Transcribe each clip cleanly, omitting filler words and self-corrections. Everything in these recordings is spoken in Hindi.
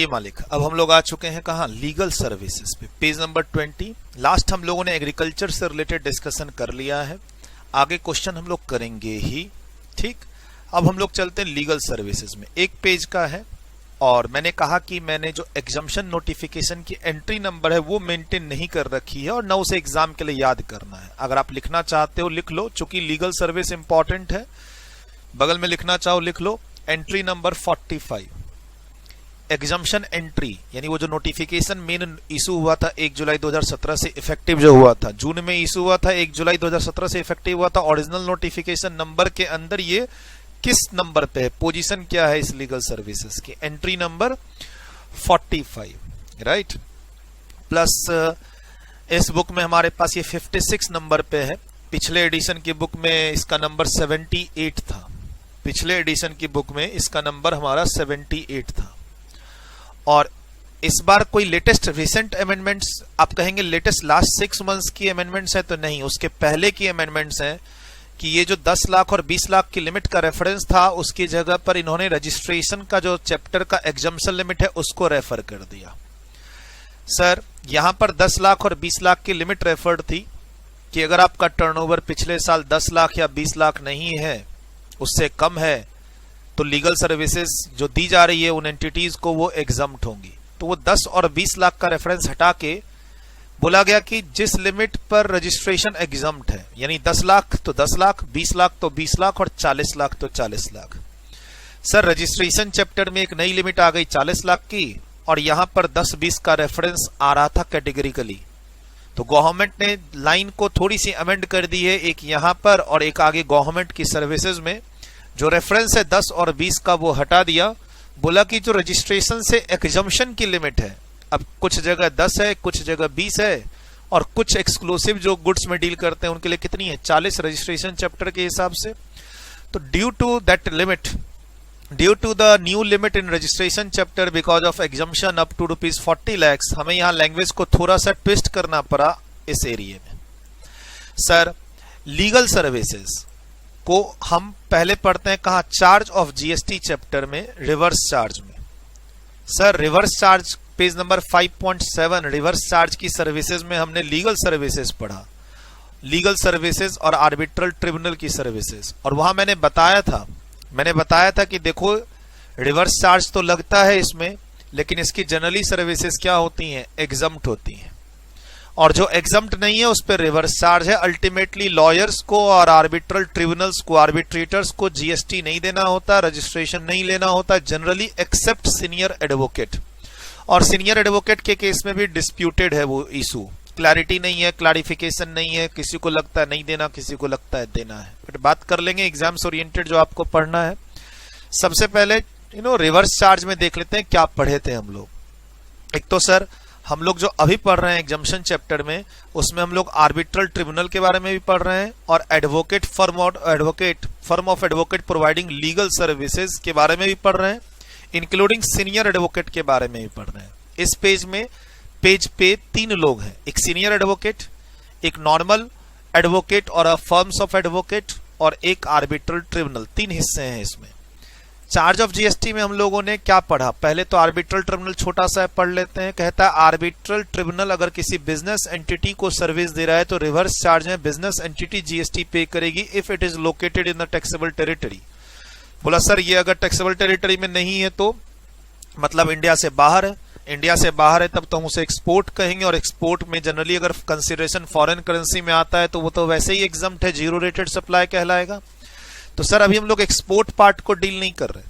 चलिए मालिक, अब हम लोग आ चुके हैं कहाँ, लीगल सर्विसेज पे, पेज नंबर 20। लास्ट हम लोगों ने एग्रीकल्चर से रिलेटेड डिस्कशन कर लिया है, आगे क्वेश्चन हम लोग करेंगे ही, ठीक। अब हम लोग चलते हैं लीगल सर्विसेज में, एक पेज का है। और मैंने कहा कि मैंने जो एग्जम्पशन नोटिफिकेशन की एंट्री नंबर है वो मेंटेन नहीं कर रखी है, और न उसे एग्जाम के लिए याद करना है। अगर आप लिखना चाहते हो लिख लो, चूंकि लीगल सर्विस इंपॉर्टेंट है, बगल में लिखना चाहो लिख लो। एंट्री नंबर 45 एग्जम्पशन एंट्री, यानी वो जो नोटिफिकेशन मेन इशू हुआ था 1 जुलाई 2017 से इफेक्टिव जो हुआ था, जून में इशू हुआ था, 1 जुलाई 2017 से इफेक्टिव हुआ था। ओरिजिनल नोटिफिकेशन नंबर के अंदर ये किस नंबर पे है, पोजीशन क्या है इस लीगल सर्विसेज की, एंट्री नंबर 45, राइट। प्लस इस बुक में हमारे पास ये 56 नंबर पे है, पिछले एडिशन की बुक में इसका नंबर 78 था, पिछले एडिशन की बुक में इसका नंबर हमारा 78 था। और इस बार कोई लेटेस्ट रिसेंट अमेंडमेंट्स, आप कहेंगे लेटेस्ट लास्ट 6 मंथ्स की अमेंडमेंट्स है, तो नहीं, उसके पहले की अमेंडमेंट्स हैं कि ये जो 10 लाख और 20 लाख की लिमिट का रेफरेंस था, उसकी जगह पर इन्होंने रजिस्ट्रेशन का जो चैप्टर का एग्जम्पशन लिमिट है उसको रेफर कर दिया। सर यहां पर 10 लाख और 20 लाख की लिमिट रेफर्ड थी कि अगर आपका टर्नओवर पिछले साल 10 लाख या 20 लाख नहीं है, उससे कम है, तो लीगल सर्विसेज जो दी जा रही है उन एंटिटीज को वो एग्जम्प्ट होंगी। तो वो 10 और 20 लाख का रेफरेंस हटा के बोला गया कि जिस लिमिट पर रजिस्ट्रेशन एग्जम्प्ट है, यानी 10 लाख तो 10 लाख, 20 लाख तो 20 लाख और 40 लाख तो 40 लाख। सर रजिस्ट्रेशन चैप्टर में एक नई लिमिट आ गई 40 लाख की, और यहां पर 10-20 का रेफरेंस आ रहा था कैटेगरिकली, तो गवर्नमेंट ने लाइन को थोड़ी सी अमेंड कर दी है, एक यहां पर और एक आगे गवर्नमेंट की सर्विसेज में। जो रेफरेंस है 10 और 20 का वो हटा दिया, बोला कि जो रजिस्ट्रेशन से एग्जम्पशन की लिमिट है, अब कुछ जगह 10 है, कुछ जगह 20 है, और कुछ एक्सक्लूसिव जो गुड्स में डील करते हैं उनके लिए कितनी है, 40 रजिस्ट्रेशन चैप्टर के हिसाब से। तो due to that limit, due to the new limit in registration chapter because of exemption up to ₹40 lakh, हमें यहाँ लैंग्वेज को थोड़ा सा ट्विस्ट करना पड़ा इस एरिया में। सर लीगल सर्विसेज को हम पहले पढ़ते हैं कहा, चार्ज ऑफ जीएसटी चैप्टर में, रिवर्स चार्ज में। Sir reverse charge page number 5.7 reverse charge की सर्विसेज में हमने लीगल सर्विसेज पढ़ा, लीगल सर्विसेज और आर्बिट्रल ट्रिब्यूनल की सर्विसेज। और वहां मैंने बताया था कि देखो रिवर्स चार्ज तो लगता है इसमें, लेकिन इसकी जनरली सर्विसेज क्या होती हैं, एग्जम्प्ट होती हैं, और जो एग्जम्प्ट नहीं है उस पर रिवर्स चार्ज है। अल्टीमेटली लॉयर्स को और आर्बिट्रल ट्रिब्यूनल्स को, आर्बिट्रेटर्स को जीएसटी नहीं देना होता, रजिस्ट्रेशन नहीं लेना होता जनरली, एक्सेप्ट सीनियर एडवोकेट। और सीनियर एडवोकेट के केस में भी डिस्प्यूटेड है वो इशू, क्लैरिटी नहीं है, क्लैरिफिकेशन नहीं है, किसी को लगता है नहीं देना, किसी को लगता है देना है, बट बात कर लेंगे एग्जाम्स ओरिएंटेड जो आपको पढ़ना है। सबसे पहले रिवर्स चार्ज में देख लेते हैं क्या पढ़े थे हम लोग। एक तो सर हम लोग जो अभी पढ़ रहे हैं एग्जम्पशन चैप्टर में, उसमें हम लोग आर्बिट्रल ट्रिब्यूनल के बारे में भी पढ़ रहे हैं, और advocate firm of advocate providing legal services के बारे में भी पढ़ रहे हैं, इंक्लूडिंग सीनियर एडवोकेट के बारे में भी पढ़ रहे हैं। इस पेज पे 3 लोग हैं, एक सीनियर एडवोकेट, एक नॉर्मल एडवोकेट और फर्म्स ऑफ एडवोकेट, और एक आर्बिट्रल ट्रिब्यूनल, 3 हिस्से हैं इसमें। चार्ज ऑफ जीएसटी में हम लोगों ने क्या पढ़ा, पहले तो आर्बिट्रल ट्रिब्यूनल छोटा सा पढ़ लेते हैं। कहता है आर्बिट्रल ट्रिब्यूनल अगर किसी बिजनेस एंटिटी को सर्विस दे रहा है तो रिवर्स चार्ज में बिजनेस एंटिटी जीएसटी पे करेगी if it is located in the taxable territory. बोला सर ये अगर टैक्सेबल टेरिटरी में नहीं है तो मतलब इंडिया से बाहर है, इंडिया से बाहर है तब तो हम उसे एक्सपोर्ट कहेंगे, और एक्सपोर्ट में जनरली अगर कंसिडरेशन फॉरेन करेंसी में आता है तो वो तो वैसे ही एग्जम्प्ट है, जीरो रेटेड सप्लाई कहलाएगा। तो सर अभी हम लोग एक्सपोर्ट पार्ट को डील नहीं कर रहे।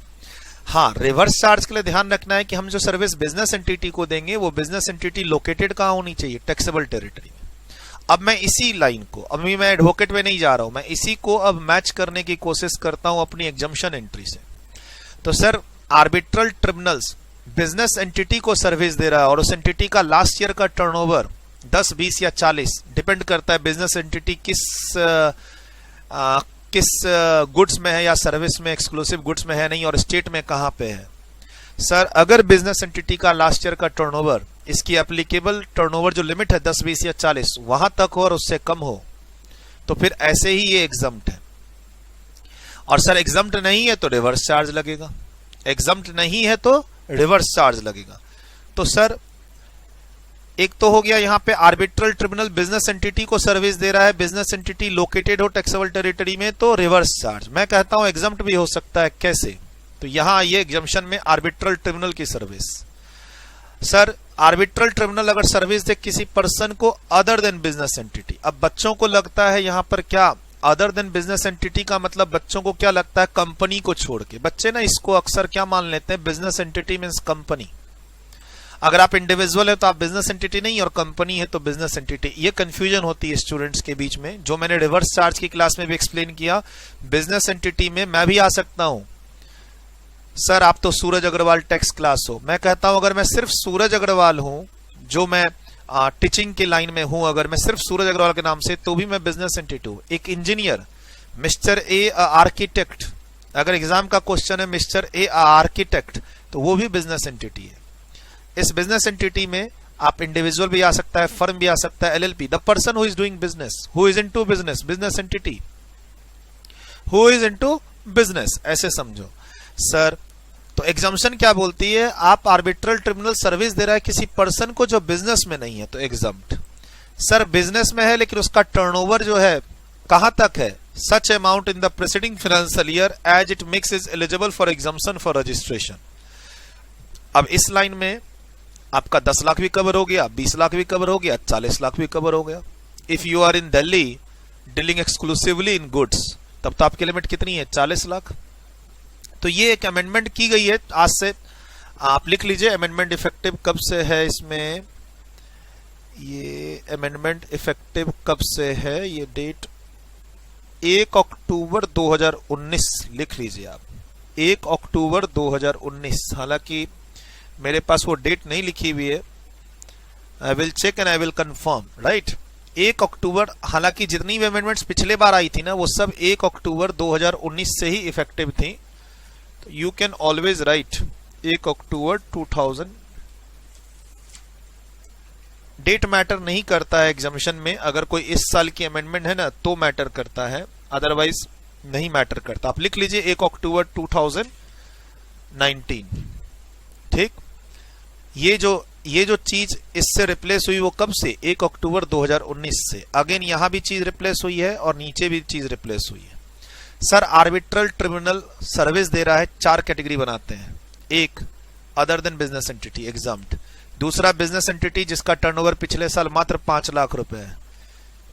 हाँ, रिवर्स चार्ज के लिए ध्यान रखना है कि हम जो सर्विस बिजनेस एंटिटी को देंगे वो बिजनेस एंटिटी लोकेटेड कहाँ होनी चाहिए, टैक्सेबल टेरिटरी में। अब मैं इसी लाइन को, अभी मैं एडवोकेट में नहीं जा रहा हूं, मैं इसी को अब मैच करने की कोशिश करता हूं अपनी एग्जम्पशन एंट्री से। तो sir arbitral tribunals business entity को सर्विस दे रहा है, और उस एंटिटी का लास्ट ईयर का टर्नओवर 10, 20 या 40 डिपेंड करता है बिजनेस एंटिटी किस गुड्स में है या सर्विस में, एक्सक्लूसिव गुड्स में है नहीं, और स्टेट में कहां पे है। सर अगर बिजनेस एंटिटी का लास्ट ईयर का टर्नओवर, इसकी एप्लीकेबल टर्नओवर जो लिमिट है 10, 20 या 40 वहां तक हो और उससे कम हो, तो फिर ऐसे ही ये एग्जम्प्ट है। और सर एग्जम्प्ट नहीं है तो रिवर्स चार्ज लगेगा, एग्जम्प्ट नहीं है तो रिवर्स चार्ज लगेगा। तो सर एक तो हो गया यहाँ पे आर्बिट्रल ट्रिब्यूनल बिजनेस एंटिटी को सर्विस दे रहा है, बिजनेस एंटिटी लोकेटेड हो टैक्सेबल टेरिटरी में तो रिवर्स चार्ज। मैं कहता हूं एग्जम्प्ट भी हो सकता है, कैसे? तो यहां ये एग्जम्पशन में आर्बिट्रल ट्रिब्यूनल की सर्विस। सर आर्बिट्रल ट्रिब्यूनल अगर सर्विस दे किसी पर्सन को अदर देन बिजनेस एंटिटी, अब बच्चों को लगता है यहां पर क्या अदर देन बिजनेस एंटिटी का मतलब बच्चों को क्या लगता है? कंपनी को छोड़ के। बच्चे ना इसको अक्सर क्या मान लेते हैं, बिजनेस एंटिटी मींस कंपनी। अगर आप इंडिविजुअल है तो आप बिजनेस एंटिटी नहीं, और कंपनी है तो बिजनेस एंटिटी। ये कंफ्यूजन होती है स्टूडेंट्स के बीच में, जो मैंने रिवर्स चार्ज की क्लास में भी एक्सप्लेन किया। बिजनेस एंटिटी में मैं भी आ सकता हूं। सर आप तो सूरज अग्रवाल टैक्स क्लास हो, मैं कहता हूं अगर मैं सिर्फ सूरज अग्रवाल हूं, जो मैं टीचिंग के लाइन में हूं, अगर मैं सिर्फ सूरज अग्रवाल के नाम से, तो भी मैं बिजनेस एंटिटी हूं। एक इंजीनियर मिस्टर ए आर्किटेक्ट, अगर एग्जाम का क्वेश्चन है मिस्टर ए आर्किटेक्ट, तो वो भी बिजनेस एंटिटी है। इस बिजनेस एंटिटी में आप इंडिविजुअल भी आ सकता है, फर्म भी आ सकता है, LLP. The person who is doing business, who is into business, business entity, who is into business, ऐसे समझो। सर तो एग्जम्पशन क्या बोलती है? आप आर्बिट्रल ट्रिब्यूनल सर्विस दे रहा है किसी पर्सन को जो बिजनेस में नहीं है, तो एग्जम्प्ट। सर बिजनेस में है लेकिन उसका टर्नओवर जो है कहां तक है? Such amount in the preceding financial year as it makes is eligible for exemption for registration. अब इस लाइन में आपका 10 लाख भी कवर हो गया, 20 लाख भी कवर हो गया, 40 लाख भी कवर हो गया। If you are in Delhi dealing exclusively in goods, तब तो आपकी लिमिट कितनी है? 40 लाख। तो ये एक अमेंडमेंट की गई है आज से, आप लिख लीजिए अमेंडमेंट इफेक्टिव कब से है इसमें, ये अमेंडमेंट इफेक्टिव कब से है, ये डेट 1 अक्टूबर 2019 लिख लीजिए आप, 1 अक्टूबर 2019। हालांकि मेरे पास वो डेट नहीं लिखी हुई है, I will check and I will confirm, right. 1 October, हालांकि जितनी भी अमेंडमेंट्स पिछले बार आई थी ना, वो सब 1 अक्टूबर 2019 से ही इफेक्टिव थी। तो you can always write 1 October 2000। Date matter नहीं करता है एग्जामिनेशन में, अगर कोई इस साल की अमेंडमेंट है ना तो मैटर करता है, अदरवाइज नहीं मैटर करता। आप लिख लीजिए 1 अक्टूबर 2019, ठीक। ये जो चीज इससे रिप्लेस हुई वो कब से? 1 अक्टूबर 2019 से। अगेन यहां भी चीज रिप्लेस हुई है और नीचे भी चीज रिप्लेस हुई है। सर आर्बिट्रल ट्रिब्यूनल सर्विस दे रहा है, 4 कैटेगरी बनाते हैं। एक other than business entity, exempt. दूसरा बिजनेस एंटिटी जिसका टर्नओवर पिछले साल मात्र 5 लाख रुपए है,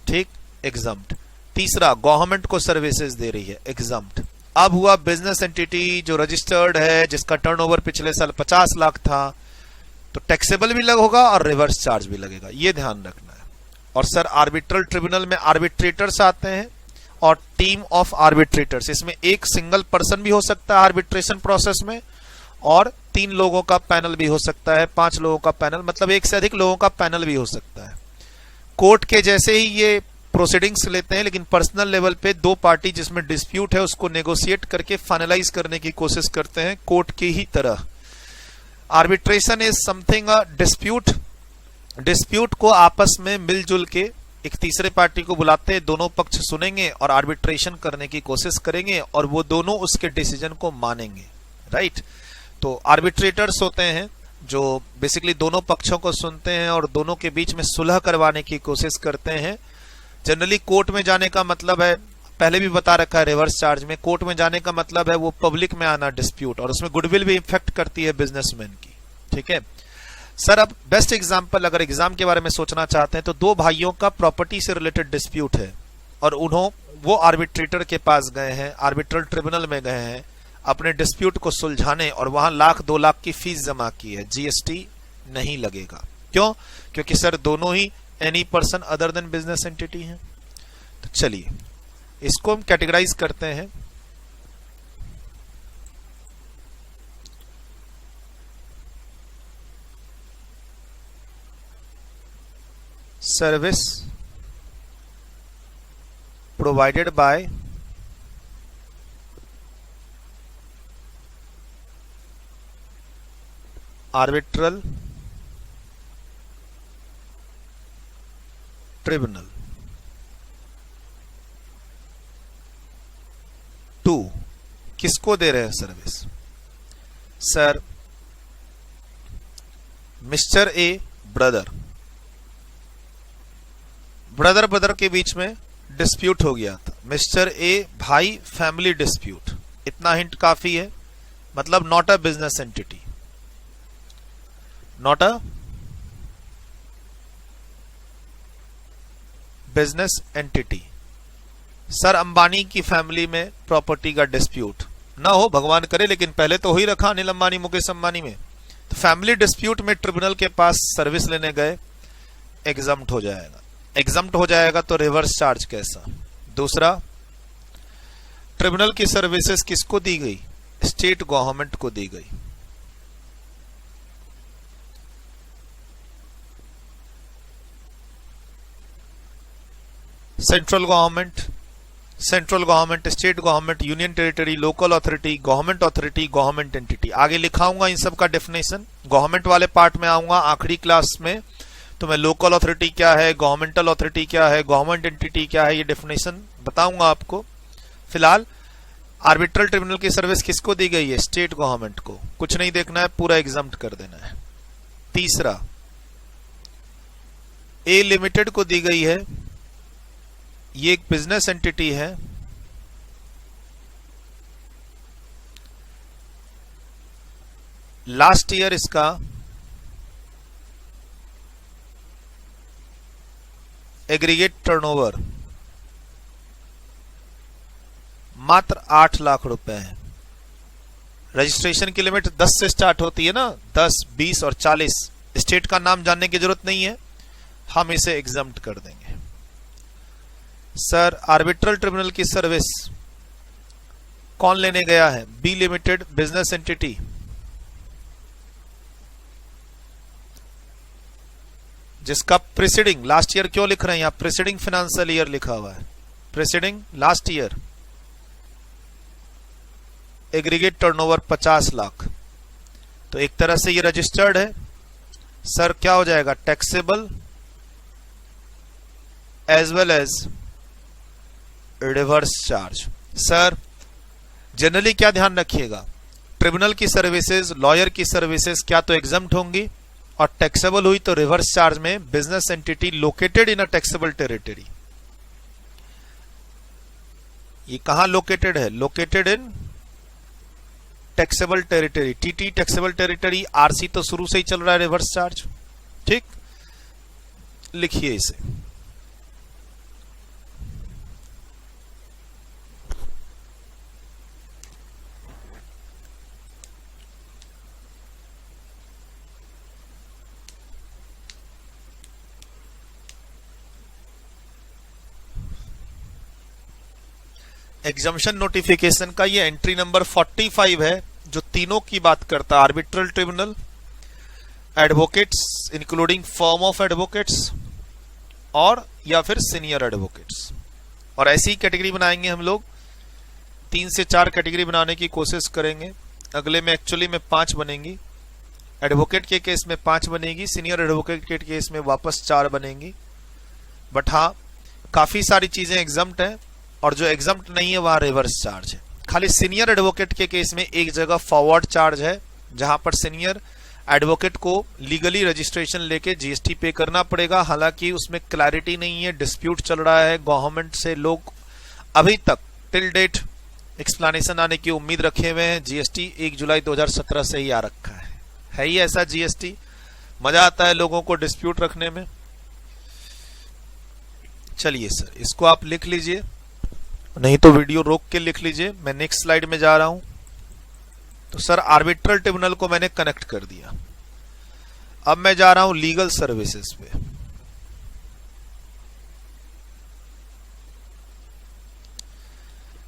ठीक, एग्जम्प्ट। तीसरा गवर्नमेंट को सर्विसेज दे रही है, एग्जम्प्ट। अब हुआ बिजनेस एंटिटी जो रजिस्टर्ड है, जिसका टर्नओवर पिछले साल 50 लाख था, तो टैक्सेबल भी होगा और रिवर्स चार्ज भी लगेगा, ये ध्यान रखना है। और सर आर्बिट्रल ट्रिब्यूनल में आर्बिट्रेटर्स आते हैं और टीम ऑफ आर्बिट्रेटर्स, इसमें एक सिंगल पर्सन भी हो सकता है आर्बिट्रेशन प्रोसेस में, और 3 लोगों का पैनल भी हो सकता है, 5 लोगों का पैनल, मतलब एक से अधिक लोगों का पैनल भी हो सकता है। कोर्ट के जैसे ही ये प्रोसीडिंग्स लेते हैं, लेकिन पर्सनल लेवल पे 2 पार्टी जिसमें डिस्प्यूट है उसको नेगोशिएट करके फाइनलाइज करने की कोशिश करते हैं, कोर्ट की ही तरह। आर्बिट्रेशन इज समथिंग डिस्प्यूट को आपस में मिलजुल के एक तीसरे पार्टी को बुलाते हैं, दोनों पक्ष सुनेंगे और आर्बिट्रेशन करने की कोशिश करेंगे, और वो दोनों उसके डिसीजन को मानेंगे, राइट। तो आर्बिट्रेटर्स होते हैं जो बेसिकली दोनों पक्षों को सुनते हैं और दोनों के बीच में सुलह करवाने की कोशिश करते हैं। जनरली कोर्ट में जाने का मतलब है, पहले भी बता रखा है रिवर्स चार्ज में, कोर्ट में जाने का मतलब है वो पब्लिक में आना डिस्प्यूट, और उसमें गुडविल भी इफेक्ट करती है बिजनेसमैन की, ठीक है। सर अब बेस्ट एग्जांपल अगर एग्जाम के बारे में सोचना चाहते हैं तो 2 भाइयों का प्रॉपर्टी से रिलेटेड डिस्प्यूट है, और वो आर्बिट्रेटर के पास गए हैं, आर्बिट्रल ट्रिब्यूनल में गए हैं अपने डिस्प्यूट को सुलझाने, और वहां 1,00,000-2 लाख की फीस जमा की है, जीएसटी नहीं लगेगा। क्यों? क्योंकि सर दोनों ही any person other than business entity है। तो चलिए इसको हम कैटेगराइज करते हैं। Service provided by arbitral tribunal. 2 किसको दे रहे हैं service? Sir mister A brother, brother brother के बीच में डिस्प्यूट हो गया था। मिस्टर ए भाई, फैमिली डिस्प्यूट, इतना हिंट काफी है। मतलब not a business entity, not a business entity. Sir Ambani की फैमिली में प्रॉपर्टी का डिस्प्यूट ना हो, भगवान करे, लेकिन पहले तो हो ही रखा अनिल अंबानी मुकेश अंबानी में। तो फैमिली डिस्प्यूट में ट्रिब्यूनल के पास सर्विस लेने गए, एग्जम्प्ट हो जाएगा। एग्जम्प्ट हो जाएगा तो रिवर्स चार्ज कैसा? दूसरा, ट्रिब्यूनल की सर्विसेज किसको दी गई? स्टेट गवर्नमेंट को दी गई। Central government, state government, union territory, local authority, government entity. आगे लिखाऊंगा इन सब का डेफिनेशन। गवर्नमेंट वाले पार्ट में आऊंगा आखिरी क्लास में, तो मैं लोकल अथॉरिटी क्या है, गवर्नमेंटल अथॉरिटी क्या है, गवर्नमेंट एंटिटी क्या है, ये डेफिनेशन बताऊंगा आपको। फिलहाल आर्बिट्रल ट्रिब्यूनल की सर्विस किसको दी गई है? स्टेट गवर्नमेंट को। कुछ नहीं देखना है, पूरा एग्जम्प्ट कर देना है। तीसरा, ए लिमिटेड को दी गई है, ये एक बिजनेस एंटिटी है। लास्ट ईयर इसका एग्रीगेट टर्नओवर मात्र 8 लाख रुपए है। रजिस्ट्रेशन की लिमिट 10 से स्टार्ट होती है ना, 10, 20 और 40। स्टेट का नाम जानने की जरूरत नहीं है, हम इसे एग्जम्प्ट कर देंगे। सर आर्बिट्रल ट्रिब्यूनल की सर्विस कौन लेने गया है? B limited, business entity. जिसका प्रीसीडिंग लास्ट ईयर, क्यों लिख रहे हैं यहां? प्रीसीडिंग फाइनेंशियल ईयर लिखा हुआ है, preceding last year. Aggregate turnover 50 lakh, तो एक तरह से ये रजिस्टर्ड है। सर क्या हो जाएगा? Taxable as well as reverse charge. Sir generally क्या ध्यान रखिएगा, ट्रिब्यूनल की सर्विसेज, लॉयर की सर्विसेज क्या तो एग्जम्प्ट होंगी, और टैक्सेबल हुई तो रिवर्स चार्ज में business entity located in a taxable territory. ये कहां लोकेटेड है? Located in taxable territory. TT taxable territory, RC तो शुरू से ही चल रहा है रिवर्स चार्ज। ठीक, लिखिए इसे। एग्जम्पशन नोटिफिकेशन का ये एंट्री नंबर 45 है, जो तीनों की बात करता है। Arbitral tribunal, advocates including firm of advocates, और या फिर सीनियर एडवोकेट्स। और ऐसी कैटेगरी बनाएंगे हम लोग, 3 से 4 कैटेगरी बनाने की कोशिश करेंगे। अगले में एक्चुअली में 5 बनेंगी। एडवोकेट के केस में 5 बनेगी, सीनियर एडवोकेट के केस में वापस 4 बनेंगी। बट हाँ, काफी सारी चीजें एग्जम्प्ट हैं, और जो एग्जम्प्ट नहीं है वहां रिवर्स चार्ज है। खाली सीनियर एडवोकेट के केस में एक जगह फॉरवर्ड चार्ज है, जहां पर सीनियर एडवोकेट को लीगली रजिस्ट्रेशन लेके जीएसटी पे करना पड़ेगा। हालांकि उसमें क्लैरिटी नहीं है, डिस्प्यूट चल रहा है गवर्नमेंट से। लोग अभी तक टिल डेट एक्सप्लेनेशन आने की उम्मीद रखे हुए हैं। जीएसटी 1 जुलाई 2017 से ही आ रखा है ही ऐसा जीएसटी। मजा आता है लोगों को डिस्प्यूट रखने में। चलिए सर, इसको आप लिख लीजिए, नहीं तो वीडियो रोक के लिख लीजिए। मैं नेक्स्ट स्लाइड में जा रहा हूं। तो सर आर्बिट्रल ट्रिब्यूनल को मैंने कनेक्ट कर दिया। अब मैं जा रहा हूं लीगल सर्विसेज पे।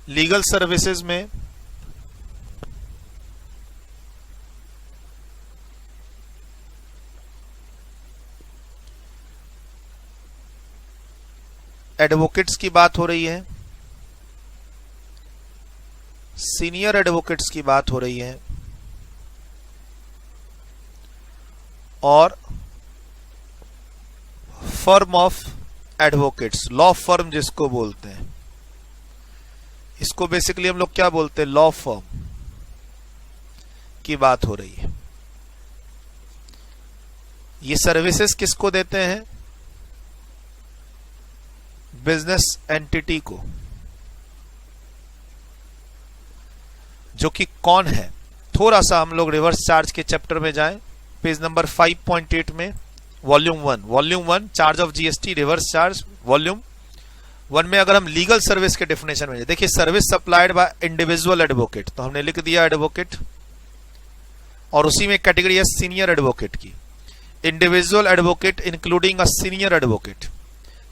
लीगल सर्विसेज में एडवोकेट्स की बात हो रही है, सीनियर एडवोकेट्स की बात हो रही है, और firm of advocates, law firm जिसको बोलते हैं, इसको बेसिकली हम लोग क्या बोलते हैं? लॉ फर्म की बात हो रही है। ये सर्विसेज किसको देते हैं? बिजनेस एंटिटी को, जो कि कौन है? थोड़ा सा हम लोग रिवर्स चार्ज के चैप्टर में जाएं, पेज नंबर 5.8 में, volume 1 charge of GST reverse charge volume 1 में अगर हम लीगल सर्विस के डेफिनेशन में देखिए, service supplied by individual advocate, तो हमने लिख दिया एडवोकेट, और उसी में कैटेगरी है सीनियर एडवोकेट की। Individual advocate including a senior advocate.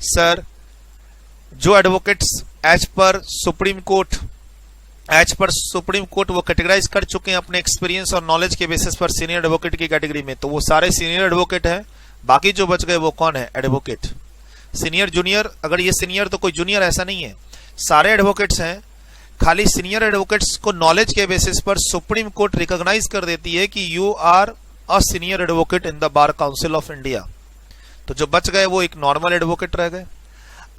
Sir, जो एडवोकेट्स एज पर सुप्रीम कोर्ट वो कैटेगराइज कर चुके हैं अपने एक्सपीरियंस और नॉलेज के बेसिस पर सीनियर एडवोकेट की कैटेगरी में, तो वो सारे सीनियर एडवोकेट हैं। बाकी जो बच गए वो कौन है? एडवोकेट। सीनियर जूनियर, अगर ये सीनियर तो कोई जूनियर ऐसा नहीं है, सारे एडवोकेट्स हैं। खाली सीनियर एडवोकेट्स को नॉलेज के बेसिस पर सुप्रीम कोर्ट रिकॉग्नाइज कर देती है कि you are a senior advocate in the Bar Council of India. तो जो बच गए वो एक नॉर्मल एडवोकेट रह गए।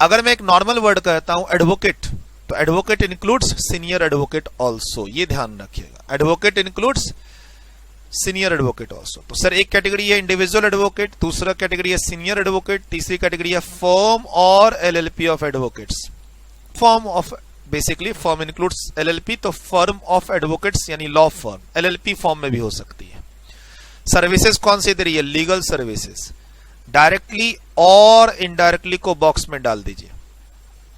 अगर मैं एक नॉर्मल वर्ड कहता हूं एडवोकेट, तो advocate includes senior advocate also, ये ध्यान रखिएगा, advocate includes senior advocate also. तो सर एक कैटेगरी है इंडिविजुअल एडवोकेट, दूसरा कैटेगरी है सीनियर एडवोकेट, तीसरी कैटेगरी है फर्म और LLP of advocates. Firm of, basically firm includes LLP, तो फर्म ऑफ एडवोकेट्स यानी लॉ फर्म, एलएलपी फॉर्म में भी हो सकती है। सर्विसेज कौन सी दे रही है? Legal services. डायरेक्टली और इनडायरेक्टली को बॉक्स में डाल दीजिए।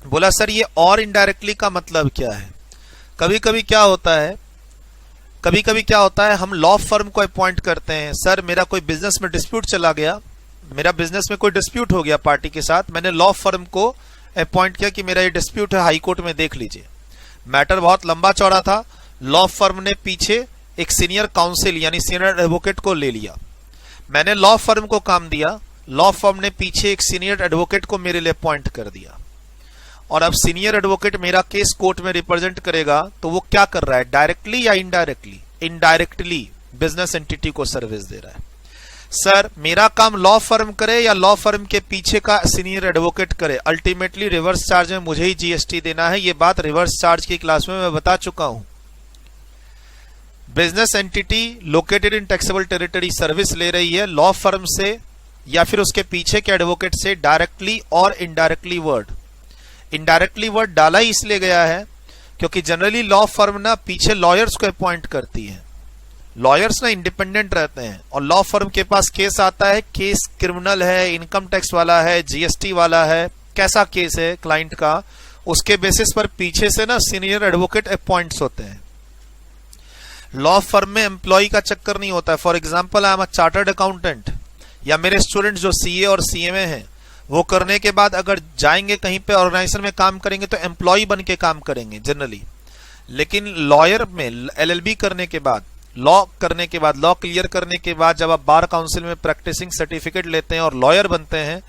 बोला सर ये और इनडायरेक्टली का मतलब क्या है? कभी कभी क्या होता है हम लॉ फर्म को अपॉइंट करते हैं। सर मेरा कोई बिजनेस में डिस्प्यूट चला गया, मेरा बिजनेस में कोई डिस्प्यूट हो गया पार्टी के साथ, मैंने लॉ फर्म को अपॉइंट किया कि मेरा ये डिस्प्यूट है, हाई कोर्ट में देख लीजिए। मैटर बहुत लंबा चौड़ा था, लॉ फर्म ने पीछे एक सीनियर काउंसिल यानी सीनियर एडवोकेट को ले लिया। मैंने लॉ फर्म को काम दिया, लॉ फर्म ने पीछे एक सीनियर एडवोकेट को मेरे लिए अपॉइंट कर दिया, और अब सीनियर एडवोकेट मेरा केस कोर्ट में रिप्रेजेंट करेगा, तो वो क्या कर रहा है? डायरेक्टली या इनडायरेक्टली? इनडायरेक्टली बिजनेस एंटिटी को सर्विस दे रहा है। सर मेरा काम लॉ फर्म करे या लॉ फर्म के पीछे का सीनियर एडवोकेट करे, अल्टीमेटली रिवर्स चार्ज में मुझे ही जीएसटी देना है। ये बात रिवर्स चार्ज की क्लास में मैं बता चुका हूं। Business entity located in taxable territory service ले रही है लॉ फर्म से या फिर उसके पीछे के एडवोकेट से, डायरेक्टली और इनडायरेक्टली वर्ड। इनडायरेक्टली वर्ड डाला ही इसलिए गया है क्योंकि जनरली लॉ फर्म ना पीछे लॉयर्स को अपॉइंट करती है। लॉयर्स ना इंडिपेंडेंट रहते हैं और लॉ फर्म के पास केस आता है, केस क्रिमिनल है, इनकम टैक्स वाला है, जीएसटी वाला है, कैसा केस है क्लाइंट का, उसके बेसिस पर पीछे से ना सीनियर एडवोकेट अपॉइंट्स होते हैं। लॉ फर्म में एम्प्लॉय का चक्कर नहीं होता है। For example I am a chartered accountant, या मेरे स्टूडेंट जो सीए और सीएमए हैं, वो करने के बाद अगर जाएंगे कहीं पे ऑर्गेनाइजेशन में काम करेंगे तो एम्प्लॉय बन के काम करेंगे जनरली। लेकिन लॉयर में एलएलबी करने के बाद, लॉ क्लियर करने के बाद जब आप बार काउंसिल में प्रैक्टिसिंग सर्टिफिकेट लेते हैं और लॉयर बनते हैं,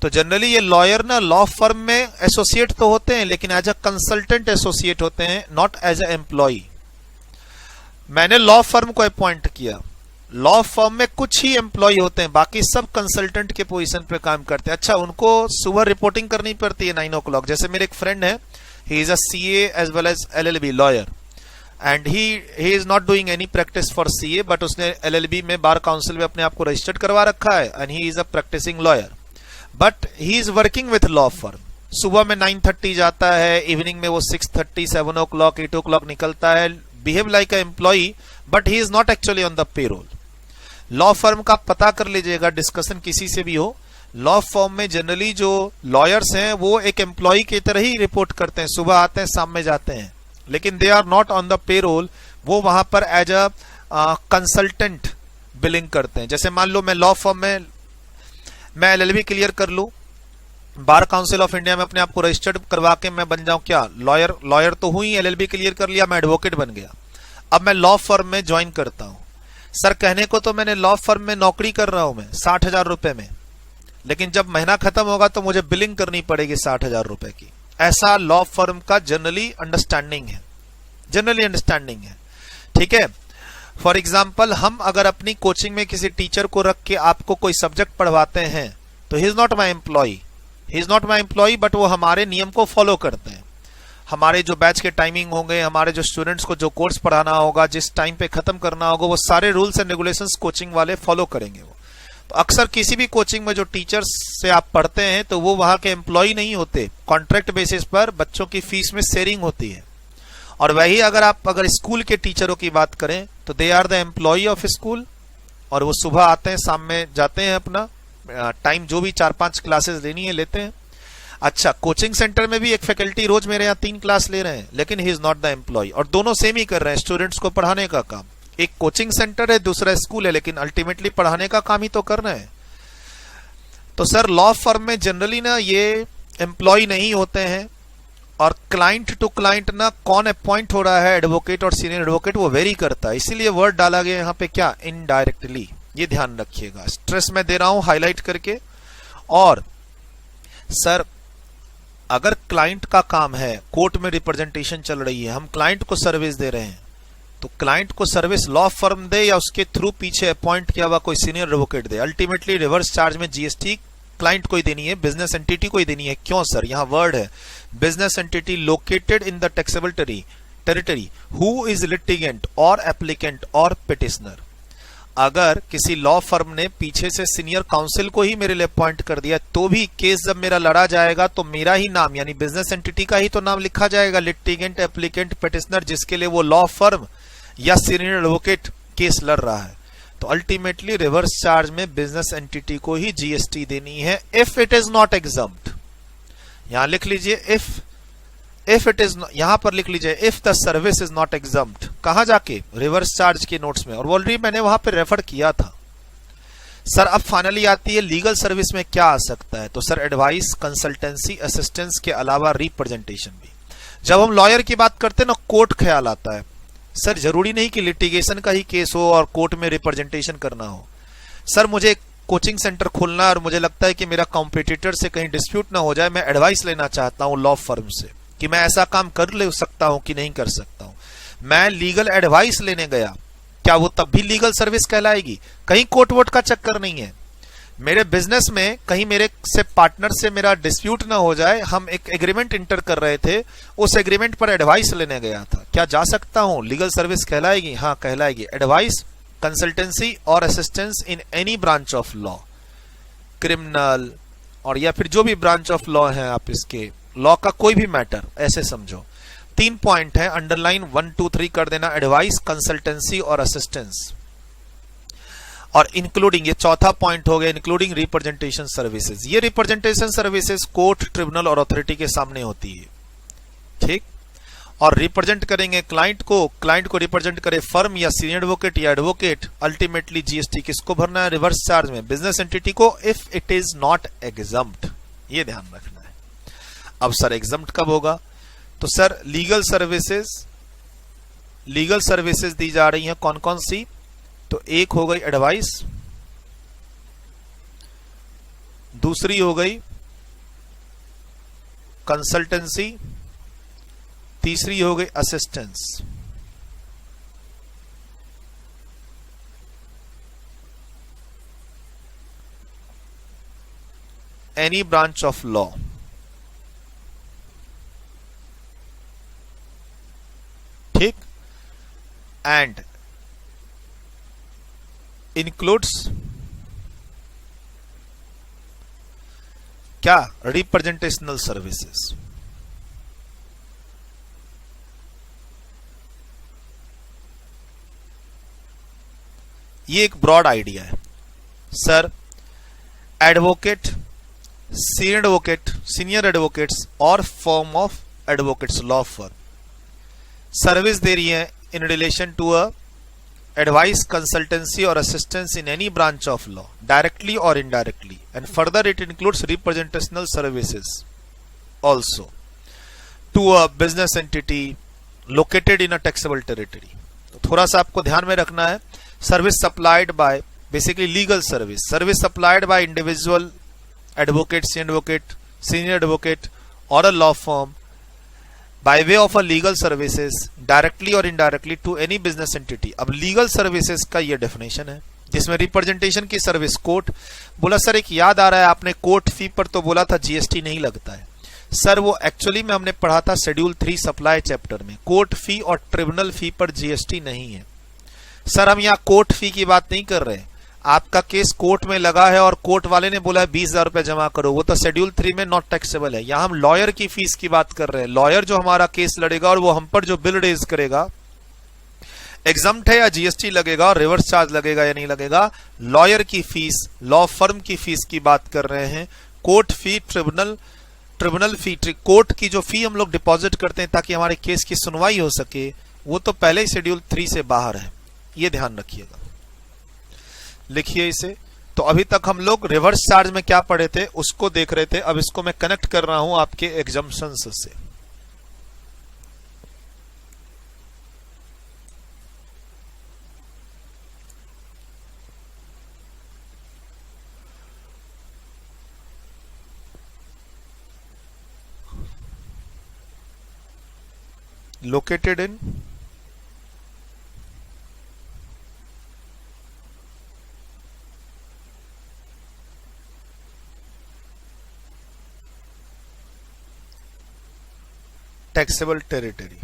तो जनरली ये लॉयर ना लॉ फर्म में एसोसिएट तो होते हैं लेकिन एज अ कंसल्टेंट एसोसिएट होते हैं, नॉट एज अ एम्प्लॉय। मैंने लॉ फर्म को अपॉइंट किया, लॉ फर्म में कुछ ही एम्प्लॉय होते हैं, बाकी सब कंसल्टेंट के पोजीशन पे काम करते हैं। अच्छा, उनको सुबह रिपोर्टिंग करनी पड़ती है 9 o'clock। जैसे मेरे एक फ्रेंड है, he is a CA as well as LLB lawyer, and he is not doing any practice for CA, but उसने एलएलबी में बार काउंसिल में अपने आप को रजिस्टर्ड करवा रखा है, and he is a practising lawyer, but he is working with law firm. सुबह में 9:30 जाता है, इवनिंग में वो 6:30, 7 o'clock, 8 o'clock निकलता है, behave like a employee, but he is not actually on the payroll. Law firm का पता कर लीजिएगा, डिस्कशन किसी से भी हो, लॉ फर्म में जनरली जो लॉयर्स हैं वो एक एम्प्लॉय की तरह ही रिपोर्ट करते हैं, सुबह आते हैं शाम में जाते हैं, लेकिन they are not on the payroll. वो वहां पर एज अ कंसल्टेंट बिलिंग करते हैं। जैसे मान लो मैं लॉ फर्म में मैं एलएलबी क्लियर कर लूं, बार काउंसिल ऑफ इंडिया में अपने आप को रजिस्टर्ड करवा के मैं बन जाऊं क्या लॉयर तो हुई, एलएलबी क्लियर कर लिया, मैं एडवोकेट बन गया। अब मैं लॉ फर्म में ज्वाइन करता हूं। सर कहने को तो मैंने लॉ फर्म में नौकरी कर रहा हूं मैं 60,000 रुपए में, लेकिन जब महीना खत्म होगा तो मुझे बिलिंग करनी पड़ेगी 60,000 रुपए की। ऐसा लॉ फर्म का जनरली अंडरस्टैंडिंग है। ठीक है। फॉर एग्जाम्पल हम अगर अपनी कोचिंग में किसी टीचर को रख के आपको कोई सब्जेक्ट पढ़वाते हैं तो he is not my employee, but वो हमारे नियम को फॉलो करते हैं। हमारे जो बैच के टाइमिंग होंगे, हमारे जो स्टूडेंट्स को जो कोर्स पढ़ाना होगा, जिस टाइम पे खत्म करना होगा, वो सारे रूल्स एंड रेगुलेशंस कोचिंग वाले फॉलो करेंगे। वो तो अक्सर किसी भी कोचिंग में जो टीचर्स से आप पढ़ते हैं तो वो वहां के एम्प्लॉय नहीं होते, कॉन्ट्रैक्ट बेसिस पर बच्चों की फीस में शेयरिंग होती है। और वही अगर स्कूल के टीचरों की बात करें तो they are the employee of school, और वो सुबह आते हैं शाम में जाते हैं, अपना टाइम जो भी 4-5 क्लासेस लेनी है लेते हैं। अच्छा, कोचिंग सेंटर में भी एक फैकल्टी रोज मेरे यहाँ 3 क्लास ले रहे हैं, लेकिन he is not the employee, और दोनों सेम ही कर रहे हैं, स्टूडेंट्स को पढ़ाने का काम। एक कोचिंग सेंटर है, दूसरा स्कूल है, लेकिन अल्टीमेटली पढ़ाने का काम ही तो करना है। तो सर लॉ फर्म में जनरली ना ये एम्प्लॉय नहीं होते हैं, और क्लाइंट टू क्लाइंट ना कौन अपॉइंट हो रहा है, एडवोकेट और सीनियर एडवोकेट, वो वेरी करता है। इसीलिए वर्ड डाला गया यहाँ पे क्या, इनडायरेक्टली। ये ध्यान रखिएगा, स्ट्रेस में दे रहा हूं हाईलाइट करके। और सर अगर क्लाइंट का काम है, कोर्ट में रिप्रेजेंटेशन चल रही है, हम क्लाइंट को सर्विस दे रहे हैं, तो क्लाइंट को सर्विस लॉ फर्म दे या उसके थ्रू पीछे अपॉइंट किया हुआ कोई सीनियर एडवोकेट दे, अल्टीमेटली रिवर्स चार्ज में जीएसटी क्लाइंट को ही देनी है, बिजनेस एंटिटी को ही देनी है। क्यों सर, यहां वर्ड है business entity located in the taxable territory who is litigant और एप्लीकेंट और पिटिशनर। अगर किसी लॉ फर्म ने पीछे से सीनियर काउंसिल को ही मेरे लिए अपॉइंट कर दिया, तो भी केस जब मेरा लड़ा जाएगा तो मेरा ही नाम यानी बिजनेस एंटिटी का ही तो नाम लिखा जाएगा, लिटिगेंट, एप्लीकेंट, पिटिशनर, जिसके लिए वो लॉ फर्म या सीनियर एडवोकेट केस लड़ रहा है। तो अल्टीमेटली रिवर्स चार्ज में बिजनेस एंटिटी को ही जीएसटी देनी है, if it is not exempt. यहां लिख लीजिए इफ इट इज, यहां पर लिख लीजिए if the service is not exempt. कहां जाके, रिवर्स चार्ज के नोट्स में, और ऑलरेडी मैंने वहां पे रेफर किया था। सर अब फाइनली आती है लीगल सर्विस में क्या आ सकता है, तो सर एडवाइस, कंसल्टेंसी, असिस्टेंस के अलावा रिप्रेजेंटेशन भी। जब हम लॉयर की बात करते हैं ना, कोर्ट ख्याल आता है। सर जरूरी नहीं कि लिटिगेशन का ही केस हो और कोर्ट में रिप्रेजेंटेशन करना हो। सर मुझे कोचिंग सेंटर खोलना है और मुझे लगता है कि मेरा कॉम्पिटिटर से कहीं डिस्प्यूट ना हो जाए, मैं एडवाइस लेना चाहता हूं लॉ फर्म से कि मैं ऐसा काम कर ले सकता हूं कि नहीं कर सकता हूं। मैं लीगल एडवाइस लेने गया, क्या वो तब भी लीगल सर्विस कहलाएगी? कहीं कोर्ट वोट का चक्कर नहीं है। मेरे बिजनेस में कहीं मेरे से पार्टनर से मेरा डिस्प्यूट ना हो जाए, हम एक एग्रीमेंट इंटर कर रहे थे, उस एग्रीमेंट पर एडवाइस लेने गया था, क्या जा सकता हूं? लीगल सर्विस कहलाएगी? हाँ कहलाएगी। एडवाइस, कंसल्टेंसी और assistance in any branch of law, criminal और या फिर जो भी ब्रांच ऑफ लॉ है, आप इसके लॉ का कोई भी मैटर ऐसे समझो। 3 पॉइंट है, अंडरलाइन 1, 2, 3 कर देना, एडवाइस, कंसल्टेंसी और असिस्टेंस, और इंक्लूडिंग, ये चौथा पॉइंट हो गया, इंक्लूडिंग रिप्रेजेंटेशन सर्विसेज। ये रिप्रेजेंटेशन सर्विसेज कोर्ट, ट्रिब्यूनल और अथॉरिटी के सामने होती है, ठीक। और रिप्रेजेंट करेंगे क्लाइंट को रिप्रेजेंट करे फर्म या सीनियर एडवोकेट या एडवोकेट। अल्टीमेटली जीएसटी किसको भरना है? रिवर्स चार्ज में बिजनेस एंटिटी को, if it is not exempt. ये ध्यान रखना है। अब सर एग्जम्प्ट कब होगा? तो सर लीगल सर्विसेज दी जा रही हैं कौन कौन सी? तो एक हो गई एडवाइस, दूसरी हो गई कंसल्टेंसी, तीसरी हो गई assistance. Any branch of law, ठीक, एंड इंक्लूड्स क्या? Representational services. ये एक ब्रॉड आइडिया है सर। एडवोकेट, सीनियर एडवोकेट्स और firm of advocates law firm service दे रही है in relation to a advice, consultancy or assistance in any branch of law, directly or indirectly, and further it includes representational services also to a business entity located in a taxable territory. तो थोड़ा सा आपको ध्यान में रखना है। Service supplied by, basically legal service supplied by individual advocate, senior advocate और a law firm by way of a legal services directly or indirectly to any business entity। अब लीगल सर्विसेज का ये डेफिनेशन है, जिसमें रिप्रेजेंटेशन की सर्विस कोर्ट। बोला सर एक याद आ रहा है, आपने कोर्ट फी पर तो बोला था जीएसटी नहीं लगता है। सर वो एक्चुअली में हमने पढ़ा था शेड्यूल 3 सप्लाई चैप्टर में, कोर्ट फी और ट्रिब्यूनल फी पर जीएसटी नहीं है। सर हम यहाँ कोर्ट फी की बात नहीं कर रहे, आपका केस कोर्ट में लगा है और कोर्ट वाले ने बोला है 20,000 रुपए जमा करो, वो तो शेड्यूल 3 में नॉट टैक्सेबल है। यहां हम लॉयर की फीस की बात कर रहे हैं। लॉयर जो हमारा केस लड़ेगा और वो हम पर जो बिल रेज करेगा, एग्जम्प्ट है या जीएसटी लगेगा और रिवर्स चार्ज लगेगा या नहीं लगेगा, लॉयर की फीस, लॉ फर्म की फीस की बात कर रहे हैं। कोर्ट फी, ट्रिब्यूनल फी, कोर्ट की जो फी हम लोग डिपॉजिट करते हैं ताकि हमारे केस की सुनवाई हो सके, वो तो पहले ही शेड्यूल 3 से बाहर है, ये ध्यान रखिएगा। लिखिए इसे। तो अभी तक हम लोग रिवर्स चार्ज में क्या पढ़े थे उसको देख रहे थे, अब इसको मैं कनेक्ट कर रहा हूं आपके एग्जम्पशंस से। Located in taxable territory.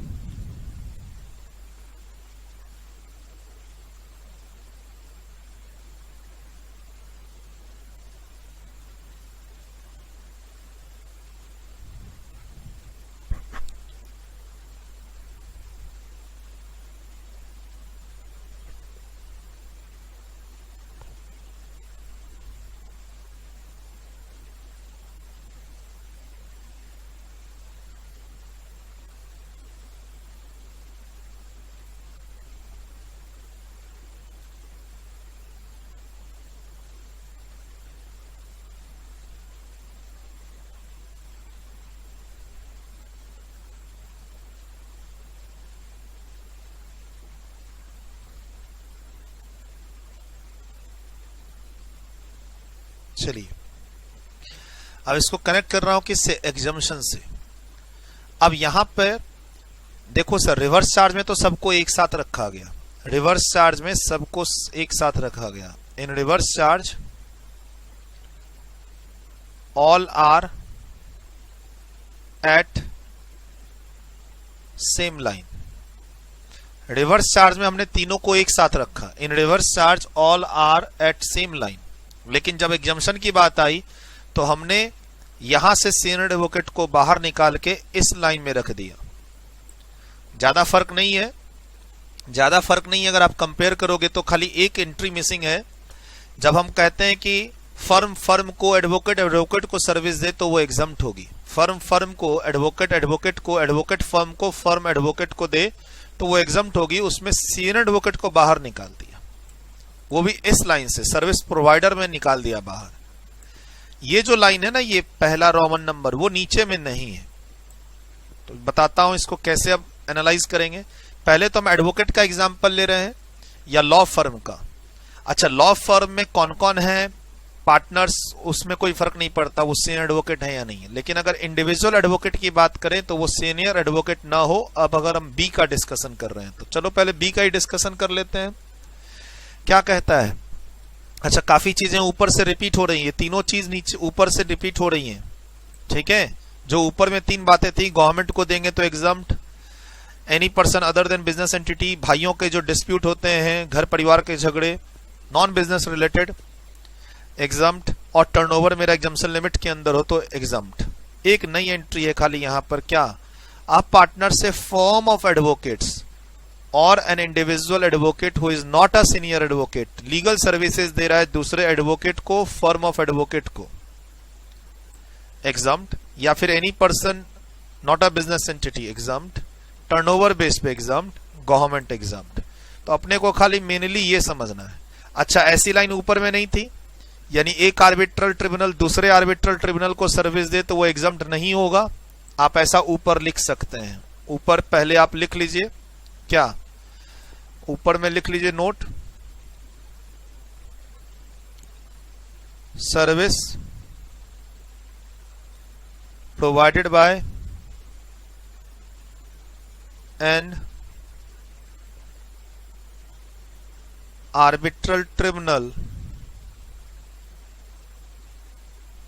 चलिए अब इसको कनेक्ट कर रहा हूं किससे, एग्जम्पशन से। अब यहां पर देखो सर, रिवर्स चार्ज में तो सबको एक साथ रखा गया, रिवर्स चार्ज में सबको एक साथ रखा गया। In reverse charge all are at same line. Reverse charge में हमने तीनों को एक साथ रखा, in reverse charge all are at same line. लेकिन जब एग्जम्पशन की बात आई तो हमने यहां से सीनियर एडवोकेट को बाहर निकाल के इस लाइन में रख दिया। ज्यादा फर्क नहीं है, ज्यादा फर्क नहीं है। अगर आप कंपेयर करोगे तो खाली एक एंट्री मिसिंग है। जब हम कहते हैं कि फर्म को एडवोकेट को सर्विस दे तो वो एग्जम्प्ट होगी। फर्म को एडवोकेट फर्म को फर्म एडवोकेट को दे तो वो एग्जम्प्ट होगी। उसमें सीनियर एडवोकेट को बाहर निकाल दिया, वो भी इस लाइन से सर्विस प्रोवाइडर में निकाल दिया बाहर। ये जो लाइन है ना, ये पहला रोमन नंबर, वो नीचे में नहीं है। तो बताता हूं इसको कैसे अब एनालाइज करेंगे। पहले तो हम एडवोकेट का एग्जांपल ले रहे हैं या लॉ फर्म का। अच्छा, लॉ फर्म में कौन कौन है पार्टनर्स, उसमें कोई फर्क नहीं पड़ता वो सीनियर एडवोकेट है या नहीं है। लेकिन अगर इंडिविजुअल एडवोकेट की बात करें तो वो सीनियर एडवोकेट ना हो। अब अगर हम बी का डिस्कशन कर रहे हैं तो चलो पहले बी का ही डिस्कशन कर लेते हैं। क्या कहता है? अच्छा, काफी चीजें ऊपर से रिपीट हो रही है, तीनों चीज नीचे ऊपर से रिपीट हो रही हैं, ठीक है। जो ऊपर में 3 बातें थी, गवर्नमेंट को देंगे तो exempt, any person other than business entity, भाइयों के जो डिस्प्यूट होते हैं, घर परिवार के झगड़े, नॉन बिजनेस रिलेटेड एग्जम्प्ट, और टर्नओवर मेरा एग्जम्पशन लिमिट के अंदर हो तो एग्जम्प्ट। एक नई एंट्री है खाली यहां पर, क्या? आप पार्टनर से फॉर्म ऑफ एडवोकेट्स और an individual advocate who is not a senior advocate legal services दे रहा है दूसरे एडवोकेट को, फर्म ऑफ एडवोकेट को, एग्जम्प्ट। या फिर any person not a business entity exempt, turnover base पे एग्जम्प्ट, गवर्नमेंट एग्जम्प्ट। तो अपने को खाली मेनली ये समझना है। अच्छा, ऐसी लाइन ऊपर में नहीं थी, यानी एक आर्बिट्रल ट्रिब्यूनल दूसरे आर्बिट्रल ट्रिब्यूनल को सर्विस दे तो वो एग्जम्प्ट नहीं होगा। आप ऐसा ऊपर लिख सकते हैं। ऊपर पहले आप लिख लीजिए, क्या ऊपर में लिख लीजिए note, service provided by an arbitral tribunal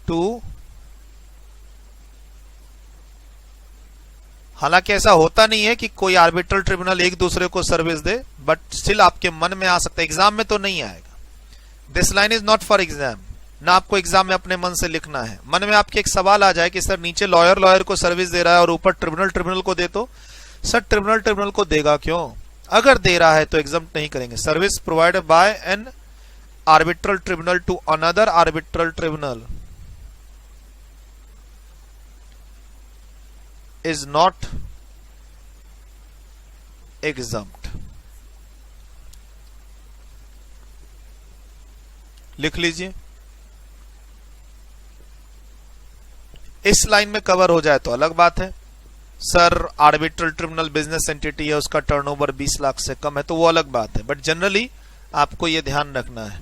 to, हालांकि ऐसा होता नहीं है कि कोई आर्बिट्रल ट्रिब्यूनल एक दूसरे को सर्विस दे, बट स्टिल आपके मन में आ सकता है। एग्जाम में तो नहीं आएगा, this line is not for exam, ना आपको एग्जाम में अपने मन से लिखना है। मन में आपके एक सवाल आ जाए कि सर नीचे लॉयर को सर्विस दे रहा है और ऊपर ट्रिब्यूनल को दे, तो सर ट्रिब्यूनल को देगा क्यों? अगर दे रहा है तो एग्जाम्प्ट नहीं करेंगे। Service provided by an arbitral tribunal to another arbitral tribunal is not exempt. लिख लीजिए। इस लाइन में कवर हो जाए तो अलग बात है। Sir arbitral tribunal business entity है, उसका टर्नओवर 20 लाख से कम है, तो वो अलग बात है। बट जनरली आपको ये ध्यान रखना है,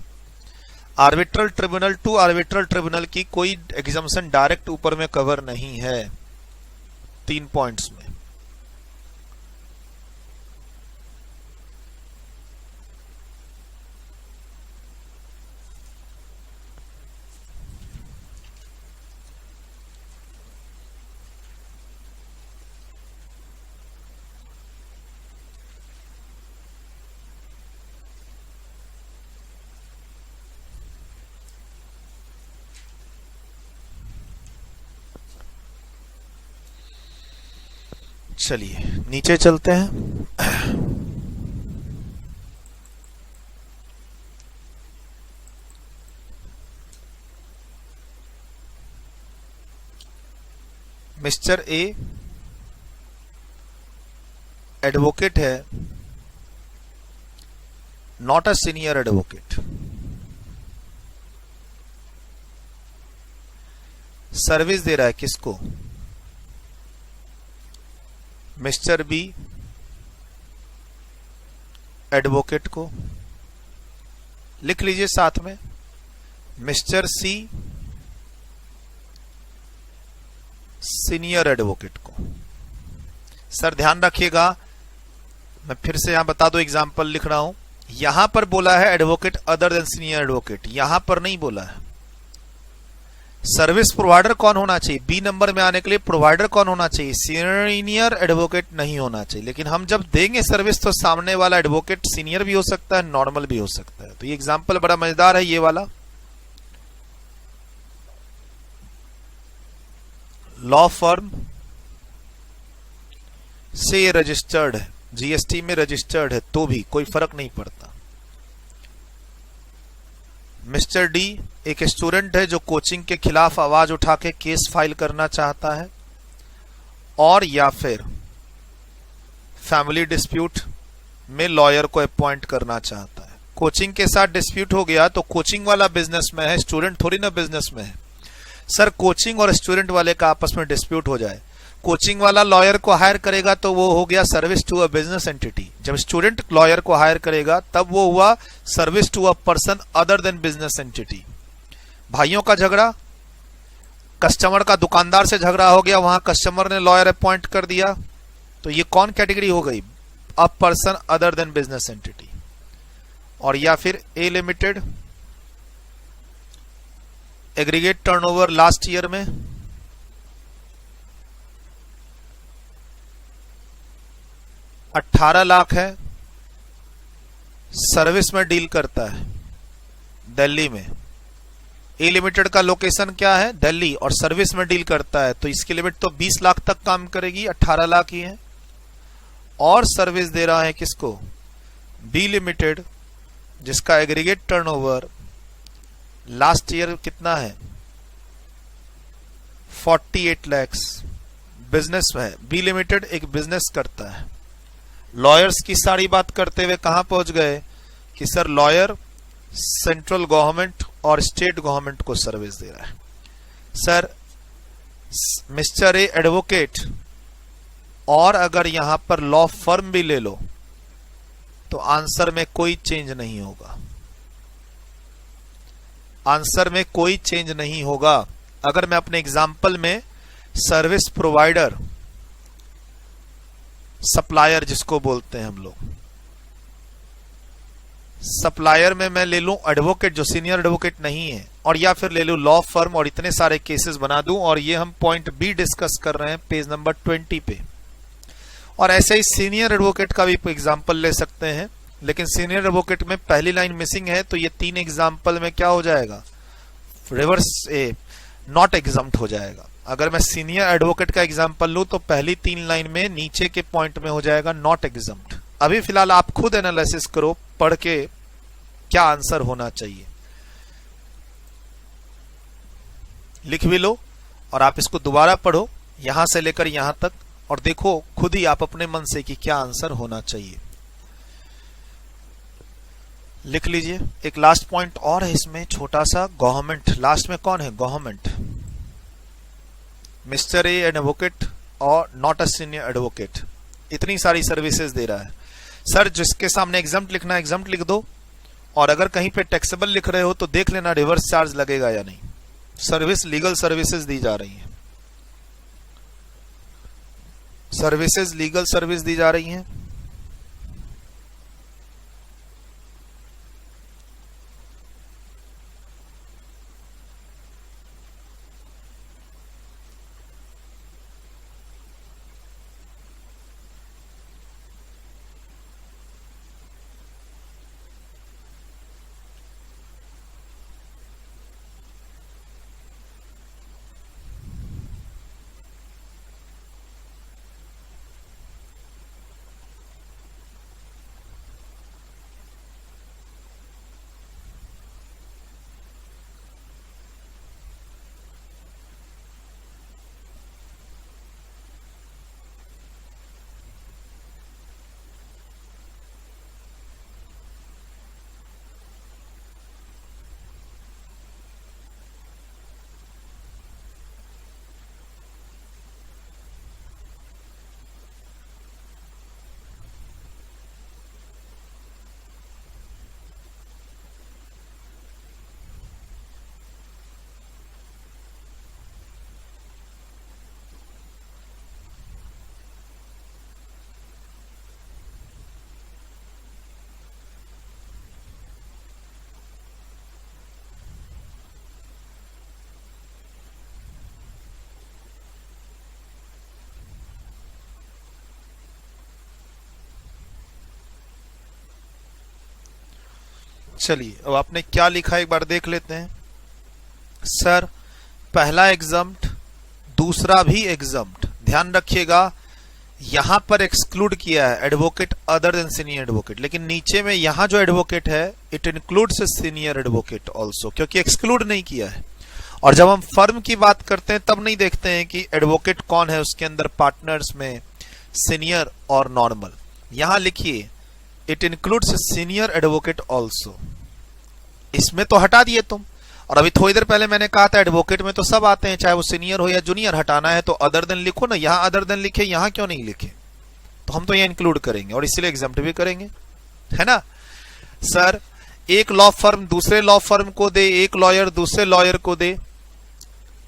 arbitral tribunal to arbitral tribunal की कोई एग्जाम्पशन डायरेक्ट ऊपर में कवर नहीं है 3 पॉइंट्स में। चलिए नीचे चलते हैं। मिस्टर ए एडवोकेट है, not a senior advocate. Service दे रहा है किसको? मिस्टर बी एडवोकेट को। लिख लीजिए साथ में, मिस्टर सी सीनियर एडवोकेट को। सर ध्यान रखिएगा, मैं फिर से यहां बता दो, एग्जांपल लिख रहा हूं। यहां पर बोला है advocate other than senior advocate, यहां पर नहीं बोला है। सर्विस प्रोवाइडर कौन होना चाहिए? बी नंबर में आने के लिए प्रोवाइडर कौन होना चाहिए? सीनियर एडवोकेट नहीं होना चाहिए। लेकिन हम जब देंगे सर्विस तो सामने वाला एडवोकेट सीनियर भी हो सकता है, नॉर्मल भी हो सकता है। तो ये एग्जांपल बड़ा मजेदार है ये वाला। लॉ फर्म से रजिस्टर्ड है, जीएसटी में रजिस्टर्ड है, तो भी कोई फर्क नहीं पड़ता। मिस्टर डी एक स्टूडेंट है जो कोचिंग के खिलाफ आवाज उठा के केस फाइल करना चाहता है, और या फिर फैमिली डिस्प्यूट में लॉयर को अपॉइंट करना चाहता है। कोचिंग के साथ डिस्प्यूट हो गया तो कोचिंग वाला बिजनेस में है, स्टूडेंट थोड़ी ना बिजनेस में है। सर कोचिंग और स्टूडेंट वाले का आपस में डिस्प्यूट हो जाए, कोचिंग वाला लॉयर को हायर करेगा तो वो हो गया service to a business entity. जब स्टूडेंट लॉयर को हायर करेगा तब वो हुआ service to a person other than business entity. भाइयों का झगड़ा, कस्टमर का दुकानदार से झगड़ा हो गया, वहां कस्टमर ने लॉयर अपॉइंट कर दिया, तो ये कौन कैटेगरी हो गई? A person other than business entity. और या फिर A limited aggregate turnover last year में 18 लाख है, सर्विस में डील करता है दिल्ली में। ए लिमिटेड का लोकेशन क्या है? दिल्ली, और सर्विस में डील करता है, तो इसकी लिमिट तो 20 लाख तक काम करेगी, 18 लाख ही है। और सर्विस दे रहा है किसको? बी लिमिटेड, जिसका एग्रीगेट टर्नओवर लास्ट ईयर कितना है? 48 लाख। बिजनेस में है, बी लिमिटेड एक बिजनेस करता है। लॉयर्स की सारी बात करते हुए कहां पहुंच गए कि सर लॉयर सेंट्रल गवर्नमेंट और स्टेट गवर्नमेंट को सर्विस दे रहा है। सर मिस्टर ए एडवोकेट, और अगर यहां पर लॉ फर्म भी ले लो तो आंसर में कोई चेंज नहीं होगा, आंसर में कोई चेंज नहीं होगा। अगर मैं अपने एग्जाम्पल में सर्विस प्रोवाइडर, सप्लायर जिसको बोलते हैं हम लोग, सप्लायर में मैं ले लूं एडवोकेट जो सीनियर एडवोकेट नहीं है, और या फिर ले लूं लॉ फर्म और इतने सारे केसेस बना दूं, और ये हम पॉइंट बी डिस्कस कर रहे हैं पेज नंबर 20 पे। और ऐसे ही सीनियर एडवोकेट का भी एग्जांपल ले सकते हैं, लेकिन सीनियर एडवोकेट में पहली लाइन मिसिंग है, तो ये 3 एग्जाम्पल में क्या हो जाएगा, रिवर्स नॉट एग्जम्प्ट हो जाएगा। अगर मैं सीनियर एडवोकेट का एग्जाम्पल लूं तो पहली 3 लाइन में नीचे के पॉइंट में हो जाएगा नॉट एग्जम्प्ट। अभी फिलहाल आप खुद एनालिसिस करो, पढ़ के क्या आंसर होना चाहिए, लिख भी लो और आप इसको दोबारा पढ़ो यहां से लेकर यहां तक, और देखो खुद ही आप अपने मन से कि क्या आंसर होना चाहिए। लिख लीजिए। एक लास्ट पॉइंट और है इसमें छोटा सा, गवर्नमेंट लास्ट में कौन है, government. Mister A an advocate और नॉट अ सीनियर एडवोकेट, इतनी सारी सर्विसेज दे रहा है। सर जिसके सामने एग्जम्प्ट लिखना है एग्जम्प्ट लिख दो, और अगर कहीं पे टैक्सेबल लिख रहे हो तो देख लेना रिवर्स चार्ज लगेगा या नहीं। सर्विस लीगल सर्विसेज दी जा रही हैं, सर्विसेज लीगल सर्विस दी जा रही हैं। चलिए अब आपने क्या लिखा एक बार देख लेते हैं। सर पहला एग्जम्प्ट, दूसरा भी एग्जम्प्ट, ध्यान रखिएगा यहां पर एक्सक्लूड किया है advocate other than senior advocate, लेकिन नीचे में यहां जो एडवोकेट है it includes senior advocate also, क्योंकि एक्सक्लूड नहीं किया है। और जब हम फर्म की बात करते हैं तब नहीं देखते हैं कि एडवोकेट कौन है उसके अंदर, पार्टनर्स में सीनियर और नॉर्मल। यहां लिखिए it includes senior advocate also, इसमें तो हटा दिए तुम। और अभी थोड़ी देर पहले मैंने कहा था एडवोकेट में तो सब आते हैं, चाहे वो सीनियर हो या जूनियर, हटाना है तो अदर देन लिखो ना, यहां अदर देन लिखे, यहां क्यों नहीं लिखे, तो हम तो यहां इंक्लूड करेंगे और इसीलिए एग्जाम्प्ट भी करेंगे, है ना। सर एक लॉ फर्म दूसरे लॉ फर्म को दे, एक लॉयर दूसरे लॉयर को दे,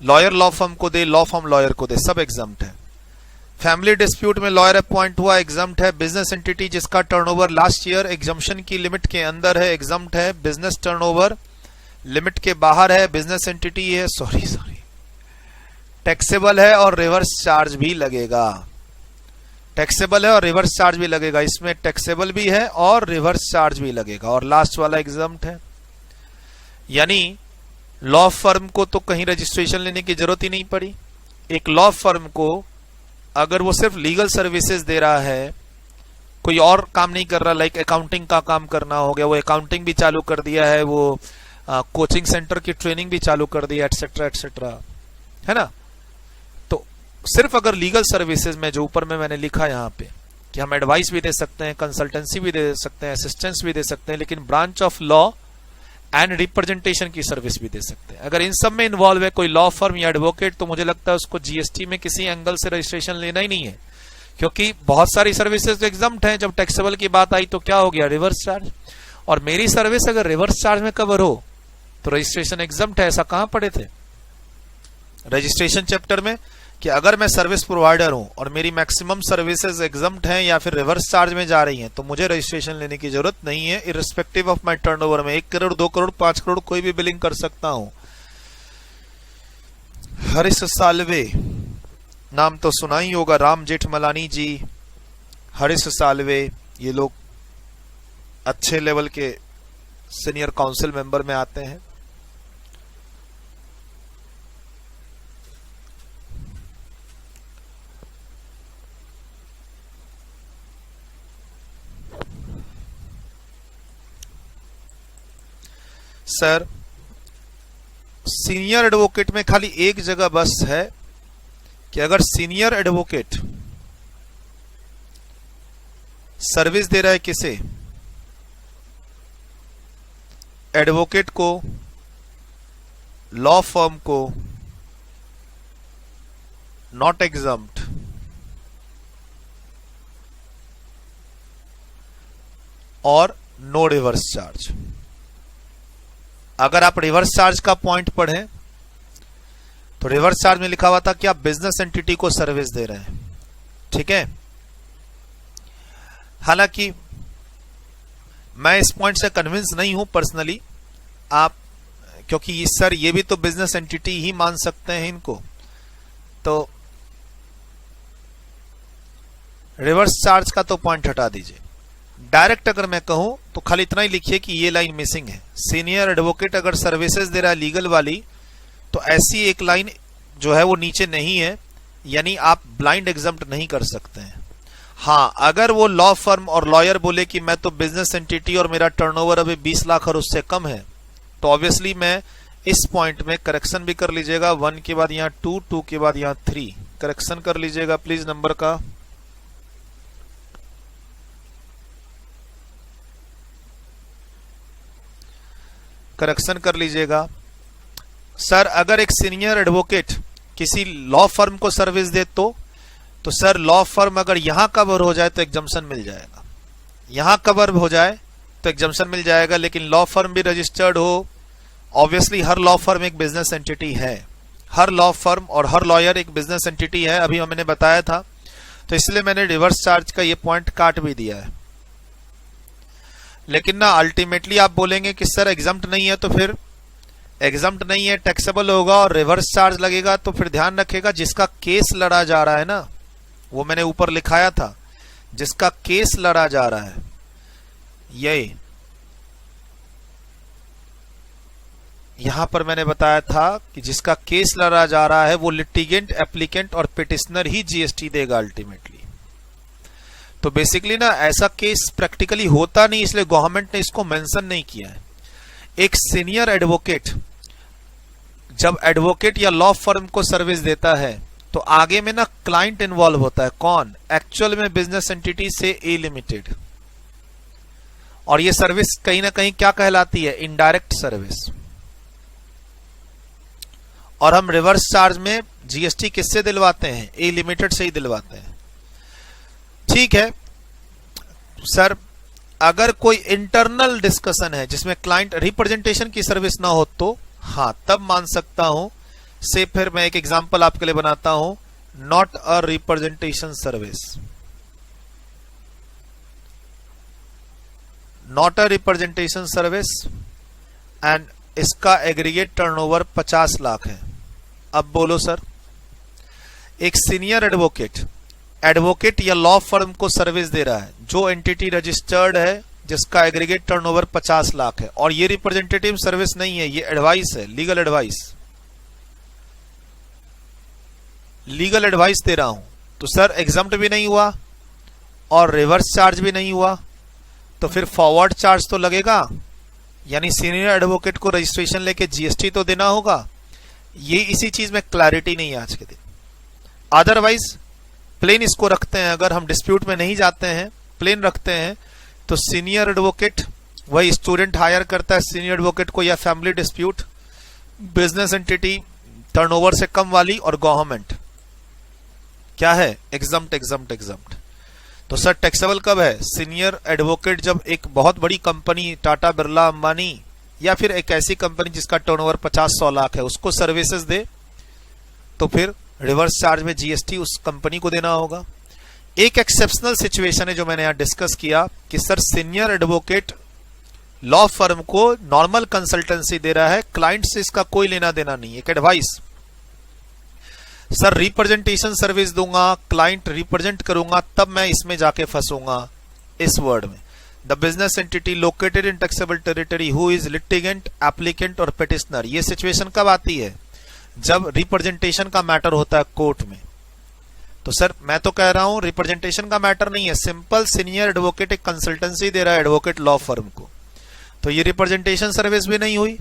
लॉयर लॉ फर्म को दे, लॉ फर्म लॉयर को दे, सब एग्जाम्प्ट है। फैमिली डिस्प्यूट में लॉयर अपॉइंट हुआ, एग्जाम्प्ट है। बिजनेस एंटिटी जिसका टर्नओवर लास्ट ईयर एग्जम्पशन की लिमिट के अंदर है, एग्जाम्प्ट है। बिजनेस टर्नओवर लिमिट के बाहर है, बिजनेस एंटिटी है, सॉरी टैक्सेबल है और रिवर्स चार्ज भी लगेगा, टैक्सेबल है और रिवर्स चार्ज भी लगेगा, इसमें टैक्सेबल भी है और रिवर्स चार्ज भी लगेगा। और लास्ट वाला एग्जाम्प्ट है, यानी लॉ फर्म को तो कहीं रजिस्ट्रेशन लेने की जरूरत ही नहीं पड़ी। एक लॉ फर्म को अगर वो सिर्फ लीगल सर्विसेज दे रहा है, कोई और काम नहीं कर रहा, लाइक अकाउंटिंग का काम करना हो गया, वो अकाउंटिंग भी चालू कर दिया है, वो कोचिंग सेंटर की ट्रेनिंग भी चालू कर दिया, एटसेट्रा एटसेट्रा, है ना। तो सिर्फ अगर लीगल सर्विसेज में जो ऊपर में मैंने लिखा यहाँ पे कि हम एडवाइस भी दे सकते हैं, कंसल्टेंसी भी दे सकते हैं, असिस्टेंस भी दे सकते हैं, लेकिन branch of law and representation की सर्विस भी दे सकते हैं। अगर इन सब में इन्वॉल्व है कोई लॉ फर्म या एडवोकेट, तो मुझे लगता है उसको जीएसटी में किसी एंगल से रजिस्ट्रेशन लेना ही नहीं है, क्योंकि बहुत सारी सर्विसेज एग्जम्प्ट हैं। जब टैक्सेबल की बात आई तो क्या हो गया, रिवर्स चार्ज। और मेरी सर्विस अगर रिवर्स चार्ज में कवर हो तो रजिस्ट्रेशन एग्जम्प्ट है, ऐसा कहां पढ़े थे रजिस्ट्रेशन चैप्टर में, कि अगर मैं सर्विस प्रोवाइडर हूं और मेरी मैक्सिमम सर्विसेज एग्जम्प्ट हैं या फिर रिवर्स चार्ज में जा रही हैं, तो मुझे रजिस्ट्रेशन लेने की जरूरत नहीं है, इररिस्पेक्टिव ऑफ माय टर्नओवर में 1 करोड़ 2 करोड़ 5 करोड़ कोई भी बिलिंग कर सकता हूं। हरीश साल्वे नाम तो सुना ही होगा, राम जेठमलानी जी, हरीश साल्वे, ये लोग अच्छे लेवल के सीनियर काउंसिल मेंबर में आते हैं। सर सीनियर एडवोकेट में खाली एक जगह बस है कि अगर सीनियर एडवोकेट सर्विस दे रहा है किसे, एडवोकेट को, लॉ फर्म को, नॉट एग्जम्प्ट, और नो रिवर्स चार्ज। अगर आप रिवर्स चार्ज का पॉइंट पढ़ें तो रिवर्स चार्ज में लिखा हुआ था कि आप बिजनेस एंटिटी को सर्विस दे रहे हैं, ठीक है। हालांकि मैं इस पॉइंट से कन्विंस नहीं हूं पर्सनली, आप, क्योंकि सर ये भी तो बिजनेस एंटिटी ही मान सकते हैं इनको, तो रिवर्स चार्ज का तो पॉइंट हटा दीजिए। डायरेक्ट अगर मैं कहूं तो खाली इतना ही लिखिए कि ये लाइन मिसिंग है। सीनियर एडवोकेट अगर सर्विसेज दे रहा है लीगल वाली, तो ऐसी एक लाइन जो है वो नीचे नहीं है, यानी आप ब्लाइंड एग्जम्प्ट नहीं कर सकते हैं। हाँ, अगर वो लॉ फर्म और लॉयर बोले कि मैं तो बिजनेस एंटिटी और मेरा टर्नओवर अभी 20 लाख और उससे कम है, तो ऑब्वियसली मैं इस पॉइंट में करेक्शन भी कर लीजिएगा। 1 के बाद यहाँ 2, 2 के बाद यहाँ 3 करेक्शन कर लीजिएगा प्लीज नंबर का। करेक्शन कर लीजिएगा। सर अगर एक सीनियर एडवोकेट किसी लॉ फर्म को सर्विस दे तो सर लॉ फर्म अगर यहां कवर हो जाए तो एग्जम्पशन मिल जाएगा, यहां कवर हो जाए तो एग्जम्पशन मिल जाएगा। लेकिन लॉ फर्म भी रजिस्टर्ड हो, ऑब्वियसली हर लॉ फर्म एक बिजनेस एंटिटी है, हर लॉ फर्म और हर लॉयर एक बिजनेस एंटिटी है, अभी मैंने बताया था, तो इसलिए मैंने रिवर्स चार्ज का ये पॉइंट काट भी दिया है। लेकिन ना अल्टीमेटली आप बोलेंगे कि सर एग्जम्प्ट नहीं है, तो फिर एग्जम्प्ट नहीं है, टैक्सेबल होगा और रिवर्स चार्ज लगेगा, तो फिर ध्यान रखेगा जिसका केस लड़ा जा रहा है ना, वो मैंने ऊपर लिखाया था, जिसका केस लड़ा जा रहा है, यही यहां पर मैंने बताया था कि जिसका केस लड़ा जा रहा है वो लिटिगेंट, एप्लीकेंट और पिटिशनर ही जीएसटी देगा अल्टीमेटली। तो बेसिकली ना ऐसा केस प्रैक्टिकली होता नहीं, इसलिए गवर्नमेंट ने इसको मेंशन नहीं किया है। एक सीनियर एडवोकेट जब एडवोकेट या लॉ फर्म को सर्विस देता है तो आगे में ना क्लाइंट इन्वॉल्व होता है, कौन, एक्चुअल में बिजनेस एंटिटी से ए लिमिटेड, और ये सर्विस कहीं ना कहीं क्या कहलाती है, इनडायरेक्ट सर्विस। और हम रिवर्स चार्ज में जीएसटी किससे दिलवाते हैं, ए लिमिटेड से ही दिलवाते हैं, ठीक है। सर अगर कोई इंटरनल डिस्कशन है जिसमें क्लाइंट रिप्रेजेंटेशन की सर्विस ना हो तो हाँ, तब मान सकता हूं। से फिर मैं एक एग्जांपल आपके लिए बनाता हूं, not a representation service, not a representation service and इसका एग्रीगेट टर्नओवर 50 लाख है। अब बोलो सर, एक सीनियर एडवोकेट या लॉ फर्म को सर्विस दे रहा है जो एंटिटी रजिस्टर्ड है, जिसका एग्रीगेट टर्नओवर 50 लाख है, और ये रिप्रेजेंटेटिव सर्विस नहीं है, ये एडवाइस है, लीगल एडवाइस दे रहा हूं, तो सर एग्जम्प्ट भी नहीं हुआ और रिवर्स चार्ज भी नहीं हुआ, तो फिर फॉरवर्ड चार्ज तो लगेगा, यानी सीनियर एडवोकेट को रजिस्ट्रेशन लेके जीएसटी तो देना होगा। ये इसी चीज में क्लैरिटी नहीं है आज के दिन। अदरवाइज प्लेन इसको रखते हैं, अगर हम डिस्प्यूट में नहीं जाते हैं, प्लेन रखते हैं, तो सीनियर एडवोकेट वही स्टूडेंट हायर करता है सीनियर एडवोकेट को, या family dispute, business entity turnover से कम वाली, और गवर्नमेंट क्या है, एग्जम्प्ट। तो सर टैक्सेबल कब है, सीनियर एडवोकेट जब एक बहुत बड़ी कंपनी टाटा बिरला अंबानी या फिर एक ऐसी कंपनी जिसका टर्नओवर 50-100 लाख है उसको सर्विसेज दे, तो फिर रिवर्स चार्ज में जीएसटी उस कंपनी को देना होगा। एक एक्सेप्शनल सिचुएशन है जो मैंने यहां डिस्कस किया कि sir senior advocate law firm को नॉर्मल कंसल्टेंसी दे रहा है, क्लाइंट से इसका कोई लेना देना नहीं, एक एडवाइस। सर रिप्रेजेंटेशन सर्विस दूंगा, क्लाइंट रिप्रेजेंट करूंगा, तब मैं इसमें जाके फंसूंगा इस वर्ड में। The business entity located in taxable territory who is litigant, applicant और पिटिशनर। ये सिचुएशन कब आती है? जब रिप्रेजेंटेशन का मैटर होता है कोर्ट में। तो सर मैं तो कह रहा हूं रिप्रेजेंटेशन का मैटर नहीं है, सिंपल सीनियर एडवोकेट एक कंसल्टेंसी दे रहा है एडवोकेट लॉ फर्म को, तो ये रिप्रेजेंटेशन सर्विस भी नहीं हुई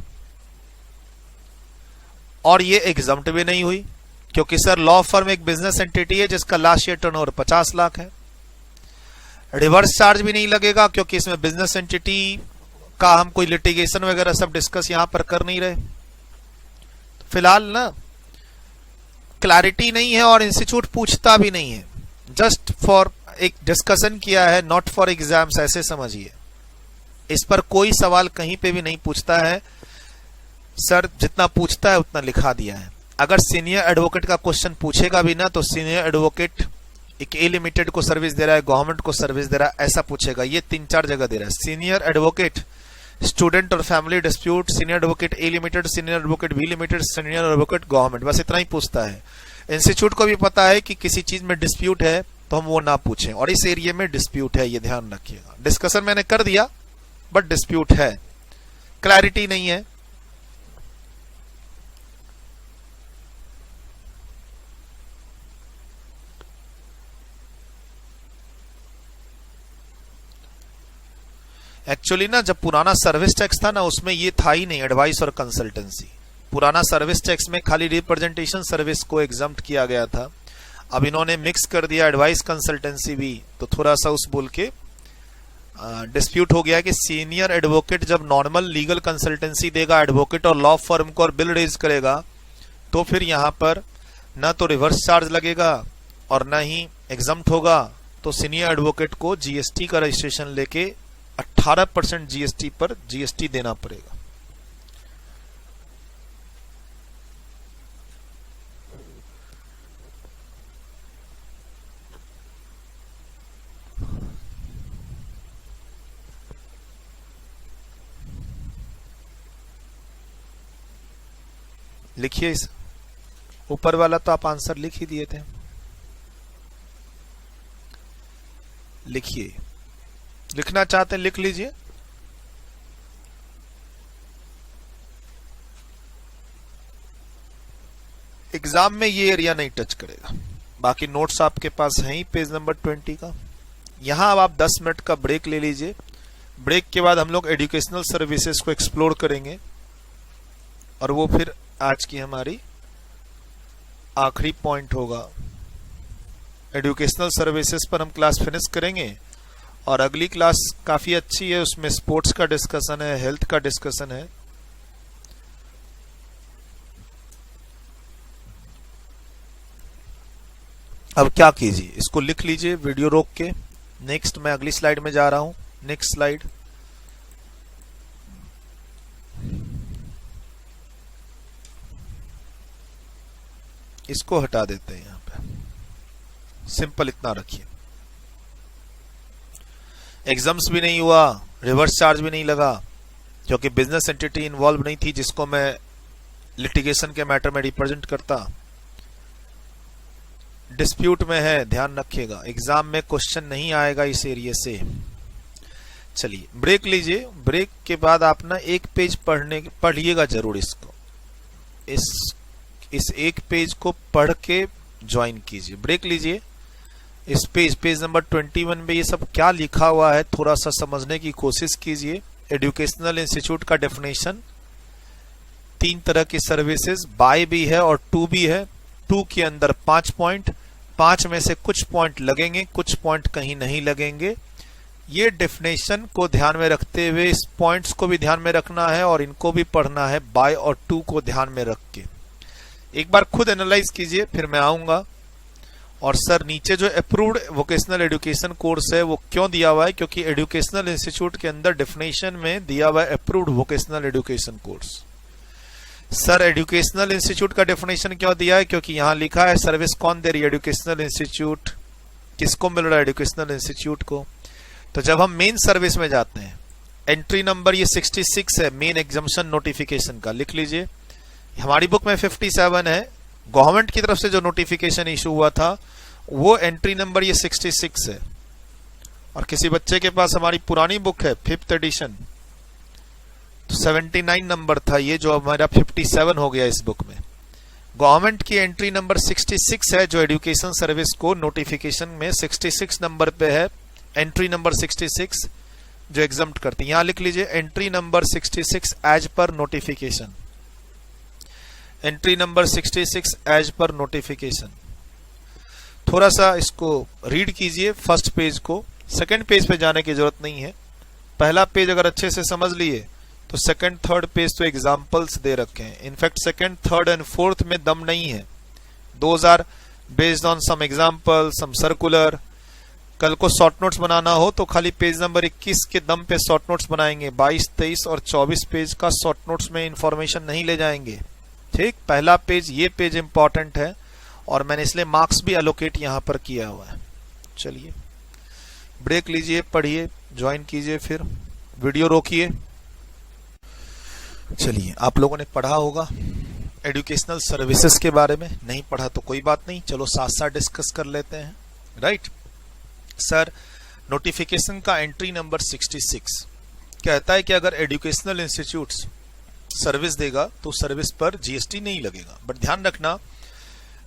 और ये एग्जम्प्ट भी नहीं हुई, क्योंकि सर लॉ फर्म एक बिजनेस एंटिटी है जिसका लास्ट ईयर टर्नओवर 50 लाख है। रिवर्स चार्ज भी नहीं लगेगा क्योंकि इसमें बिजनेस एंटिटी का हम कोई लिटिगेशन वगैरह सब डिस्कस यहां पर कर नहीं रहे। तो फिलहाल ना क्लैरिटी नहीं है और इंस्टीट्यूट पूछता भी नहीं है, जस्ट फॉर एक डिस्कशन किया है, नॉट फॉर एग्जाम्स, ऐसे समझिए। इस पर कोई सवाल कहीं पे भी नहीं पूछता है सर, जितना पूछता है उतना लिखा दिया है। अगर सीनियर एडवोकेट का क्वेश्चन पूछेगा भी ना तो सीनियर एडवोकेट एक ए लिमिटेड को सर्विस दे रहा है, गवर्नमेंट को सर्विस दे रहा है, ऐसा पूछेगा। ये 3-4 जगह दे रहा है, सीनियर एडवोकेट स्टूडेंट और family dispute, senior advocate A limited, senior advocate B limited, senior advocate government, बस इतना ही पूछता है। इंस्टीट्यूट को भी पता है कि किसी चीज में डिस्प्यूट है तो हम वो ना पूछें, और इस एरिया में डिस्प्यूट है, ये ध्यान रखिएगा। डिस्कशन मैंने कर दिया बट डिस्प्यूट है, क्लैरिटी नहीं है। एक्चुअली ना जब पुराना सर्विस टैक्स था ना उसमें ये था ही नहीं एडवाइस और कंसल्टेंसी। पुराना सर्विस टैक्स में खाली रिप्रेजेंटेशन सर्विस को एग्जम्प्ट किया गया था, अब इन्होंने मिक्स कर दिया एडवाइस कंसल्टेंसी भी, तो थोड़ा सा उस बोल के डिस्प्यूट हो गया कि सीनियर एडवोकेट जब नॉर्मल लीगल कंसल्टेंसी देगा एडवोकेट और लॉ फर्म को और बिल रेज करेगा तो फिर यहां पर ना तो रिवर्स चार्ज लगेगा और ना ही एग्जम्प्ट होगा, तो सीनियर एडवोकेट को जीएसटी का रजिस्ट्रेशन लेके 18% जीएसटी पर जीएसटी देना पड़ेगा। लिखिए, इस ऊपर वाला तो आप आंसर लिख ही दिए थे, लिखिए, लिखना चाहते हैं लिख लीजिए। एग्जाम में ये एरिया नहीं टच करेगा, बाकी नोट्स आपके पास हैं ही पेज नंबर 20 का। यहां अब आप 10 मिनट का ब्रेक ले लीजिए, ब्रेक के बाद हम लोग एजुकेशनल सर्विसेज को एक्सप्लोर करेंगे और वो फिर आज की हमारी आखिरी पॉइंट होगा। एजुकेशनल सर्विसेज पर हम क्लास फिनिश करेंगे और अगली क्लास काफी अच्छी है, उसमें स्पोर्ट्स का डिस्कशन है, हेल्थ का डिस्कशन है। अब क्या कीजिए, इसको लिख लीजिए वीडियो रोक के। नेक्स्ट मैं अगली स्लाइड में जा रहा हूं, नेक्स्ट स्लाइड। इसको हटा देते हैं, यहां पे सिंपल इतना रखिए। एग्जाम्स भी नहीं हुआ, रिवर्स चार्ज भी नहीं लगा क्योंकि बिजनेस एंटिटी इन्वॉल्व नहीं थी जिसको मैं लिटिगेशन के मैटर में रिप्रेजेंट करता। डिस्प्यूट में है, ध्यान रखिएगा, एग्जाम में क्वेश्चन नहीं आएगा इस एरिया से। चलिए ब्रेक लीजिए, ब्रेक के बाद आप ना एक पेज पढ़िएगा जरूर इसको, इस एक पेज को पढ़ के ज्वाइन कीजिए। ब्रेक लीजिए, इस पेज नंबर 21 में ये सब क्या लिखा हुआ है थोड़ा सा समझने की कोशिश कीजिए। एजुकेशनल इंस्टीट्यूट का डेफिनेशन, 3 तरह की सर्विसेज, बाय भी है और टू भी है। 2 के अंदर 5 पॉइंट, 5 में से कुछ पॉइंट लगेंगे, कुछ पॉइंट कहीं नहीं लगेंगे। ये डेफिनेशन को ध्यान में रखते हुए इस पॉइंट्स को भी ध्यान में रखना है और इनको भी पढ़ना है, बाय और टू को ध्यान में रख के। एक बार खुद एनालाइज कीजिए, फिर मैं आऊंगा। और सर नीचे जो अप्रूव्ड वोकेशनल एजुकेशन कोर्स है वो क्यों दिया हुआ है, क्योंकि एजुकेशनल इंस्टीट्यूट के अंदर डेफिनेशन में दिया हुआ है approved vocational education course. Sir educational institute का डेफिनेशन क्यों दिया है, क्योंकि यहां लिखा है सर्विस कौन दे रही है, एजुकेशनल इंस्टीट्यूट। किसको मिल रहा है, एजुकेशनल इंस्टीट्यूट को। तो जब हम मेन सर्विस में जाते हैं, एंट्री नंबर ये 66 है मेन एग्जामिशन नोटिफिकेशन का, लिख लीजिए। हमारी बुक में 57 है, गवर्नमेंट की तरफ से जो नोटिफिकेशन इशू हुआ था वो एंट्री नंबर ये 66 है। और किसी बच्चे के पास हमारी पुरानी बुक है 5th एडिशन, तो 79 नंबर था ये, जो हमारा 57 हो गया इस बुक में। गवर्नमेंट की एंट्री नंबर 66 है, जो एजुकेशन सर्विस को नोटिफिकेशन में 66 नंबर पे है, एंट्री नंबर 66 जो एग्जम्प्ट करती है। यहां लिख लीजिए entry number 66 as per notification, entry number 66 as per notification. थोड़ा सा इसको रीड कीजिए फर्स्ट पेज को, सेकंड पेज पे जाने की जरूरत नहीं है। पहला पेज अगर अच्छे से समझ लिए तो सेकंड थर्ड पेज तो एग्जांपल्स दे रखे हैं। In fact second third and fourth में दम नहीं है, those are based on some example, some circular. कल को शॉर्ट नोट्स बनाना हो तो खाली पेज नंबर 21 के दम पे शॉर्ट नोट्स बनाएंगे, 22, 23 और 24 पेज का शॉर्ट नोट्स में इंफॉर्मेशन नहीं ले जाएंगे। ठीक, पहला पेज, ये पेज इंपॉर्टेंट है और मैंने इसलिए मार्क्स भी एलोकेट यहां पर किया हुआ है। चलिए ब्रेक लीजिए, पढ़िए, ज्वाइन कीजिए, फिर वीडियो रोकिए। चलिए, आप लोगों ने पढ़ा होगा एजुकेशनल सर्विसेज के बारे में, नहीं पढ़ा तो कोई बात नहीं, चलो साथ साथ डिस्कस कर लेते हैं। राइट सर, नोटिफिकेशन का एंट्री नंबर 66 कहता है कि अगर एजुकेशनल इंस्टीट्यूट्स सर्विस देगा तो सर्विस पर जीएसटी नहीं लगेगा। बट ध्यान रखना,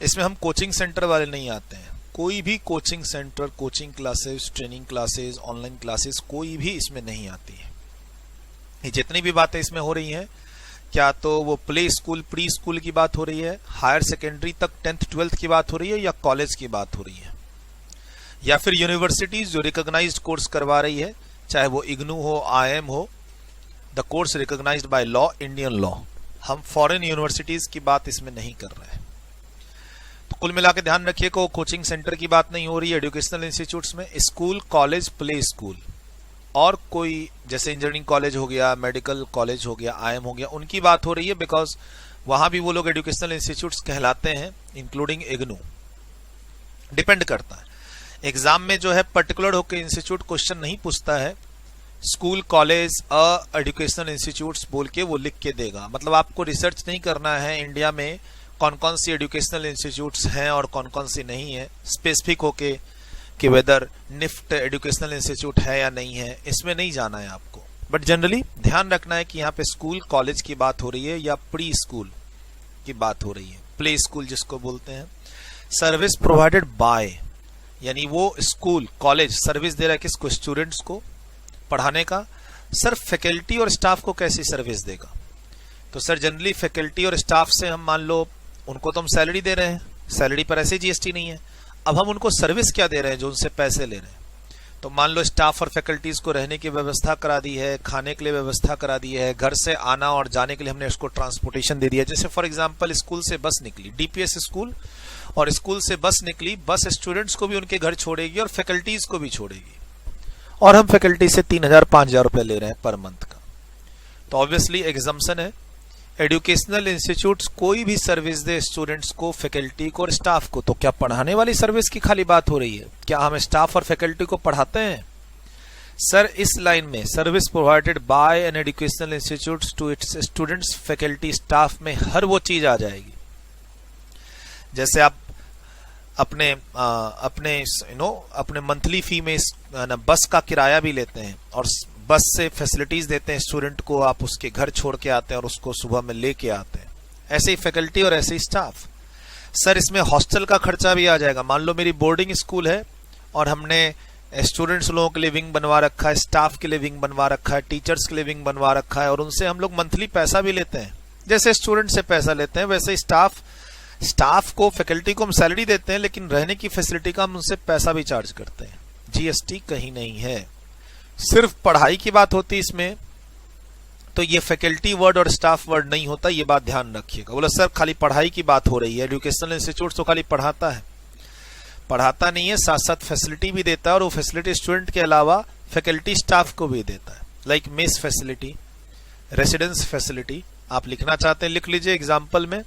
इसमें हम कोचिंग सेंटर वाले नहीं आते हैं। कोई भी coaching centre, coaching classes, training classes, online classes कोई भी इसमें नहीं आती है। ये जितनी भी बातें इसमें हो रही हैं, क्या तो वो प्ले स्कूल, प्री स्कूल की बात हो रही है, हायर सेकेंडरी तक 10th 12th की बात हो रही है, या कॉलेज की बात हो रही है, या फिर यूनिवर्सिटीज जो रिकॉग्नाइज्ड कोर्स करवा रही है, चाहे वो इग्नू हो, आईएम हो, the course recognised by law, Indian law. हम फॉरेन यूनिवर्सिटीज की बात इसमें नहीं कर रहे हैं। तो कुल मिला के ध्यान रखिए को कोचिंग सेंटर की बात नहीं हो रही है एजुकेशनल इंस्टीट्यूट्स में। स्कूल, कॉलेज, प्ले स्कूल और कोई जैसे इंजीनियरिंग कॉलेज हो गया, मेडिकल कॉलेज हो गया, आईएम हो गया, उनकी बात हो रही है, बिकॉज वहां भी वो लोग एजुकेशनल इंस्टीट्यूट्स कहलाते हैं, इंक्लूडिंग इग्नू। डिपेंड करता है एग्जाम में जो है, पर्टिकुलर होकर इंस्टीट्यूट क्वेश्चन नहीं पूछता है। स्कूल, कॉलेज, एजुकेशनल इंस्टीट्यूट्स बोल के वो लिख के देगा। मतलब आपको रिसर्च नहीं करना है इंडिया में कौन कौन सी एजुकेशनल इंस्टीट्यूट्स हैं और कौन कौन सी नहीं है, स्पेसिफिक होके कि वेदर निफ्ट एजुकेशनल इंस्टीट्यूट है या नहीं है, इसमें नहीं जाना है आपको। बट जनरली ध्यान रखना है कि यहाँ पे स्कूल, कॉलेज की बात हो रही है या प्री स्कूल की बात हो रही है, प्ले स्कूल जिसको बोलते हैं। सर्विस प्रोवाइडेड बाय, यानी वो स्कूल, कॉलेज सर्विस दे रहा है किसको? स्टूडेंट्स को पढ़ाने का। सर फैकल्टी और स्टाफ को कैसी सर्विस देगा? तो सर जनरली फैकल्टी और स्टाफ से हम मान लो उनको तो हम सैलरी दे रहे हैं, सैलरी पर ऐसे जीएसटी नहीं है। अब हम उनको सर्विस क्या दे रहे हैं जो उनसे पैसे ले रहे हैं? तो मान लो स्टाफ और फैकल्टीज को रहने की व्यवस्था करा दी है, खाने के लिए व्यवस्था करा दी है, घर से आना और जाने के लिए हमने उसको ट्रांसपोर्टेशन दे दिया। जैसे फॉर एग्जांपल स्कूल से बस निकली, डीपीएस स्कूल, और स्कूल से बस निकली, बस स्टूडेंट्स को भी उनके घर छोड़ेगी और फैकल्टीज को भी छोड़ेगी, और हम फैकल्टी से 3000-5000 रुपए ले रहे हैं पर मंथ का। तो ऑब्वियसली एग्जम्पशन है, एजुकेशनल इंस्टीट्यूट्स कोई भी सर्विस दे स्टूडेंट्स को, फैकल्टी को और स्टाफ को। तो क्या पढ़ाने वाली सर्विस की खाली बात हो रही है? क्या हम स्टाफ और फैकल्टी को पढ़ाते हैं? सर इस लाइन में service provided by an educational institutes to its students, faculty, staff में हर वो चीज आ जाएगी। जैसे आप अपने मंथली फी में बस का किराया भी लेते हैं और बस से फैसिलिटीज देते हैं स्टूडेंट को, आप उसके घर छोड़ के आते हैं और उसको सुबह में लेके आते हैं। ऐसे ही फैकल्टी और ऐसे ही स्टाफ। सर इसमें हॉस्टल का खर्चा भी आ जाएगा। मान लो मेरी बोर्डिंग स्कूल है और हमने स्टूडेंट्स लोगों के लिए विंग बनवा रखा है, स्टाफ के लिए विंग बनवा रखा है, टीचर्स के लिए विंग बनवा रखा है, और उनसे हम लोग मंथली पैसा भी लेते हैं। जैसे स्टूडेंट से पैसा लेते हैं वैसे स्टाफ को, फैकल्टी को हम सैलरी देते हैं, लेकिन रहने की फैसिलिटी का हम उनसे पैसा भी चार्ज करते हैं। जीएसटी कहीं नहीं है। सिर्फ पढ़ाई की बात होती इसमें तो ये फैकल्टी वर्ड और स्टाफ वर्ड नहीं होता, ये बात ध्यान रखिएगा। बोला सर खाली पढ़ाई की बात हो रही है, एजुकेशनल इंस्टीट्यूट तो खाली पढ़ाता है, पढ़ाता नहीं है, साथ साथ फैसिलिटी भी देता है, और वो फैसिलिटी स्टूडेंट के अलावा फैकल्टी स्टाफ को भी देता है। Like mess facility, residence facility. आप लिखना चाहते हैं लिख लीजिए एग्जाम्पल में।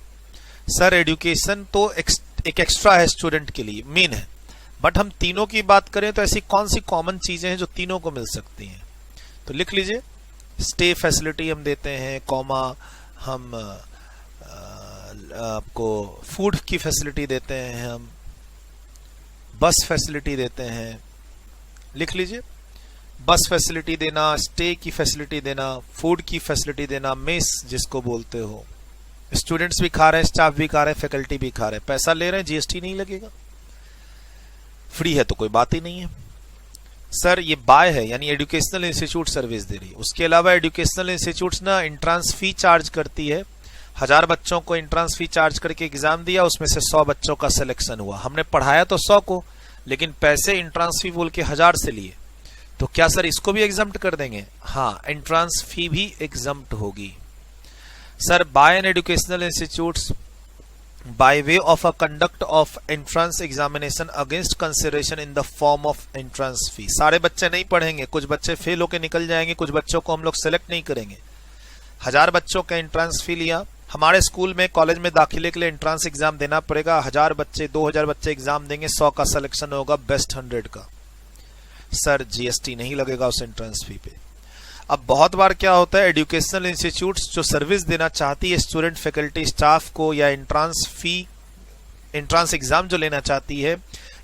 सर एजुकेशन तो एक एक्स्ट्रा है स्टूडेंट के लिए, मेन है, बट हम तीनों की बात करें तो ऐसी कौन सी कॉमन चीजें हैं जो तीनों को मिल सकती हैं? तो लिख लीजिए स्टे फैसिलिटी हम देते हैं, कॉमा हम आपको फूड की फैसिलिटी देते हैं, हम बस फैसिलिटी देते हैं, लिख लीजिए। बस फैसिलिटी देना, स्टे की फैसिलिटी देना, फूड की फैसिलिटी देना, मेस जिसको बोलते हो, स्टूडेंट्स भी खा रहे हैं, स्टाफ भी खा रहे हैं, फैकल्टी भी खा रहे हैं, पैसा ले रहे हैं, जीएसटी नहीं लगेगा। फ्री है तो कोई बात ही नहीं है। सर ये बाय है, यानी एजुकेशनल इंस्टीट्यूट सर्विस दे रही है। उसके अलावा एजुकेशनल इंस्टीट्यूट्स ना एंट्रांस फी चार्ज करती है। 1000 बच्चों को एंट्रांस फी चार्ज करके एग्जाम दिया, उसमें से 100 बच्चों का सिलेक्शन हुआ। हमने पढ़ाया तो 100 को, लेकिन पैसे एंट्रांस फी बोल के 1000 से लिए, तो क्या सर इसको भी एग्जम्प्ट कर देंगे? हाँ, एंट्रांस फी भी एग्जम्प्ट होगी। Sir by an educational institutes by way of a conduct of entrance examination against consideration in the form of entrance fee। सारे बच्चे नहीं पढ़ेंगे, कुछ बच्चे फेल होके निकल जाएंगे, कुछ बच्चों को हम लोग सेलेक्ट नहीं करेंगे। 1000 बच्चों का एंट्रांस फी लिया। हमारे स्कूल में कॉलेज में दाखिले के लिए एंट्रांस एग्जाम देना पड़ेगा। 1000 बच्चे 2000 बच्चे एग्जाम देंगे, 100 का सिलेक्शन होगा बेस्ट 100 का। सर जीएसटी नहीं लगेगा उस एंट्रांस फी पे। अब बहुत बार क्या होता है, एजुकेशनल इंस्टीट्यूट्स जो सर्विस देना चाहती है स्टूडेंट फैकल्टी स्टाफ को, या एंट्रांस एग्जाम जो लेना चाहती है,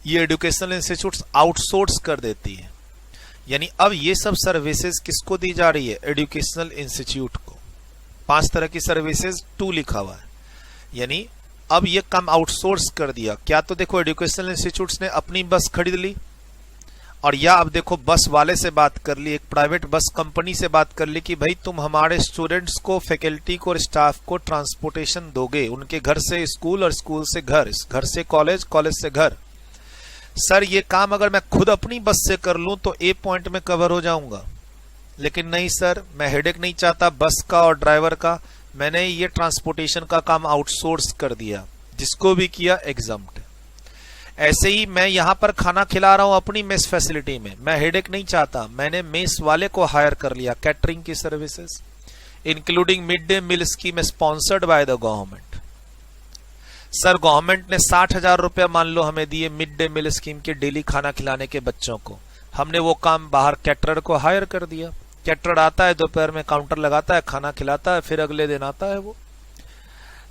ये एजुकेशनल इंस्टीट्यूट्स आउटसोर्स कर देती है। यानी अब ये सब सर्विसेज किसको दी जा रही है? एजुकेशनल इंस्टीट्यूट को। 5 तरह की सर्विसेज 2 लिखा हुआ है, यानी अब ये काम आउटसोर्स कर दिया। क्या तो देखो एजुकेशनल इंस्टीट्यूट्स ने अपनी बस खरीद ली, और या अब देखो बस वाले से बात कर ली, एक प्राइवेट बस कंपनी से बात कर ली कि भाई तुम हमारे स्टूडेंट्स को, फैकल्टी को और स्टाफ को ट्रांसपोर्टेशन दोगे, उनके घर से स्कूल और स्कूल से घर, घर से कॉलेज, कॉलेज से घर। सर ये काम अगर मैं खुद अपनी बस से कर लूं तो ए पॉइंट में कवर हो जाऊंगा, लेकिन नहीं सर, मैं हेडेक नहीं चाहता बस का और ड्राइवर का। मैंने ये ट्रांसपोर्टेशन का काम आउटसोर्स कर दिया, जिसको भी किया एग्जम्प्ट। ऐसे ही मैं यहां पर खाना खिला रहा हूं अपनी मेस फैसिलिटी में, मैं हेडेक नहीं चाहता, मैंने मेस वाले को हायर कर लिया। कैटरिंग की services including mid day meal scheme sponsored by the government. Sir government ने 60,000 रुपया मान लो हमें दिए मिड डे मील स्कीम के डेली खाना खिलाने के बच्चों को। हमने वो काम बाहर कैटरर को हायर कर दिया। कैटरर आता है, दोपहर में काउंटर लगाता है, खाना खिलाता है, फिर अगले दिन आता है वो।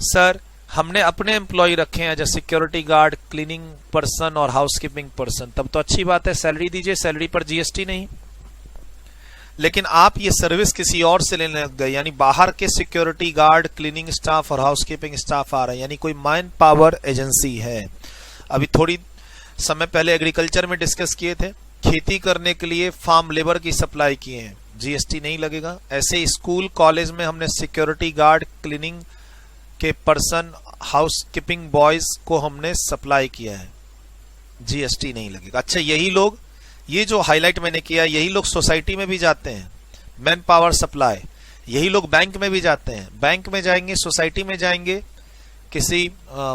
सर हमने अपने एम्प्लॉय रखे हैं जैसे सिक्योरिटी गार्ड, क्लीनिंग पर्सन और हाउसकीपिंग पर्सन, तब तो अच्छी बात है, सैलरी दीजिए, सैलरी पर जीएसटी नहीं। लेकिन आप ये सर्विस किसी और से लेने लग गए, यानी बाहर के सिक्योरिटी गार्ड, क्लीनिंग स्टाफ और हाउसकीपिंग स्टाफ आ रहे हैं, यानी कोई मैन पावर एजेंसी है। अभी थोड़ी समय पहले एग्रीकल्चर में डिस्कस किए थे, खेती करने के लिए फार्म लेबर की सप्लाई किए हैं, जीएसटी नहीं लगेगा। ऐसे स्कूल कॉलेज में हमने सिक्योरिटी गार्ड, क्लीनिंग के पर्सन, हाउसकीपिंग बॉयज को हमने सप्लाई किया है, जीएसटी नहीं लगेगा। अच्छा यही लोग, ये जो हाईलाइट मैंने किया, यही लोग सोसाइटी में भी जाते हैं, मैन पावर सप्लाई। यही लोग बैंक में भी जाते हैं, बैंक में जाएंगे, सोसाइटी में जाएंगे, किसी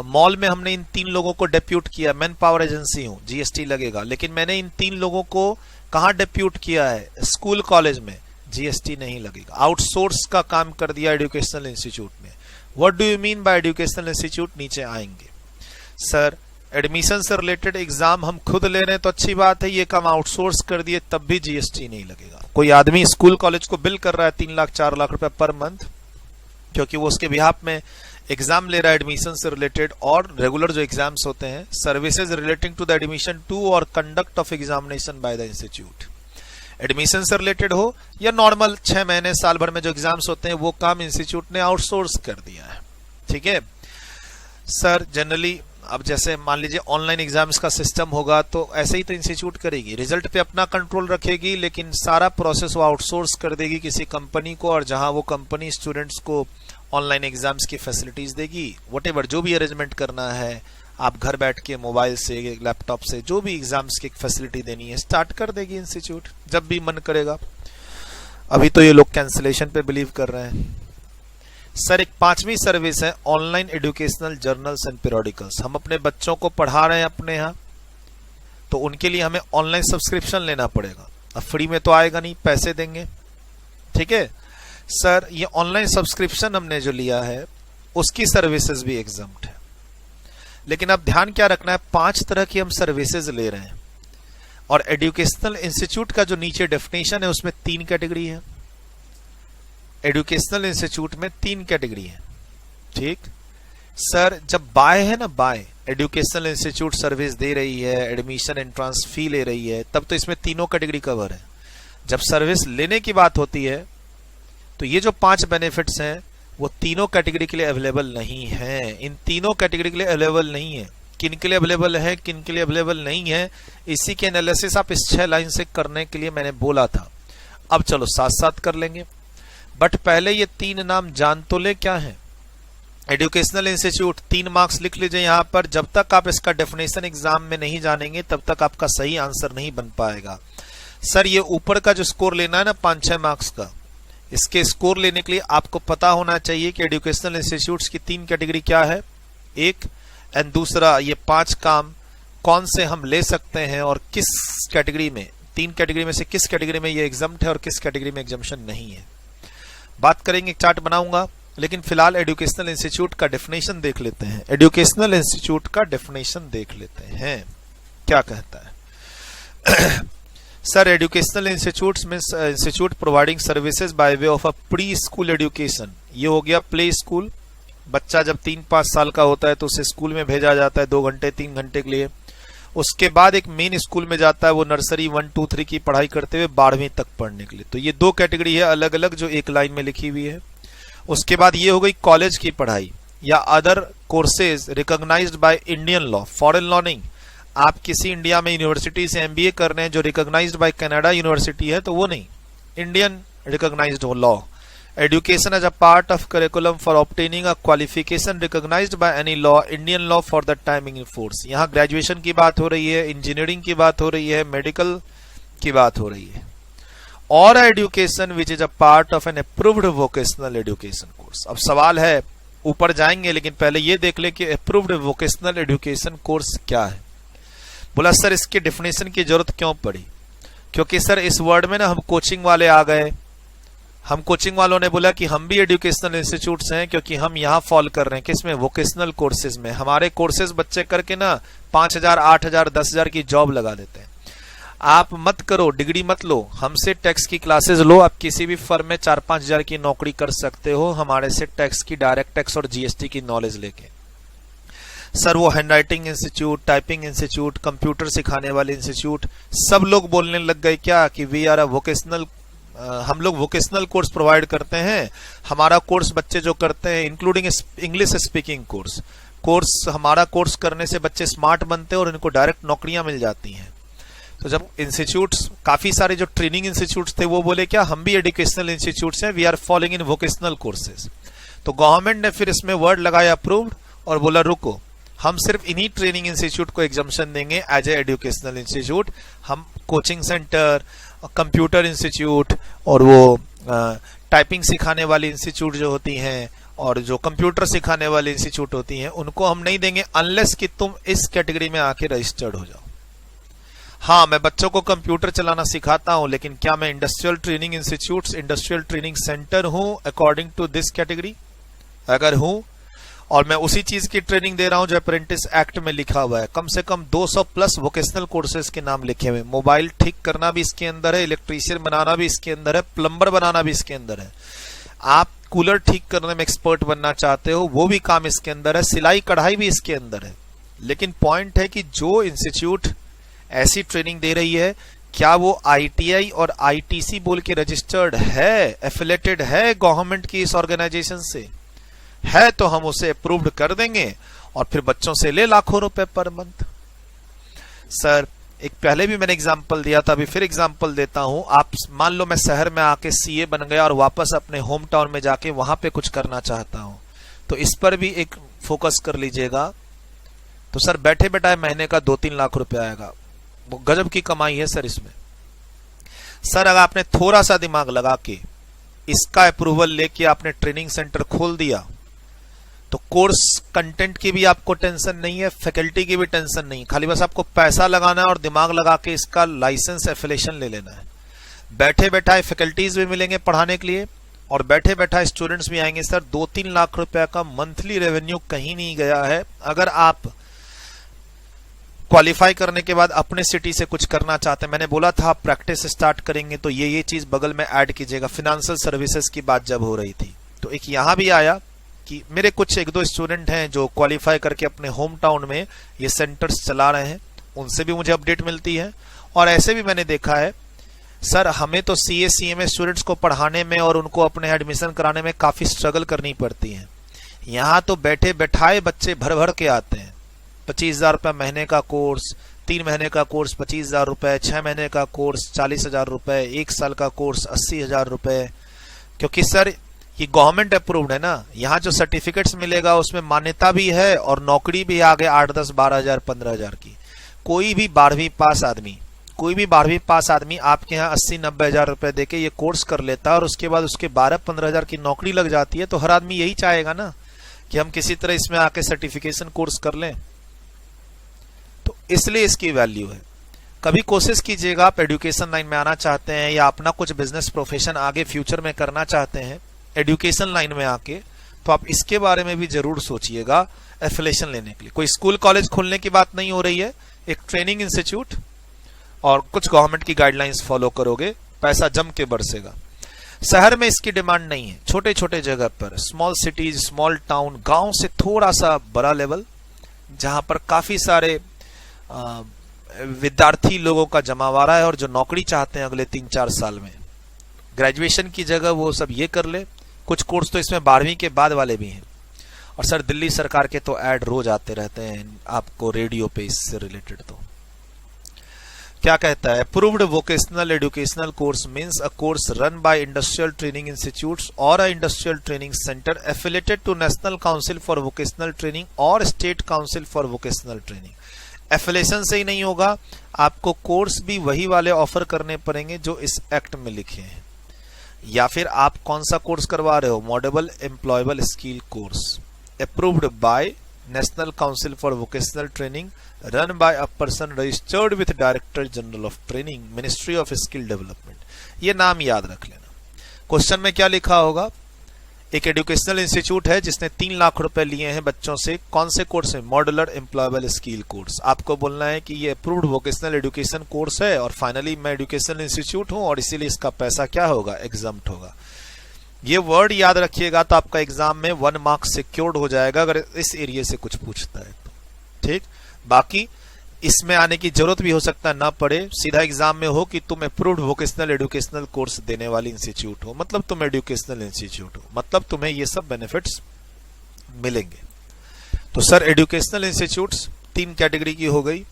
मॉल में हमने इन 3 लोगों को डेप्यूट किया, मैन पावर एजेंसी हूं, जीएसटी लगेगा। लेकिन मैंने इन 3 लोगों को कहां डेप्यूट किया है? स्कूल कॉलेज में, जीएसटी नहीं लगेगा। आउटसोर्स का काम कर दिया एजुकेशनल इंस्टीट्यूट ने। What do you mean by educational institute? नीचे आएंगे। सर एडमिशन से रिलेटेड एग्जाम हम खुद ले रहे हैं तो अच्छी बात है, ये काम आउटसोर्स कर दिए तब भी जीएसटी नहीं लगेगा। कोई आदमी स्कूल कॉलेज को बिल कर रहा है 3 लाख 4 लाख रुपए पर मंथ, क्योंकि वो उसके बिहाफ में एग्जाम ले रहा है एडमिशन से रिलेटेड, और रेगुलर जो एग्जाम्स होते हैं, services relating to the admission to और conduct of examination by the institute. Admission से रिलेटेड हो या नॉर्मल 6 महीने साल भर में जो एग्जाम्स होते हैं, वो काम इंस्टीट्यूट ने आउटसोर्स कर दिया है। ठीक है सर, जनरली अब जैसे मान लीजिए ऑनलाइन एग्जाम्स का सिस्टम होगा तो ऐसे ही तो इंस्टीट्यूट करेगी, रिजल्ट पे अपना कंट्रोल रखेगी, लेकिन सारा प्रोसेस वो आउटसोर्स कर देगी किसी कंपनी को, और जहां वो कंपनी स्टूडेंट्स को ऑनलाइन एग्जाम्स की फैसिलिटीज देगी। व्हाटएवर जो भी अरेंजमेंट करना है, आप घर बैठ के मोबाइल से, लैपटॉप से जो भी एग्जाम्स की फैसिलिटी देनी है स्टार्ट कर देगी इंस्टीट्यूट, जब भी मन करेगा। अभी तो ये लोग कैंसिलेशन पे बिलीव कर रहे हैं। सर एक 5वीं सर्विस है online educational journals and periodicals. हम अपने बच्चों को पढ़ा रहे हैं अपने यहाँ, तो उनके लिए हमें ऑनलाइन सब्सक्रिप्शन लेना पड़ेगा। अब फ्री में तो आएगा नहीं, पैसे देंगे। ठीक है सर, ये ऑनलाइन सब्सक्रिप्शन हमने जो लिया है उसकी सर्विसेज भी एग्जम्प्ट है। लेकिन अब ध्यान क्या रखना है, 5 तरह की हम सर्विसेज ले रहे हैं, और एजुकेशनल इंस्टीट्यूट का जो नीचे डेफिनेशन है उसमें 3 कैटेगरी है। एजुकेशनल इंस्टीट्यूट में 3 कैटेगरी है। ठीक सर, जब बाय है ना, बाय एजुकेशनल इंस्टीट्यूट सर्विस दे रही है, एडमिशन एंट्रेंस फी ले रही है, तब तो इसमें तीनों कैटेगरी कवर है। जब सर्विस लेने की बात होती है तो ये जो 5 बेनिफिट्स हैं वो तीनों कैटेगरी के लिए अवेलेबल नहीं है। इन तीनों कैटेगरी के लिए अवेलेबल नहीं है। किन के लिए अवेलेबल है, किन के लिए अवेलेबल नहीं है, इसी के एनालिसिस आप इस 6 लाइन से करने के लिए मैंने बोला था। अब चलो साथ साथ कर लेंगे, बट पहले ये 3 नाम जान तो ले क्या है। एजुकेशनल इंस्टीट्यूट 3 मार्क्स लिख लीजिए यहां पर। जब तक आप इसका डेफिनेशन एग्जाम में नहीं जानेंगे तब तक आपका सही आंसर नहीं बन पाएगा। सर ये ऊपर का जो स्कोर लेना है ना 5-6 मार्क्स का, इसके स्कोर लेने के लिए आपको पता होना चाहिए कि एजुकेशनल इंस्टीट्यूट्स की 3 कैटेगरी क्या है, एक, एंड दूसरा ये 5 काम कौन से हम ले सकते हैं और किस कैटेगरी में, 3 कैटेगरी में से किस कैटेगरी में ये एग्जम्प्ट है और किस कैटेगरी में एग्जम्पशन नहीं है। बात करेंगे, चार्ट बनाऊंगा, लेकिन फिलहाल एजुकेशनल इंस्टीट्यूट का डेफिनेशन देख लेते हैं। एजुकेशनल इंस्टीट्यूट का डेफिनेशन देख लेते हैं क्या कहता है। Sir educational institutes means institute providing services by way of a pre school education. ये हो गया प्ले स्कूल। बच्चा जब 3-5 साल का होता है तो उसे स्कूल में भेजा जाता है 2 घंटे 3 घंटे के लिए। उसके बाद एक मेन स्कूल में जाता है, वो नर्सरी 1, 2, 3 की पढ़ाई करते हुए 12वीं तक पढ़ने के लिए। तो ये 2 कैटेगरी है अलग अलग जो एक लाइन में लिखी हुई है। उसके बाद ये हो गई कॉलेज की पढ़ाई या other courses recognised by Indian law, foreign law नहीं। आप किसी इंडिया में यूनिवर्सिटी से एमबीए कर रहे हैं जो रिकॉग्नाइज्ड बाय कनाडा यूनिवर्सिटी है तो वो नहीं, Indian recognised law. Education as a part of curriculum for obtaining a qualification recognised by any law, Indian law for the timing in force. यहाँ ग्रेजुएशन की बात हो रही है, इंजीनियरिंग की बात हो रही है, मेडिकल की बात हो रही है। और education which is a part of an approved vocational education course. अब सवाल है, ऊपर जाएंगे लेकिन पहले ये देख ले कि अप्रूव्ड वोकेशनल एजुकेशन कोर्स क्या है। बोला सर इसके डेफिनेशन की जरूरत क्यों पड़ी, क्योंकि सर इस वर्ड में ना हम कोचिंग वाले आ गए। हम कोचिंग वालों ने बोला कि हम भी एजुकेशनल इंस्टीट्यूट्स हैं क्योंकि हम यहाँ फॉल कर रहे हैं किसमें, वोकेशनल कोर्सेज में। हमारे कोर्सेज बच्चे करके ना 5,000, 8,000, 10,000 की जॉब लगा देते हैं। आप मत करो, डिग्री मत लो, हमसे टैक्स की क्लासेस लो। आप किसी भी फर्म में 4-5 हजार की नौकरी कर सकते हो हमारे से टैक्स की, डायरेक्ट टैक्स और जीएसटी की नॉलेज लेके। सर वो handwriting institute, typing institute, computer सिखाने वाले इंस्टीट्यूट, सब लोग बोलने लग गए क्या कि वी आर अ वोकेशनल, हम लोग वोकेशनल कोर्स प्रोवाइड करते हैं। हमारा कोर्स बच्चे जो करते हैं इंक्लूडिंग इंग्लिश स्पीकिंग कोर्स, हमारा कोर्स करने से बच्चे स्मार्ट बनते हैं और इनको डायरेक्ट नौकरियां मिल जाती हैं। तो जब इंस्टीट्यूट्स, काफी सारे जो ट्रेनिंग इंस्टीट्यूट्स थे वो बोले क्या हम भी एजुकेशनल इंस्टीट्यूट्स हैं, we are following in vocational courses. तो गवर्नमेंट ने फिर इसमें वर्ड लगाया अप्रूव्ड और बोला रुको, हम सिर्फ इन्हीं ट्रेनिंग इंस्टीट्यूट को एग्जम्पशन देंगे एज ए एजुकेशनल इंस्टीट्यूट। हम कोचिंग सेंटर, कंप्यूटर इंस्टीट्यूट और वो टाइपिंग सिखाने वाली इंस्टीट्यूट जो होती हैं और जो कंप्यूटर सिखाने वाली इंस्टीट्यूट होती हैं उनको हम नहीं देंगे अनलेस कि तुम इस कैटेगरी में आके रजिस्टर्ड हो जाओ। हाँ मैं बच्चों को कंप्यूटर चलाना सिखाता हूं, लेकिन क्या मैं industrial training institutes, industrial training centre हूं अकॉर्डिंग टू दिस कैटेगरी? अगर हूं और मैं उसी चीज की ट्रेनिंग दे रहा हूं जो अप्रेंटिस एक्ट में लिखा हुआ है, कम से कम 200 प्लस वोकेशनल कोर्सेज के नाम लिखे हुए, मोबाइल ठीक करना भी इसके अंदर है, इलेक्ट्रीशियन बनाना भी इसके अंदर है, प्लम्बर बनाना भी इसके अंदर है। आप कूलर ठीक करने में एक्सपर्ट बनना चाहते हो वो भी काम इसके अंदर है, सिलाई कढ़ाई भी इसके अंदर है। लेकिन पॉइंट है कि जो इंस्टीट्यूट ऐसी ट्रेनिंग दे रही है क्या वो आईटीआई और आईटीसी बोल के रजिस्टर्ड है, एफिलेटेड है गवर्नमेंट की इस ऑर्गेनाइजेशन से? है तो हम उसे अप्रूव्ड कर देंगे और फिर बच्चों से ले लाखों रुपए पर मंथ। सर एक पहले भी मैंने एग्जांपल दिया था, अभी फिर एग्जांपल देता हूं। आप मान लो मैं शहर में आके सीए बन गया और वापस अपने होम टाउन में जाके वहां पे कुछ करना चाहता हूं, तो इस पर भी एक फोकस कर लीजिएगा। तो सर बैठे बैठाए महीने का 2-3 लाख रुपए आएगा, वो गजब की कमाई है सर इसमें। सर अगर आपने थोड़ा सा दिमाग लगा के इसका अप्रूवल लेके आपने ट्रेनिंग सेंटर खोल दिया तो कोर्स कंटेंट की भी आपको टेंशन नहीं है, फैकल्टी की भी टेंशन नहीं, खाली बस आपको पैसा लगाना है और दिमाग लगा के इसका लाइसेंस एफिलिएशन ले लेना है। बैठे बैठाए फैकल्टीज भी मिलेंगे पढ़ाने के लिए और बैठे बैठाए स्टूडेंट्स भी आएंगे। सर 2-3 लाख रुपए का मंथली रेवेन्यू कहीं नहीं गया है। अगर आप क्वालिफाई करने के बाद अपने सिटी से कुछ करना चाहते हैं, मैंने बोला था आप प्रैक्टिस स्टार्ट करेंगे तो ये चीज बगल में ऐड कीजिएगा। फाइनेंशियल सर्विसेज की बात जब हो रही थी तो एक यहां भी आया कि मेरे कुछ एक दो स्टूडेंट हैं जो क्वालिफाई करके अपने होम टाउन में ये सेंटर्स चला रहे हैं, उनसे भी मुझे अपडेट मिलती है। और ऐसे भी मैंने देखा है सर, हमें तो CA CMA स्टूडेंट्स को पढ़ाने में और उनको अपने एडमिशन कराने में काफ़ी स्ट्रगल करनी पड़ती है। यहाँ तो बैठे बैठाए बच्चे भर भर के आते हैं। 25,000 रुपये महीने का कोर्स, 3 महीने का कोर्स 25,000 रुपये, 6 महीने का कोर्स 40,000 रुपये, 1 साल का कोर्स 80,000 रुपये। क्योंकि सर ये गवर्नमेंट अप्रूव्ड है ना, यहाँ जो सर्टिफिकेट्स मिलेगा उसमें मान्यता भी है और नौकरी भी आगे 8, 10, 12,000, 15,000 की। कोई भी 12वीं पास आदमी आपके यहाँ 80-90,000 रुपए देके ये कोर्स कर लेता है और उसके बाद उसके 12-15,000 की नौकरी लग जाती है। तो हर आदमी यही चाहेगा ना कि हम किसी तरह इसमें आके सर्टिफिकेशन कोर्स कर लें। तो इसलिए इसकी वैल्यू है। कभी कोशिश कीजिएगा, आप एजुकेशन लाइन में आना चाहते हैं या अपना कुछ बिजनेस प्रोफेशन आगे फ्यूचर में करना चाहते हैं एजुकेशन लाइन में आके, तो आप इसके बारे में भी जरूर सोचिएगा एफिलिएशन लेने के लिए। कोई स्कूल कॉलेज खोलने की बात नहीं हो रही है, एक ट्रेनिंग इंस्टीट्यूट और कुछ गवर्नमेंट की गाइडलाइंस फॉलो करोगे, पैसा जम के बरसेगा। शहर में इसकी डिमांड नहीं है, छोटे छोटे जगह पर, स्मॉल सिटीज, स्मॉल टाउन, गांव से थोड़ा सा बड़ा लेवल, जहां पर काफी सारे विद्यार्थी लोगों का जमावड़ा है और जो नौकरी चाहते हैं अगले 3-4 साल में, ग्रेजुएशन की जगह वो सब ये कर ले। कुछ कोर्स तो इसमें 12वीं के बाद वाले भी हैं। और सर दिल्ली सरकार के तो ऐड रोज आते रहते हैं आपको रेडियो पे इससे रिलेटेड। तो क्या कहता है, approved vocational educational course means a course run by industrial training institutes और a industrial training centre affiliated to National Council for Vocational Training और State Council for Vocational Training. Affiliation से ही नहीं होगा, आपको कोर्स भी वही वाले ऑफर करने पड़ेंगे जो इस एक्ट में लिखे हैं। या फिर आप कौन सा कोर्स करवा रहे हो, modular employable skill course approved by National Council for Vocational Training run by a person registered with Director General of Training, Ministry of Skill Development। ये नाम याद रख लेना। क्वेश्चन में क्या लिखा होगा, एक एजुकेशनल इंस्टीट्यूट है जिसने 3 लाख रुपए लिए हैं बच्चों से, कौन से कोर्स है, मॉडुलर एम्प्लॉयबल स्किल कोर्स। आपको बोलना है कि ये अप्रूव्ड वोकेशनल एजुकेशन कोर्स है और फाइनली मैं एजुकेशनल इंस्टीट्यूट हूं और इसीलिए इसका पैसा क्या होगा, एग्जम्प्ट होगा। ये वर्ड याद रखिएगा तो आपका एग्जाम में 1 मार्क सिक्योर्ड हो जाएगा अगर इस एरिया से कुछ पूछता है तो। ठीक, बाकी इसमें आने की जरूरत भी हो सकता है ना पड़े, सीधा एग्जाम में हो कि तुम अप्रूव्ड वोकेशनल एजुकेशनल कोर्स देने वाली इंस्टीट्यूट हो, मतलब तुम एजुकेशनल इंस्टीट्यूट हो, मतलब तुम्हें ये सब बेनिफिट्स मिलेंगे। तो सर एजुकेशनल इंस्टीट्यूट्स 3 कैटेगरी की हो गई।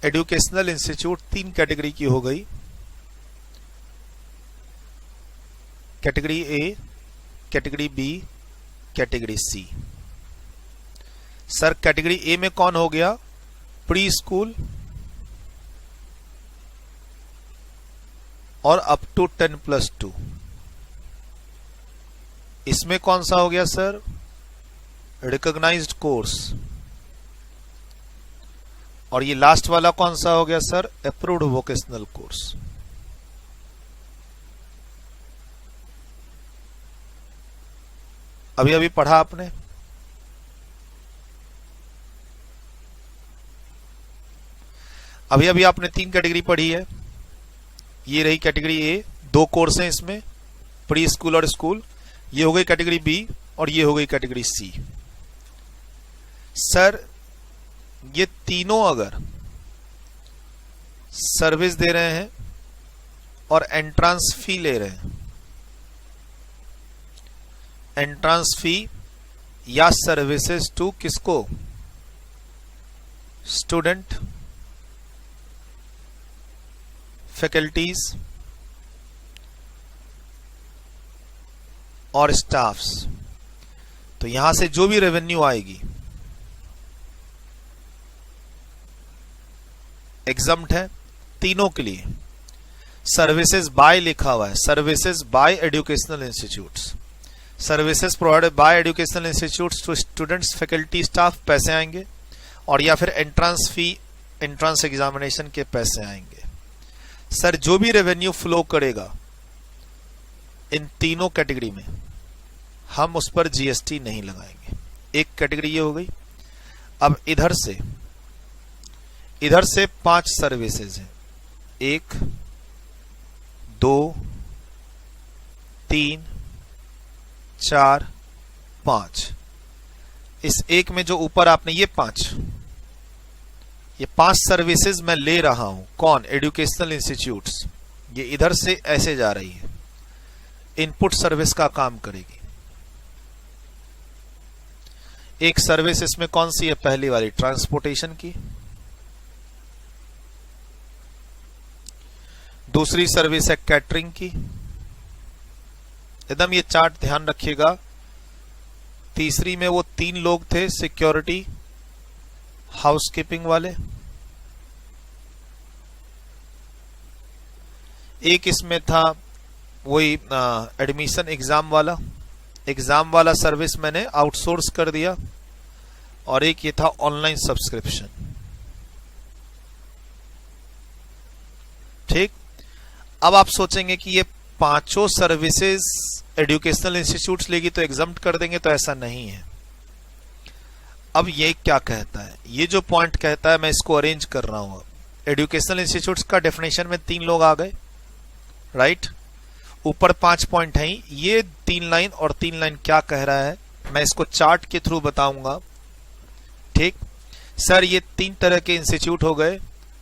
एजुकेशनल इंस्टीट्यूट 3 कैटेगरी की हो गई, category A, category B, category C. Sir category A में कौन हो गया, प्री स्कूल और अप टू 10+2। इसमें कौन सा हो गया सर, रिकॉग्नाइज्ड कोर्स। और ये लास्ट वाला कौन सा हो गया सर, अप्रूव्ड वोकेशनल कोर्स। अभी अभी पढ़ा आपने, अभी अभी आपने 3 कैटेगरी पढ़ी है। ये रही कैटेगरी ए, 2 कोर्स हैं इसमें, प्री स्कूल और स्कूल। ये हो गई कैटेगरी बी और ये हो गई कैटेगरी सी। सर ये तीनों अगर सर्विस दे रहे हैं और एंट्रेंस फी ले रहे हैं, एंट्रेंस फी या सर्विसेज टू किसको, स्टूडेंट, फैकल्टीज और स्टाफ्स, तो यहां से जो भी रेवेन्यू आएगी एग्जम्प्ट है तीनों के लिए। सर्विसेज बाय लिखा हुआ है, services by educational institutes, services provided by educational institutes to students, faculty, staff पैसे आएंगे, और या फिर एंट्रेंस फी, एंट्रेंस एग्जामिनेशन के पैसे आएंगे। सर जो भी रेवेन्यू फ्लो करेगा इन तीनों कैटेगरी में हम उस पर जीएसटी नहीं लगाएंगे। एक कैटेगरी ये हो गई। अब इधर से 5 सर्विसेज हैं, 1 2 3 4 5। इस एक में जो ऊपर आपने ये 5 सर्विसेज मैं ले रहा हूं। कौन? Educational institutes. ये इधर से ऐसे जा रही है, इनपुट सर्विस का काम करेगी। एक सर्विस इसमें कौन सी है? पहली वाली ट्रांसपोर्टेशन की। दूसरी सर्विस है कैटरिंग की। एकदम ये चार्ट ध्यान रखिएगा। तीसरी में वो 3 लोग थे, सिक्योरिटी, हाउसकीपिंग वाले। एक इसमें था वही एडमिशन एग्जाम वाला सर्विस मैंने आउटसोर्स कर दिया। और एक ये था ऑनलाइन सब्सक्रिप्शन। ठीक। अब आप सोचेंगे कि ये 5 सर्विसेज एजुकेशनल इंस्टीट्यूट्स लेगी तो एग्जम्प्ट कर देंगे, तो ऐसा नहीं है। अब ये क्या कहता है? ये जो पॉइंट कहता है मैं इसको अरेंज कर रहा हूं। एजुकेशनल इंस्टीट्यूट्स का डेफिनेशन में 3 लोग आ गए, राइट। ऊपर 5 पॉइंट हैं। ये 3 लाइन और 3 लाइन क्या कह रहा है मैं इसको चार्ट के थ्रू बताऊंगा। ठीक सर, ये 3 तरह के इंस्टीट्यूट हो गए,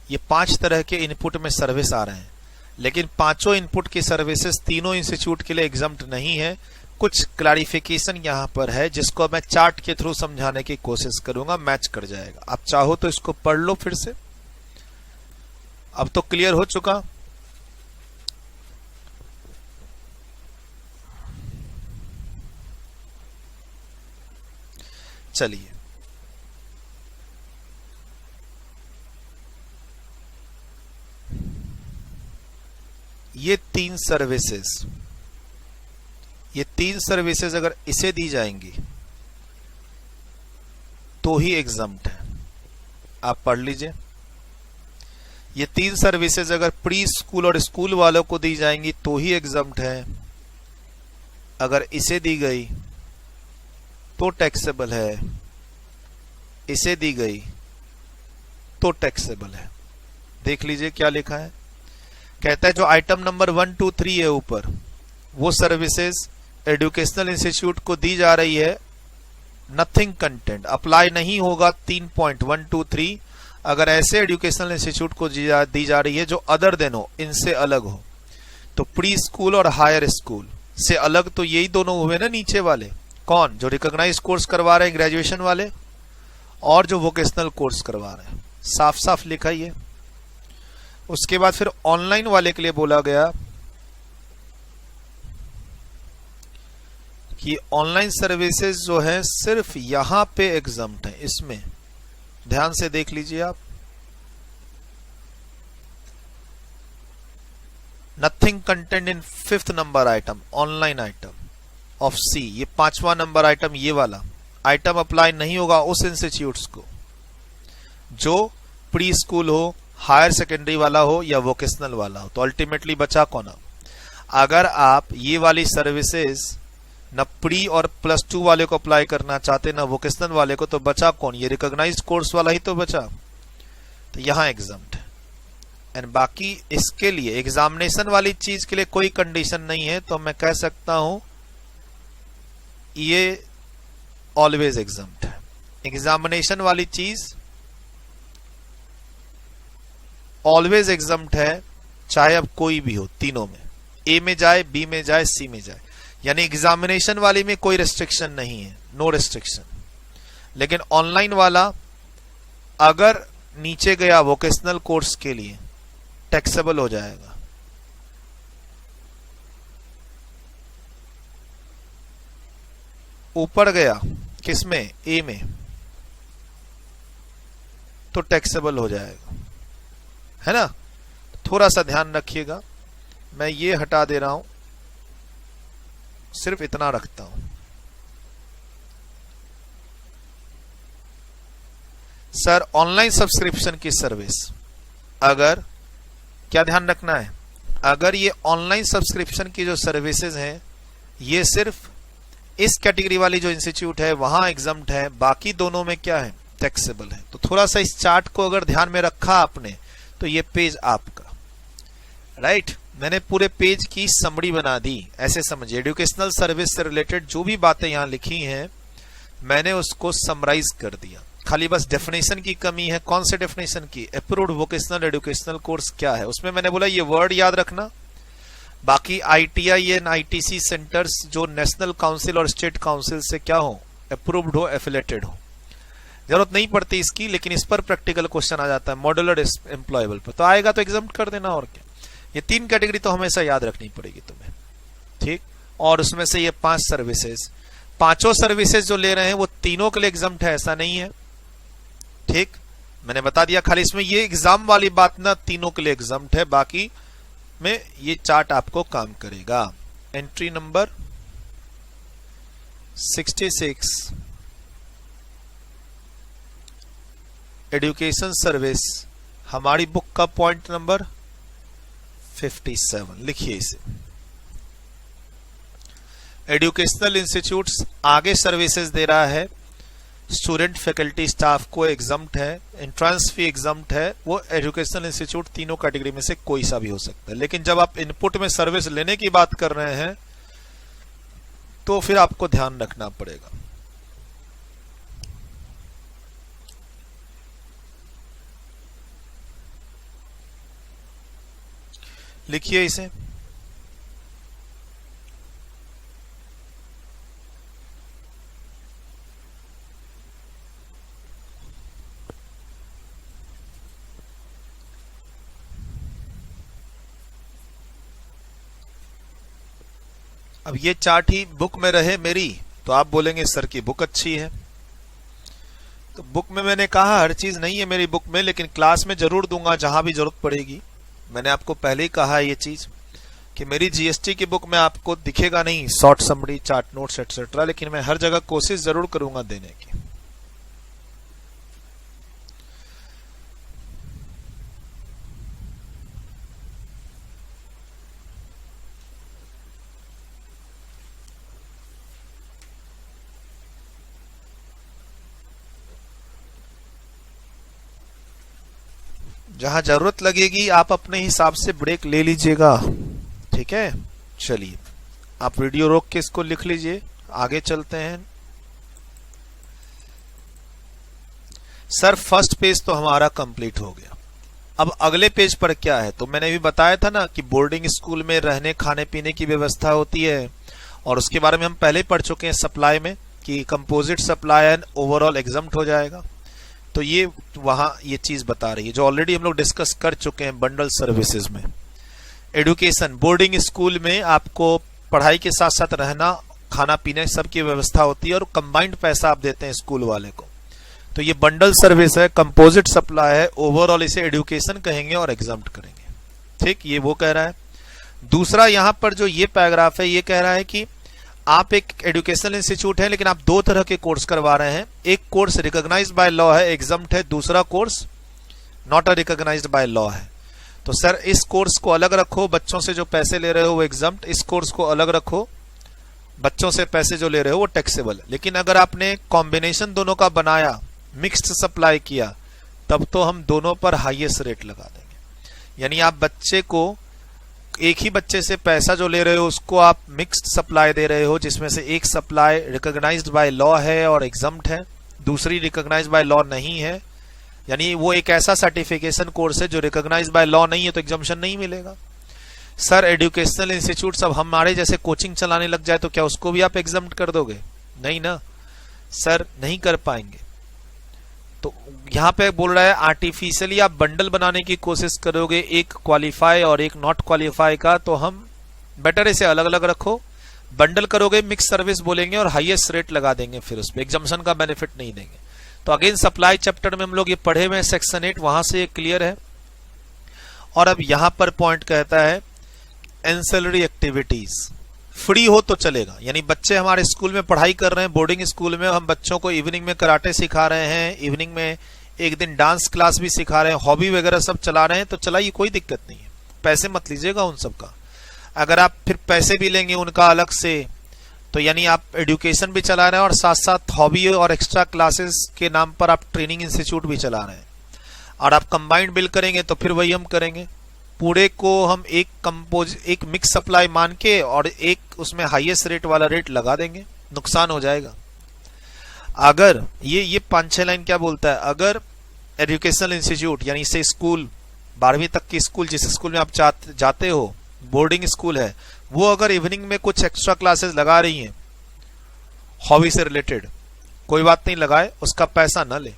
ये 5 तरह के इनपुट में सर्विस आ रहे हैं, लेकिन 5 इनपुट की सर्विसेज तीनों इंस्टीट्यूट के लिए एग्जम्प्ट नहीं है। कुछ क्लैरिफिकेशन यहां पर है जिसको मैं चार्ट के थ्रू समझाने की कोशिश करूंगा, मैच कर जाएगा। आप चाहो तो इसको पढ़ लो फिर से। अब तो क्लियर हो चुका। चलिए, ये 3 सर्विसेज अगर इसे दी जाएंगी तो ही एग्जम्प्ट है। आप पढ़ लीजिए। ये 3 सर्विसेज अगर प्री स्कूल और स्कूल वालों को दी जाएंगी तो ही एग्जम्प्ट है। अगर इसे दी गई तो टैक्सेबल है, इसे दी गई तो टैक्सेबल है। देख लीजिए क्या लिखा है। कहता है जो आइटम नंबर 1 2 3 है ऊपर, वो सर्विसेज एजुकेशनल इंस्टीट्यूट को दी जा रही है। नथिंग कंटेंट अप्लाई नहीं होगा 3.123 अगर ऐसे एजुकेशनल इंस्टीट्यूट को दी जा रही है जो अदर देन हो, इनसे अलग हो। तो प्री स्कूल और हायर स्कूल से अलग तो यही दोनों हुए ना नीचे वाले। कौन? जो रिकॉग्नाइज कोर्स करवा रहे हैं ग्रेजुएशन वाले, और जो वोकेशनल कोर्स करवा रहे हैं। साफ साफ लिखा ही है। उसके बाद फिर ऑनलाइन वाले के लिए बोला गया कि ऑनलाइन सर्विसेज जो है सिर्फ यहां पे एग्जम्प्ट है। इसमें ध्यान से देख लीजिए आप। Nothing content in 5th number item, online item of C. ये 5वां नंबर आइटम, ये वाला आइटम अप्लाई नहीं होगा उस इंस्टीट्यूट्स को जो प्री स्कूल हो, हायर सेकेंडरी वाला हो या वोकेशनल वाला हो। तो अल्टीमेटली बचा कौन? अगर आप ये वाली सर्विसेज न प्री और +2 वाले को अप्लाई करना चाहते ना वोकेशनल वाले को, तो बचा कौन? ये रिकॉग्नाइज्ड कोर्स वाला ही तो बचा। तो यहां एग्जम्प्ट है। एंड बाकी इसके लिए एग्जामिनेशन वाली चीज के लिए कोई कंडीशन नहीं है, तो मैं कह सकता हूं ये ऑलवेज एग्जम्प्ट है। एग्जामिनेशन वाली चीज ऑलवेज एग्जम्प्ट है, चाहे अब कोई भी हो, तीनों में, ए में जाए, बी में जाए, सी में जाए। यानी एग्जामिनेशन वाली में कोई रेस्ट्रिक्शन नहीं है, नो रेस्ट्रिक्शन। लेकिन ऑनलाइन वाला अगर नीचे गया वोकेशनल कोर्स के लिए टैक्सेबल हो जाएगा। ऊपर गया किसमें? ए में, तो टैक्सेबल हो जाएगा, है ना। थोड़ा सा ध्यान रखिएगा। मैं ये हटा दे रहा हूं, सिर्फ इतना रखता हूं। सर ऑनलाइन सब्सक्रिप्शन की सर्विस, अगर क्या ध्यान रखना है, अगर ये ऑनलाइन सब्सक्रिप्शन की जो सर्विसेज हैं ये सिर्फ इस कैटेगरी वाली जो इंस्टीट्यूट है वहां एग्जम्प्ट है, बाकी दोनों में क्या है, टैक्सेबल है। तो थोड़ा सा इस चार्ट को अगर ध्यान में रखा आपने तो ये पेज आपका, राइट। मैंने पूरे पेज की समरी बना दी, ऐसे समझिए। एजुकेशनल सर्विस से रिलेटेड जो भी बातें यहां लिखी हैं मैंने उसको समराइज कर दिया। खाली बस डेफिनेशन की कमी है। कौन से डेफिनेशन की? अप्रूव्ड वोकेशनल एजुकेशनल कोर्स क्या है, उसमें मैंने बोला ये वर्ड याद रखना। बाकी ITI एंड ITC सेंटर्स जो नेशनल काउंसिल और स्टेट काउंसिल से क्या हो, अप्रूव्ड हो, एफिलेटेड हो। जरूरत नहीं पड़ती इसकी, लेकिन इस पर प्रैक्टिकल क्वेश्चन आ जाता है मॉड्यूलर एम्प्लॉयबल पर, तो आएगा तो एग्जाम्प्ट कर देना और क्या। ये 3 कैटेगरी तो हमेशा याद रखनी पड़ेगी तुम्हें, ठीक। और उसमें से ये 5 सर्विसेज, 5 सर्विसेज जो ले रहे हैं वो तीनों के लिए एग्जाम्प्ट है, ऐसा नहीं है, ठीक। मैंने बता दिया, खाली इसमें ये एग्जाम वाली बात ना, तीनों के लिए एग्जाम्प्ट है, बाकी में ये चार्ट आपको काम करेगा। एंट्री नंबर 66 एजुकेशन सर्विस, हमारी बुक का पॉइंट नंबर 57, लिखिए इसे। एजुकेशनल इंस्टीट्यूट्स आगे सर्विसेज दे रहा है, स्टूडेंट फैकल्टी स्टाफ को एग्जम्प्ट है, एंट्रेंस फी एग्जम्प्ट है। वो एजुकेशनल इंस्टीट्यूट तीनों कैटेगरी में से कोई सा भी हो सकता है, लेकिन जब आप इनपुट में सर्विस लेने की बात कर रहे हैं तो फिर आपको ध्यान रखना पड़ेगा। लिखिए इसे। अब ये चार्ट ही बुक में रहे मेरी तो आप बोलेंगे सर की बुक अच्छी है। तो बुक में मैंने कहा हर चीज नहीं है मेरी बुक में, लेकिन क्लास में जरूर दूंगा जहां भी जरूरत पड़ेगी। मैंने आपको पहले ही कहा है ये चीज कि मेरी GST की बुक में आपको दिखेगा नहीं short summary, chart notes etcetera, लेकिन मैं हर जगह कोशिश जरूर करूंगा देने की। जहां जरूरत लगेगी आप अपने हिसाब से ब्रेक ले लीजिएगा, ठीक है। चलिए आप वीडियो रोक के इसको लिख लीजिए, आगे चलते हैं। सर फर्स्ट पेज तो हमारा कंप्लीट हो गया, अब अगले पेज पर क्या है? तो मैंने भी बताया था ना कि बोर्डिंग स्कूल में रहने खाने पीने की व्यवस्था होती है, और उसके बारे में हम पहले ही पढ़ चुके हैं सप्लाई में कि composite supply and overall exempt हो जाएगा। तो ये वहां ये चीज बता रही है जो ऑलरेडी हम लोग डिस्कस कर चुके हैं बंडल सर्विसेज में। एजुकेशन बोर्डिंग स्कूल में आपको पढ़ाई के साथ साथ रहना खाना पीने सबकी व्यवस्था होती है और कंबाइंड पैसा आप देते हैं स्कूल वाले को। तो ये बंडल सर्विस है, कंपोजिट सप्लाई है, ओवरऑल इसे एजुकेशन कहेंगे और एग्जम्प्ट करेंगे, ठीक। ये वो कह रहा है। दूसरा यहां पर जो ये पैराग्राफ है ये कह रहा है कि आप एक एजुकेशनल इंस्टीट्यूट है लेकिन आप 2 तरह के कोर्स करवा रहे हैं। एक कोर्स रिकॉग्नाइज्ड बाय लॉ है, एग्जम्प्ट है, दूसरा course not a recognised by law है। तो सर इस कोर्स को अलग रखो, बच्चों से जो पैसे ले रहे हो वो एग्जम्प्ट, इस कोर्स को अलग रखो, बच्चों से पैसे जो ले रहे हो वो टैक्सेबल। लेकिन अगर आपने कॉम्बिनेशन दोनों का बनाया, मिक्स्ड सप्लाई किया, तब तो हम दोनों पर हाईएस्ट रेट लगा देंगे। यानी आप बच्चे को एक ही बच्चे से पैसा जो ले रहे हो उसको आप मिक्स्ड सप्लाई दे रहे हो, जिसमें से एक सप्लाई रिकॉग्नाइज्ड बाय लॉ है और एग्जम्प्ट है, दूसरी रिकॉग्नाइज्ड बाय लॉ नहीं है। यानी वो एक ऐसा सर्टिफिकेशन कोर्स है जो रिकॉग्नाइज्ड बाय लॉ नहीं है, तो एग्जम्पशन नहीं मिलेगा। सर एजुकेशनल इंस्टीट्यूट अब हमारे जैसे कोचिंग चलाने लग जाए तो क्या उसको भी आप एग्जम्प्ट कर दोगे? नहीं ना सर, नहीं कर पाएंगे। तो यहां पे बोल रहा है आर्टिफिशियली आप बंडल बनाने की कोशिश करोगे, एक क्वालिफाई और एक नॉट क्वालिफाई का, तो हम बेटर इसे अलग अलग रखो। बंडल करोगे मिक्स सर्विस बोलेंगे और हाईएस्ट रेट लगा देंगे, फिर उस पर एग्जम्पशन का बेनिफिट नहीं देंगे। तो अगेन सप्लाई चैप्टर में हम लोग ये पढ़े हुए हैं सेक्शन 8, वहां से ये क्लियर है। और अब यहां पर पॉइंट कहता है एंसेलरी एक्टिविटीज फ्री हो तो चलेगा। यानी बच्चे हमारे स्कूल में पढ़ाई कर रहे हैं, बोर्डिंग स्कूल में, हम बच्चों को इवनिंग में कराटे सिखा रहे हैं, इवनिंग में एक दिन डांस क्लास भी सिखा रहे हैं, हॉबी वगैरह सब चला रहे हैं, तो चलाइए, कोई दिक्कत नहीं है, पैसे मत लीजिएगा उन सब का। अगर आप फिर पैसे भी लेंगे उनका अलग से, तो यानी आप एजुकेशन भी चला रहे हैं और साथ साथ हॉबी और एक्स्ट्रा क्लासेस के नाम पर आप ट्रेनिंग इंस्टीट्यूट भी चला रहे हैं, और आप कंबाइंड बिल करेंगे तो फिर वही हम करेंगे, पूरे को हम एक मिक्स सप्लाई मान के और एक उसमें हाईएस्ट रेट वाला रेट लगा देंगे, नुकसान हो जाएगा। अगर ये 5-6 लाइन क्या बोलता है, अगर एजुकेशनल इंस्टीट्यूट यानी से स्कूल 12वीं तक की स्कूल जिस स्कूल में आप जाते हो, बोर्डिंग स्कूल है, वो अगर इवनिंग में कुछ एक्स्ट्रा क्लासेस लगा रही हैं हॉबी से रिलेटेड, कोई बात नहीं, लगाए, उसका पैसा न ले,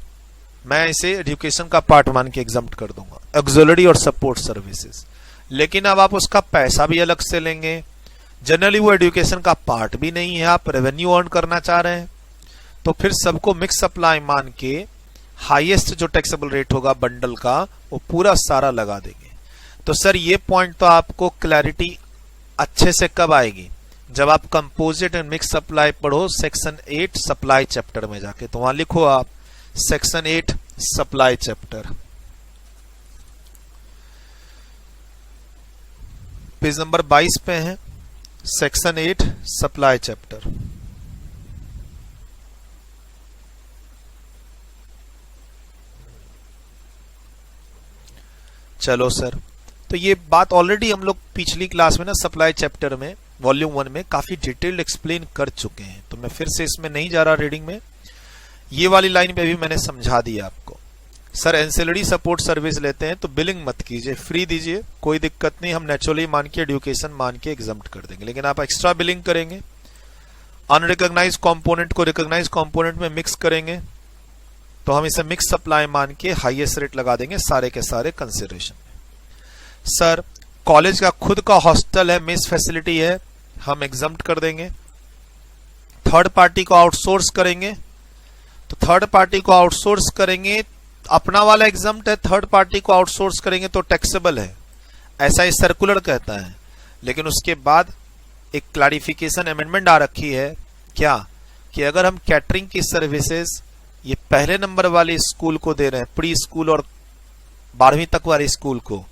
मैं इसे एजुकेशन का पार्ट मान के एग्जम्प्ट कर दूंगा, ऑक्सिलरी और सपोर्ट सर्विसेज। लेकिन अब आप उसका पैसा भी अलग से लेंगे, जनरली वो एजुकेशन का पार्ट भी नहीं है, आप रेवेन्यू अर्न करना चाह रहे हैं, तो फिर सबको मिक्स सप्लाई मान के हाईएस्ट जो टैक्सेबल रेट होगा बंडल का वो पूरा सारा लगा देंगे। तो सर ये पॉइंट तो आपको क्लैरिटी अच्छे से कब आएगी, जब आप कंपोजिट एंड मिक्स सप्लाई पढ़ो सेक्शन 8 सप्लाई चैप्टर में जाके, तो वहां लिखो आप section 8 supply chapter, page number 22 पे है, सेक्शन 8 सप्लाई चैप्टर। चलो सर, तो ये बात ऑलरेडी हम लोग पिछली क्लास में ना सप्लाई चैप्टर में वॉल्यूम 1 में काफी डिटेल्ड एक्सप्लेन कर चुके हैं, तो मैं फिर से इसमें नहीं जा रहा रीडिंग में। ये वाली लाइन पे भी मैंने समझा दिया आपको। सर एंसिलरी सपोर्ट सर्विस लेते हैं तो बिलिंग मत कीजिए, फ्री दीजिए, कोई दिक्कत नहीं, हम नेचुरली मान के एजुकेशन मान के एग्जम्प्ट कर देंगे। लेकिन आप एक्स्ट्रा बिलिंग करेंगे, अनरिकॉग्नाइज्ड कंपोनेंट को रिकॉग्नाइज्ड कंपोनेंट में मिक्स करेंगे, तो हम इसे मिक्स सप्लाई मान के हाईएस्ट रेट लगा देंगे सारे के सारे कंसिडरेशन में। सर कॉलेज का खुद का हॉस्टल है, मेस फैसिलिटी है, हम एग्जम्प्ट कर देंगे। थर्ड पार्टी को आउटसोर्स करेंगे, तो थर्ड पार्टी को आउटसोर्स करेंगे, अपना वाला एग्जम्प्ट है, थर्ड पार्टी को आउटसोर्स करेंगे तो टैक्सेबल है, ऐसा ही सर्कुलर कहता है। लेकिन उसके बाद एक क्लैरिफिकेशन अमेंडमेंट आ रखी है, क्या कि अगर हम कैटरिंग की सर्विसेज ये पहले नंबर वाले स्कूल को दे रहे हैं, प्री स्कूल और 12वीं तक वाले स्कूल को,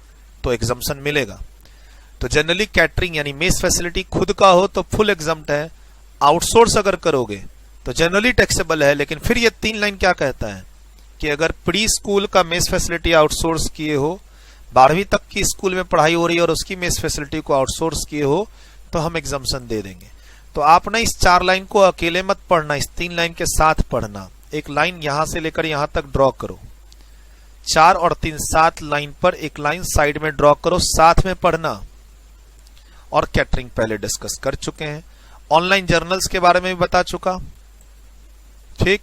तो एग्जम्पशन मिलेगा। तो जनरली कैटरिंग यानी मेस फैसिलिटी खुद का हो तो फुल एग्जम्प्ट है, आउटसोर्स अगर करोगे तो जनरली टैक्सेबल है। लेकिन फिर ये 3 लाइन क्या कहता है कि अगर प्री स्कूल का मेस फैसिलिटी आउटसोर्स किए हो, 12वीं तक की स्कूल में पढ़ाई हो रही है और उसकी मेस फैसिलिटी को आउटसोर्स किए हो, तो हम एग्जम्पशन दे देंगे। तो आप ना इस 4 लाइन को अकेले मत पढ़ना, इस 3 लाइन के साथ पढ़ना। एक लाइन यहां से लेकर यहां तक ड्रॉ करो, 4 और 3 7 लाइन पर एक लाइन साइड में ड्रॉ करो, साथ में पढ़ना। और कैटरिंग पहले डिस्कस कर चुके हैं, ऑनलाइन जर्नल्स के बारे में भी बता चुका, ठीक,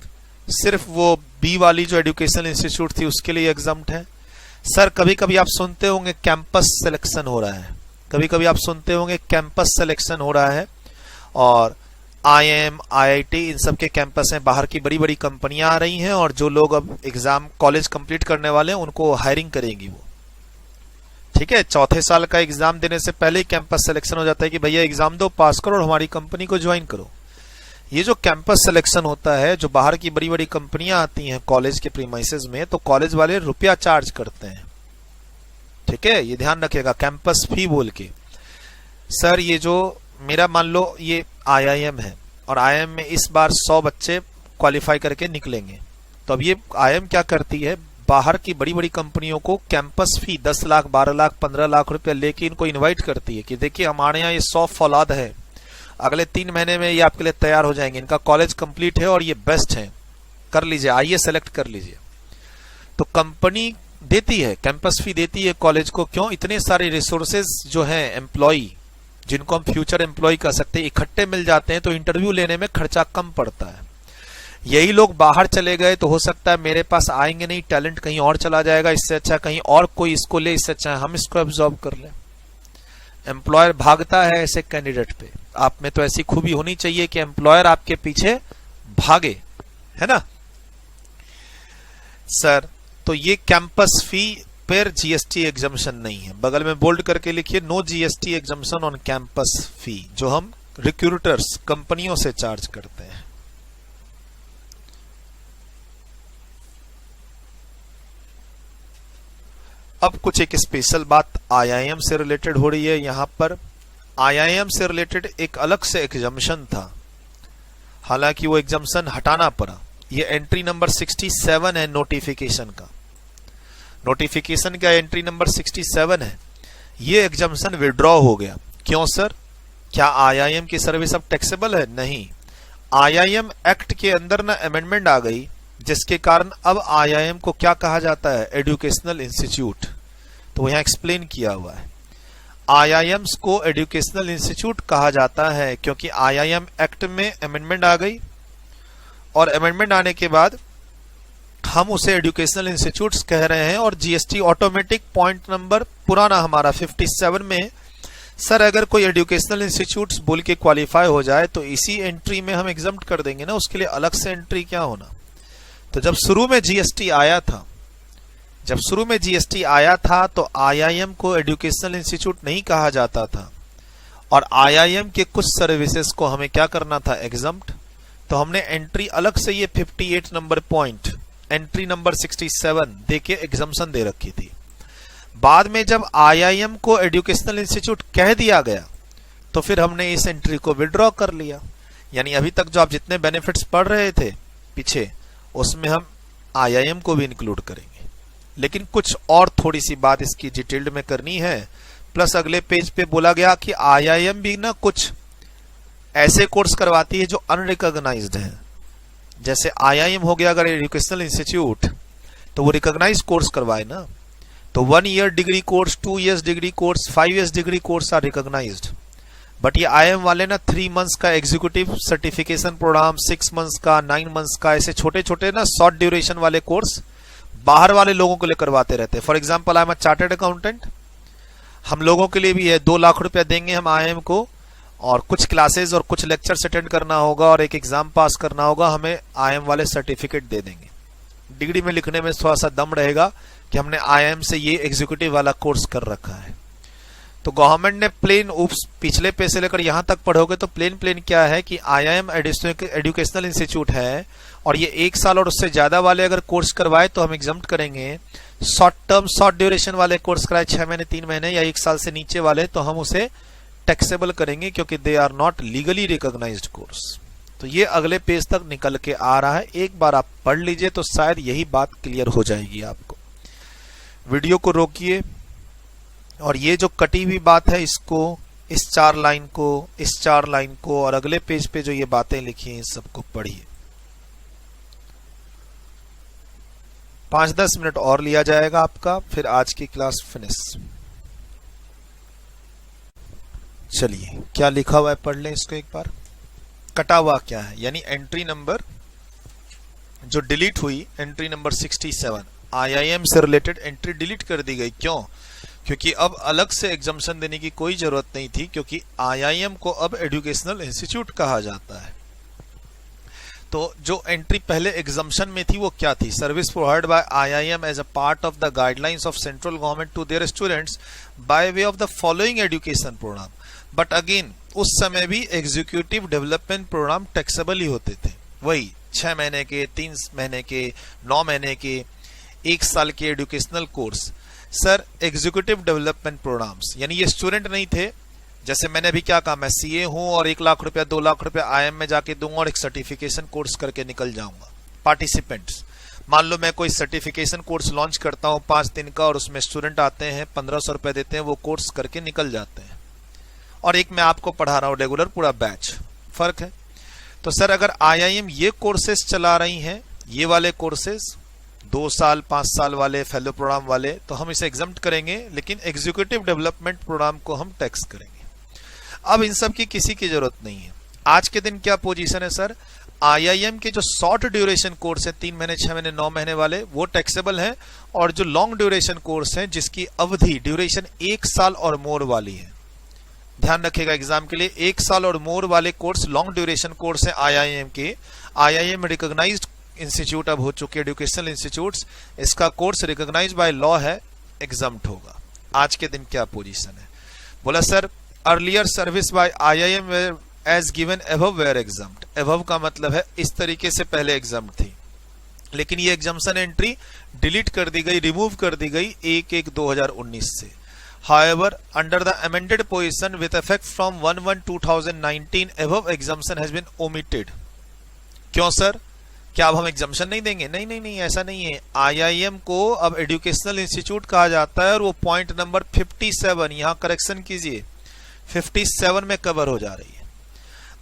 सिर्फ वो बी वाली जो एजुकेशन इंस्टीट्यूट थी उसके लिए एग्जम्प्ट है। सर कभी कभी आप सुनते होंगे कैंपस सिलेक्शन हो रहा है, कभी कभी आप सुनते होंगे कैंपस सिलेक्शन हो रहा है, और IIM IIT इन सब के कैंपस हैं, बाहर की बड़ी बड़ी कंपनियां आ रही हैं, और जो लोग अब एग्जाम कॉलेज कंप्लीट करने वाले हैं उनको हायरिंग करेंगी वो, ठीक है। चौथे साल का एग्जाम देने से पहले ही कैंपस सिलेक्शन हो जाता है कि भैया एग्जाम दो, पास करो और हमारी कंपनी को ज्वाइन करो। ये जो कैंपस सिलेक्शन होता है, जो बाहर की बड़ी बड़ी कंपनियां आती हैं कॉलेज के प्रीमाइसेस में, तो कॉलेज वाले रुपया चार्ज करते हैं, ठीक है, ये ध्यान रखिएगा, कैंपस फी बोल के। सर ये जो मेरा मान लो ये IIM है, और IIM में इस बार 100 बच्चे क्वालिफाई करके निकलेंगे, तो अब ये IIM क्या करती है, बाहर की बड़ी बड़ी कंपनियों को कैंपस फी 10 लाख 12 लाख 15 लाख रुपया लेके इनको इनवाइट करती है कि देखिए हमारे यहाँ ये 100 फौलाद है, अगले 3 महीने में ये आपके लिए तैयार हो जाएंगे, इनका कॉलेज कंप्लीट है और ये बेस्ट है, कर लीजिए, आइए सेलेक्ट कर लीजिए। तो कंपनी देती है, कैंपस फी देती है कॉलेज को, क्यों, इतने सारे रिसोर्सेज जो हैं एम्प्लॉई, जिनको हम फ्यूचर एम्प्लॉय कह सकते हैं, इकट्ठे मिल जाते हैं, तो इंटरव्यू लेने में खर्चा कम पड़ता है। यही लोग बाहर चले गए तो हो सकता है मेरे पास आएंगे नहीं, टैलेंट कहीं और चला जाएगा, इससे अच्छा कहीं और कोई इसको ले, इससे अच्छा हम इसको एब्जॉर्ब कर लें। एम्प्लॉयर भागता है ऐसे कैंडिडेट पे, आप में तो ऐसी खूबी होनी चाहिए कि एम्प्लॉयर आपके पीछे भागे, है ना। सर तो ये कैंपस फी पर GST एग्जम्पशन नहीं है, बगल में बोल्ड करके लिखिए, no GST exemption on campus fee, जो हम रिक्रूटर्स कंपनियों से चार्ज करते हैं। अब कुछ एक स्पेशल बात IIM से रिलेटेड हो रही है। यहां पर IIM से रिलेटेड एक अलग से एग्जम्पशन था, हालांकि वो एग्जाम्शन हटाना पड़ा। ये एंट्री नंबर 67 है नोटिफिकेशन का, नोटिफिकेशन का एंट्री नंबर 67 है। ये एग्जाम्शन विड्रॉ हो गया। क्यों सर? क्या आईआईएम की सर्विस अब टैक्सेबल है? नहीं, आईआईएम एक्ट के अंदर ना अमेंडमेंट आ गई, जिसके कारण अब आईआईएम को क्या कहा जाता है? Educational institute. तो यहां एक्सप्लेन किया हुआ है, आईआईएम्स को एजुकेशनल इंस्टीट्यूट कहा जाता है क्योंकि आईआईएम एक्ट में अमेंडमेंट आ गई, और अमेंडमेंट आने के बाद हम उसे एजुकेशनल इंस्टीट्यूट्स कह रहे हैं। और जीएसटी ऑटोमेटिक पॉइंट नंबर पुराना हमारा 57 में, सर अगर कोई एजुकेशनल इंस्टीट्यूट्स बोल के क्वालिफाई हो जाए तो इसी एंट्री में हम एग्जम्प्ट कर देंगे ना, उसके लिए अलग से एंट्री क्या होना। तो जब शुरू में जीएसटी आया था, तो आईआईएम को एजुकेशनल इंस्टीट्यूट नहीं कहा जाता था, और आईआईएम के कुछ सर्विसेज को हमें क्या करना था? एग्जम्प्ट। तो हमने एंट्री अलग से ये 58 नंबर पॉइंट, एंट्री नंबर 67 देके एग्जम्पशन दे रखी थी। बाद में जब आईआईएम को एजुकेशनल इंस्टीट्यूट कह दिया गया तो फिर हमने इस एंट्री को विड्रॉ कर लिया। यानी अभी तक जो आप जितने बेनिफिट्स पढ़ रहे थे पीछे, उसमें हम आईआईएम को भी इंक्लूड करेंगे। लेकिन कुछ और थोड़ी सी बात इसकी डिटेल्ड में करनी है। प्लस अगले पेज पे बोला गया कि आईआईएम भी ना कुछ ऐसे कोर्स करवाती है जो अनरिकॉग्नाइज्ड है। जैसे आईआईएम हो गया अगर एजुकेशनल इंस्टीट्यूट, तो वो रिकॉग्नाइज्ड कोर्स करवाए ना। तो 1 year degree course, 2 years degree course, 5 years degree course are recognised. But ये आईआईएम वाले ना 3 मंथ्स का एग्जीक्यूटिव सर्टिफिकेशन प्रोग्राम, 6 मंथ्स का, 9 मंथ्स का, ऐसे छोटे छोटे ना शॉर्ट ड्यूरेशन वाले कोर्स बाहर वाले लोगों के लिए करवाते रहते हैं। For example I am a chartered accountant, हम लोगों के लिए भी है 2 लाख रुपया देंगे हम आईआईएम को, और कुछ क्लासेस और कुछ लेक्चर्स अटेंड करना होगा और एक एग्जाम पास करना होगा, हमें आईआईएम वाले सर्टिफिकेट दे देंगे। डिग्री में लिखने में थोड़ा सा दम रहेगा कि हमने आईआईएम से ये एग्जीक्यूटिव वाला कोर्स कर रखा है। तो गवर्नमेंट ने प्लेन पिछले पे से लेकर यहां तक पढ़ोगे तो प्लेन क्या है कि आईआईएम एजुकेशनल इंस्टीट्यूट है, और ये 1 साल और उससे ज्यादा वाले अगर कोर्स करवाए तो हम एग्जम्प्ट करेंगे। शॉर्ट टर्म, शॉर्ट ड्यूरेशन वाले कोर्स कराए 6 महीने, 3 महीने या 1 साल से नीचे वाले, तो हम उसे टैक्सेबल करेंगे क्योंकि they are not legally recognised course. तो ये अगले पेज तक निकल के आ रहा है, एक बार आप पढ़ लीजिए तो शायद यही बात क्लियर हो जाएगी आपको। वीडियो को रोकिए और ये जो कटी हुई बात है इसको, इस 4 लाइन को, इस 4 लाइन को, और अगले पेज पे जो ये बातें लिखी हैं इस सबको पढ़िए। 5-10 मिनट और लिया जाएगा आपका, फिर आज की क्लास फिनिश। चलिए क्या लिखा हुआ है पढ़ लें इसको एक बार। कटा हुआ क्या है, यानी एंट्री नंबर जो डिलीट हुई, एंट्री नंबर 67 आईआईएम से रिलेटेड एंट्री डिलीट कर दी गई। क्यों? क्योंकि अब अलग से एग्जाम्शन देने की कोई जरूरत नहीं थी, क्योंकि आईआईएम को अब एजुकेशनल इंस्टीट्यूट कहा जाता है। तो जो एंट्री पहले एग्जाम्शन में थी वो क्या थी? Service provide by IIM as a part of the guidelines of central government to their students by way of the following education programme. But again उस समय भी एग्जीक्यूटिव डेवलपमेंट प्रोग्राम टैक्सेबल ही होते थे, वही 6 महीने के, 3 महीने के, 9 महीने के, 1 साल के educational course. Sir executive development programmes यानी ये स्टूडेंट नहीं थे, जैसे मैंने अभी क्या कहा, मैं सीए हूं और 1 लाख रुपया 2 लाख रुपया आईआईएम में जाके दूंगा और एक सर्टिफिकेशन कोर्स करके निकल जाऊंगा। पार्टिसिपेंट्स, मान लो मैं कोई सर्टिफिकेशन कोर्स लॉन्च करता हूं 5 दिन का, और उसमें स्टूडेंट आते हैं 1500 रुपए देते हैं, वो कोर्स करके निकल जाते हैं, और एक मैं आपको पढ़ा रहा हूं रेगुलर पूरा बैच, फर्क है। तो सर अगर आईआईएम ये कोर्सेज चला रही हैं, ये वाले कोर्सेज 2 साल 5 साल वाले फेलो प्रोग्राम वाले, तो हम इसे एग्जम्प्ट करेंगे, लेकिन एग्जीक्यूटिव डेवलपमेंट प्रोग्राम को हम टैक्स करेंगे। अब इन सब की किसी की जरूरत नहीं है। आज के दिन क्या पोजीशन है सर? आईआईएम के जो शॉर्ट ड्यूरेशन कोर्स है 3 महीने, 6 महीने, 9 महीने वाले, वो टैक्सेबल है, और जो लॉन्ग ड्यूरेशन कोर्स है जिसकी अवधि ड्यूरेशन 1 साल और मोर वाली है, ध्यान रखिएगा एग्जाम के लिए, 1 साल और मोर वाले कोर्स लॉन्ग ड्यूरेशन कोर्स है आईआईएम के। आईआईएम रिकॉग्नाइज्ड इंस्टीट्यूट अब हो चुके एजुकेशनल इंस्टीट्यूट्स, इसका कोर्स रिकॉग्नाइज्ड बाय लॉ है, एग्जम्प्ट होगा। आज के दिन क्या पोजीशन है? बोला sir earlier service by IIM as given above were exempt. Above का मतलब है इस तरीके से पहले एग्जम्प्ट थी, लेकिन ये एग्जाम्शन एंट्री डिलीट कर दी गई, रिमूव कर दी गई 1/1/2019 से। However, under the amended position with effect from 1/1/2019, above exemption has been omitted. क्यों सर, क्या अब हम एग्जाम्शन नहीं देंगे? नहीं नहीं नहीं, ऐसा नहीं है। आईआईएम को अब एजुकेशनल इंस्टीट्यूट कहा जाता है और वो पॉइंट नंबर 57, यहां करेक्शन कीजिए, 57 में कवर हो जा रही है।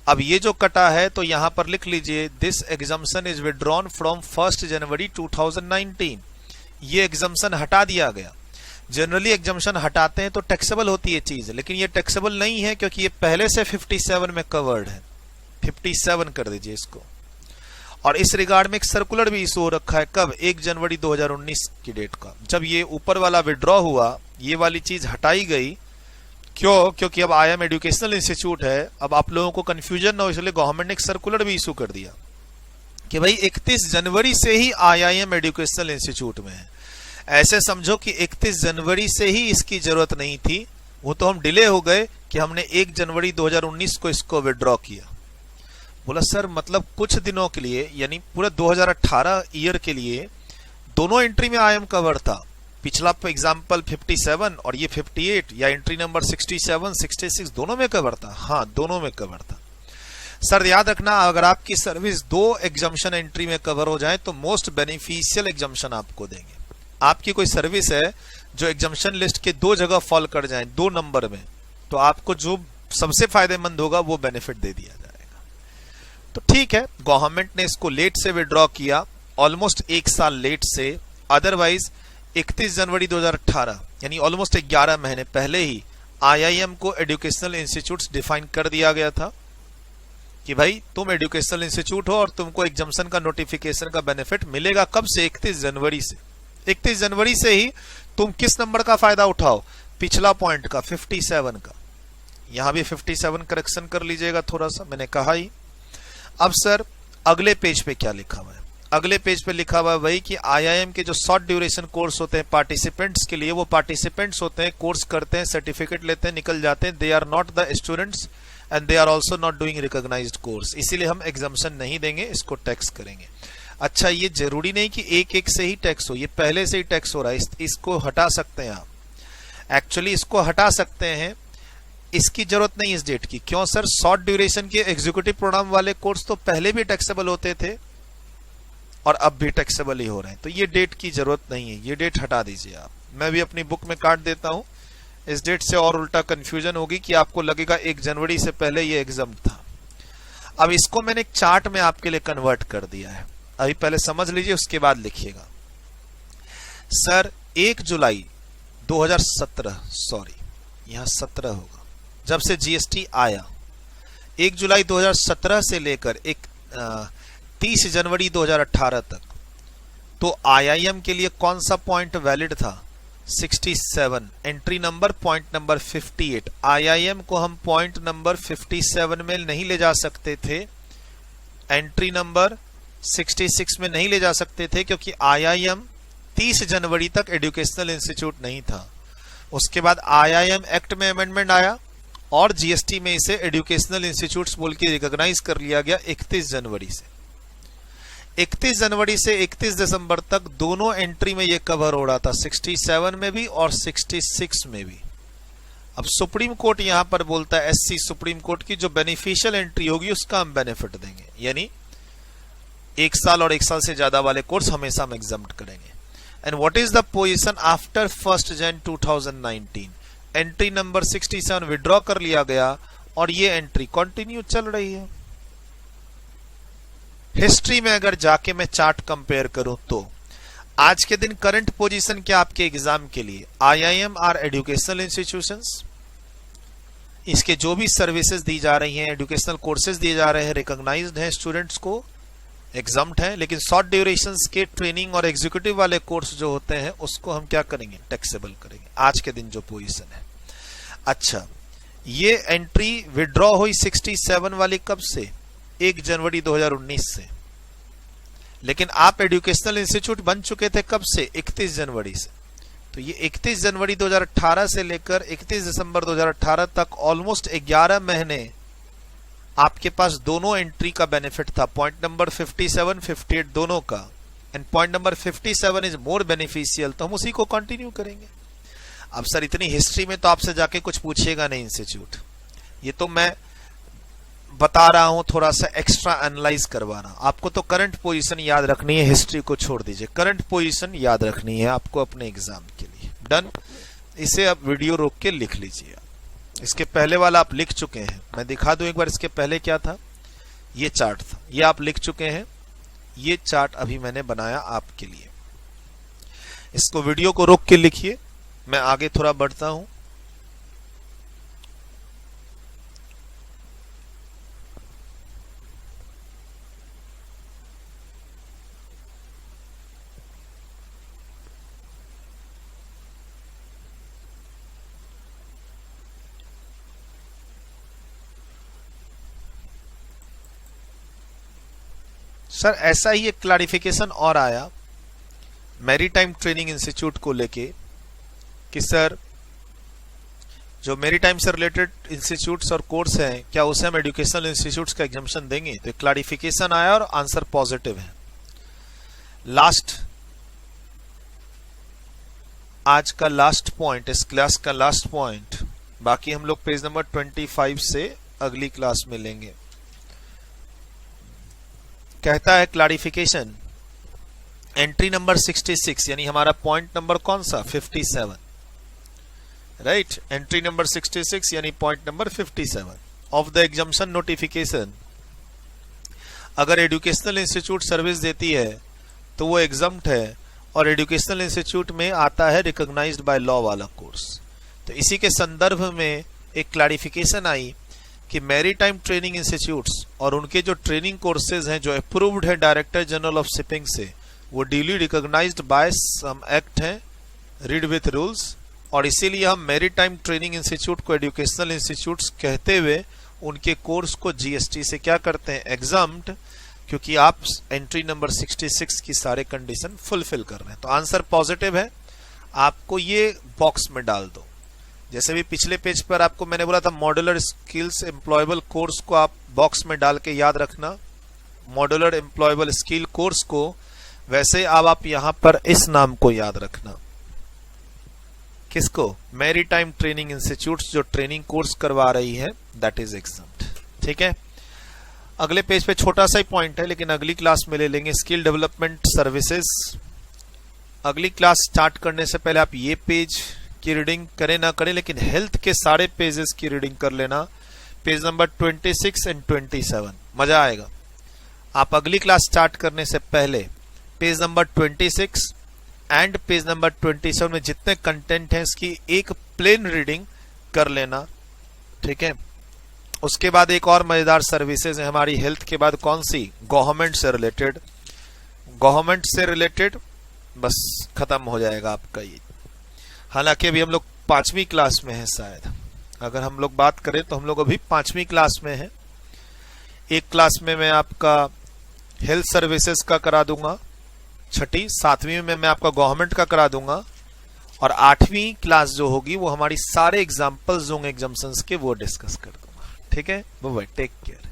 अब ये जो कटा है तो यहां पर लिख लीजिए, this exemption is withdrawn from 1 जनवरी 2019। ये एग्जाम्शन हटा दिया गया। जनरली एग्जाम्शन हटाते हैं तो टैक्सेबल होती है चीज, लेकिन ये टैक्सेबल नहीं है क्योंकि ये पहले से 57 में कवर्ड है। 57 कर दीजिए इसको। और इस रिगार्ड में एक सर्कुलर भी इशू हो रखा है, कब? 1 जनवरी 2019 की डेट का। जब ये ऊपर वाला विड्रॉ हुआ, ये वाली चीज हटाई गई। क्यों? क्योंकि अब आईआईएम एजुकेशनल इंस्टीट्यूट है। अब आप लोगों को कंफ्यूजन ना हो, इसलिए गवर्नमेंट ने एक सर्कुलर भी इशू कर दिया कि भाई 31 जनवरी से ही आईआईएम एजुकेशनल इंस्टीट्यूट में है। ऐसे समझो कि 31 जनवरी से ही इसकी जरूरत नहीं थी, वो तो हम डिले हो गए कि हमने 1 जनवरी 2019 को इसको विड्रॉ किया। बोला सर मतलब कुछ दिनों के लिए, यानी पूरे 2018 ईयर के लिए दोनों एंट्री में आईएम कवर था। पिछला एग्जाम्पल 57 और ये 58, या एंट्री नंबर 67, 66 दोनों में कवर था। हाँ, दोनों में कवर था। सर याद रखना, अगर आपकी सर्विस 2 एग्जाम्शन एंट्री में कवर हो जाए तो मोस्ट बेनिफिशियल एग्जाम्शन आपको देंगे। आपकी कोई सर्विस है जो एग्जाम्शन लिस्ट के 2 जगह फॉल कर जाए 2 नंबर में, तो आपको जो सबसे फायदेमंद होगा वो बेनिफिट दे दिया जाएगा। तो ठीक है, गवर्नमेंट ने इसको लेट से विड्रॉ किया, ऑलमोस्ट 1 साल लेट से। अदरवाइज 31 जनवरी 2018 यानी ऑलमोस्ट 11 महीने पहले ही आईआईएम को एजुकेशनल इंस्टीट्यूट्स डिफाइन कर दिया गया था कि भाई तुम एजुकेशनल इंस्टीट्यूट हो और तुमको एग्जाम्शन का नोटिफिकेशन का बेनिफिट मिलेगा। कब से? 31 जनवरी से। 31 जनवरी से ही तुम किस नंबर का फायदा उठाओ? पिछला पॉइंट का, 57 का। यहां भी 57 करेक्शन कर लीजिएगा थोड़ा सा, मैंने कहा ही। अब सर अगले पेज पे क्या लिखा हुआ है? अगले पेज पे लिखा हुआ है वही कि आईआईएम के जो शॉर्ट ड्यूरेशन कोर्स होते हैं पार्टिसिपेंट्स के लिए, वो पार्टिसिपेंट्स होते हैं, कोर्स करते हैं, सर्टिफिकेट लेते हैं, निकल जाते हैं। They are not the students and they are also not doing recognised course. इसीलिए हम एग्जाम्शन नहीं देंगे, इसको टैक्स करेंगे। अच्छा, ये जरूरी नहीं कि एक से ही टैक्स हो, ये पहले से ही टैक्स हो रहा है। इसको हटा सकते हैं आप, एक्चुअली इसको हटा सकते हैं, इसकी जरूरत नहीं इस डेट की। क्यों सर? शॉर्ट ड्यूरेशन के एग्जीक्यूटिव प्रोग्राम वाले कोर्स तो पहले भी टैक्सेबल होते थे और अब भी टैक्सेबल ही हो रहे हैं, तो ये डेट की जरूरत नहीं है, ये डेट हटा दीजिए आप। मैं भी अपनी बुक में काट देता हूं, इस डेट से और उल्टा कंफ्यूजन होगी कि आपको लगेगा 1 जनवरी से पहले ये एग्जाम था। अब इसको मैंने एक चार्ट में आपके लिए कन्वर्ट कर दिया है, अभी पहले समझ लीजिए, उसके बाद लिखिएगा। सर 1 जुलाई 2017, सॉरी यहां 17 होगा, जब से जीएसटी आया 1 जुलाई 2017 से लेकर 30 जनवरी 2018 तक, तो आईआईएम के लिए कौन सा पॉइंट वैलिड था? 67। Entry number point number 58। IIM को हम पॉइंट नंबर 57 में नहीं ले जा सकते थे, एंट्री नंबर 66 में नहीं ले जा सकते थे, क्योंकि आईआईएम 30 जनवरी तक एजुकेशनल इंस्टीट्यूट नहीं था। उसके बाद आईआईएम एक्ट में अमेंडमेंट आया और जीएसटी में इसे एजुकेशनल इंस्टीट्यूट्स बोल के रिकॉग्नाइज कर लिया गया 31 जनवरी से। 31 जनवरी से 31 दिसंबर तक दोनों एंट्री में ये कवर हो रहा था, 67 में भी और 66 में भी। अब सुप्रीम कोर्ट यहां पर बोलता है, एससी सुप्रीम कोर्ट की जो बेनिफिशियल एंट्री होगी उसका हम बेनिफिट देंगे, यानी 1 साल और 1 साल से ज्यादा वाले कोर्स हमेशा हम एग्जम्प्ट करेंगे। And what is the position after 1 जन 2019? एंट्री नंबर 67 विड्रॉ कर लिया गया और ये एंट्री कंटिन्यू चल रही है। हिस्ट्री में अगर जाके मैं चार्ट कंपेयर करूं तो आज के दिन करंट पोजीशन क्या आपके एग्जाम के लिए? आईआईएम आर एजुकेशनल इंस्टीट्यूशंस, इसके जो भी सर्विसेज दी जा रही हैं, एजुकेशनल कोर्सेज दिए जा रहे हैं, रिकॉग्नाइज्ड हैं, स्टूडेंट्स को एग्जाम्प्ट है। लेकिन शॉर्ट ड्यूरेशंस के ट्रेनिंग और एग्जीक्यूटिव वाले कोर्स जो होते हैं उसको हम क्या करेंगे? टैक्सेबल करेंगे, आज के दिन जो पोजीशन है। अच्छा, ये एंट्री विड्रॉ हुई 67 वाली कब से? 1 जनवरी 2019 से। लेकिन आप एजुकेशनल इंस्टीट्यूट बन चुके थे कब से? 31 जनवरी से। तो ये 31 जनवरी 2018 से लेकर 31 दिसंबर 2018 तक ऑलमोस्ट 11 महीने आपके पास दोनों एंट्री का बेनिफिट था, पॉइंट नंबर 57, 58 दोनों का। And point number 57 is more beneficial, तो हम उसी को कंटिन्यू करेंगे। अब सर इतनी हिस्ट्री में तो आपसे जाके कुछ पूछेगा नहीं इंस्टीट्यूट, ये तो मैं बता रहा हूं, थोड़ा सा एक्स्ट्रा एनालाइज करवा रहा हूं आपको। तो करंट पोजीशन याद रखनी है, हिस्ट्री को छोड़ दीजिए, करंट पोजीशन याद रखनी है आपको अपने एग्जाम के लिए। डन। इसे अब वीडियो रोक के लिख लीजिए। इसके पहले वाला आप लिख चुके हैं, मैं दिखा दूं एक बार। इसके पहले क्या था, ये चार्ट था, ये आप लिख चुके हैं। ये चार्ट अभी मैंने बनाया आपके लिए। इसको वीडियो को रोक के लिखिए, मैं आगे थोड़ा बढ़ता हूं। सर ऐसा ही एक क्लैरिफिकेशन और आया मैरीटाइम ट्रेनिंग इंस्टीट्यूट को लेके कि सर जो मैरीटाइम से रिलेटेड इंस्टीट्यूट्स और कोर्स हैं, क्या उसे हम एजुकेशनल इंस्टीट्यूट्स का एग्जामिशन देंगे? तो क्लैरिफिकेशन आया और आंसर पॉजिटिव है। लास्ट, आज का लास्ट पॉइंट, इस क्लास का लास्ट पॉइंट। बाकी हम लोग पेज नंबर 25 से अगली क्लास में लेंगे। कहता है क्लैरिफिकेशन, एंट्री नंबर 66 यानी हमारा पॉइंट नंबर कौन सा, 57, राइट। एंट्री नंबर 66 यानी point number 57 of the exemption notification. अगर एजुकेशनल इंस्टीट्यूट सर्विस देती है तो वो एग्जम्प्ट है, और एजुकेशनल इंस्टीट्यूट में आता है रिकॉग्नाइज्ड बाय लॉ वाला कोर्स। तो इसी के संदर्भ में एक क्लैरिफिकेशन आई कि मैरीटाइम ट्रेनिंग इंस्टीट्यूट्स और उनके जो ट्रेनिंग कोर्सेज हैं जो अप्रूव्ड है डायरेक्टर जनरल ऑफ शिपिंग से, वो ड्यूली रिकॉग्नाइज्ड बाय सम एक्ट हैं, रीड विथ रूल्स। और इसीलिए हम मैरीटाइम ट्रेनिंग इंस्टीट्यूट को एजुकेशनल इंस्टीट्यूट्स कहते हुए उनके कोर्स को जीएसटी से क्या करते हैं, एग्जम्प्ट, क्योंकि आप एंट्री नंबर 66 की सारे कंडीशन फुलफिल कर रहे हैं। तो आंसर पॉजिटिव है। आपको ये बॉक्स में डाल दो, जैसे भी पिछले पेज पर आपको मैंने बोला था मॉड्यूलर स्किल्स एम्प्लॉयबल कोर्स को आप बॉक्स में डाल के याद रखना, मॉड्यूलर एम्प्लॉयबल स्किल कोर्स को, वैसे अब आप यहां पर इस नाम को याद रखना, किसको, मैरीटाइम ट्रेनिंग इंस्टीट्यूट्स जो ट्रेनिंग कोर्स करवा रही है, दैट इज एग्जम्प्ट। ठीक है। अगले पेज पे छोटा सा ही पॉइंट है लेकिन अगली क्लास में ले लेंगे, स्किल डेवलपमेंट सर्विसेज। अगली क्लास स्टार्ट करने से पहले आप ये पेज की रीडिंग करें ना करें, लेकिन हेल्थ के सारे पेजेस की रीडिंग कर लेना, पेज नंबर 26 एंड 27, मजा आएगा। आप अगली क्लास स्टार्ट करने से पहले page number 26 and page number 27 में जितने कंटेंट हैं इसकी एक प्लेन रीडिंग कर लेना। ठीक है। उसके बाद एक और मजेदार सर्विसेज है हमारी हेल्थ के बाद, कौन सी, गवर्नमेंट से रिलेटेड। गवर्नमेंट से रिलेटेड बस खत्म हो जाएगा आपका ये। हालांकि अभी हम लोग 5वीं क्लास में हैं, शायद अगर हम लोग बात करें तो हम लोग अभी 5वीं क्लास में हैं। एक क्लास में मैं आपका हेल्थ सर्विसेज का करा दूंगा, 6ठी, 7वीं में मैं आपका गवर्नमेंट का करा दूंगा, और 8वीं क्लास जो होगी वो हमारी सारे एग्जाम्पल्स होंगे एग्जाम्पशंस के, वो डिस्कस कर दूंगा। ठीक है, बाय, टेक केयर।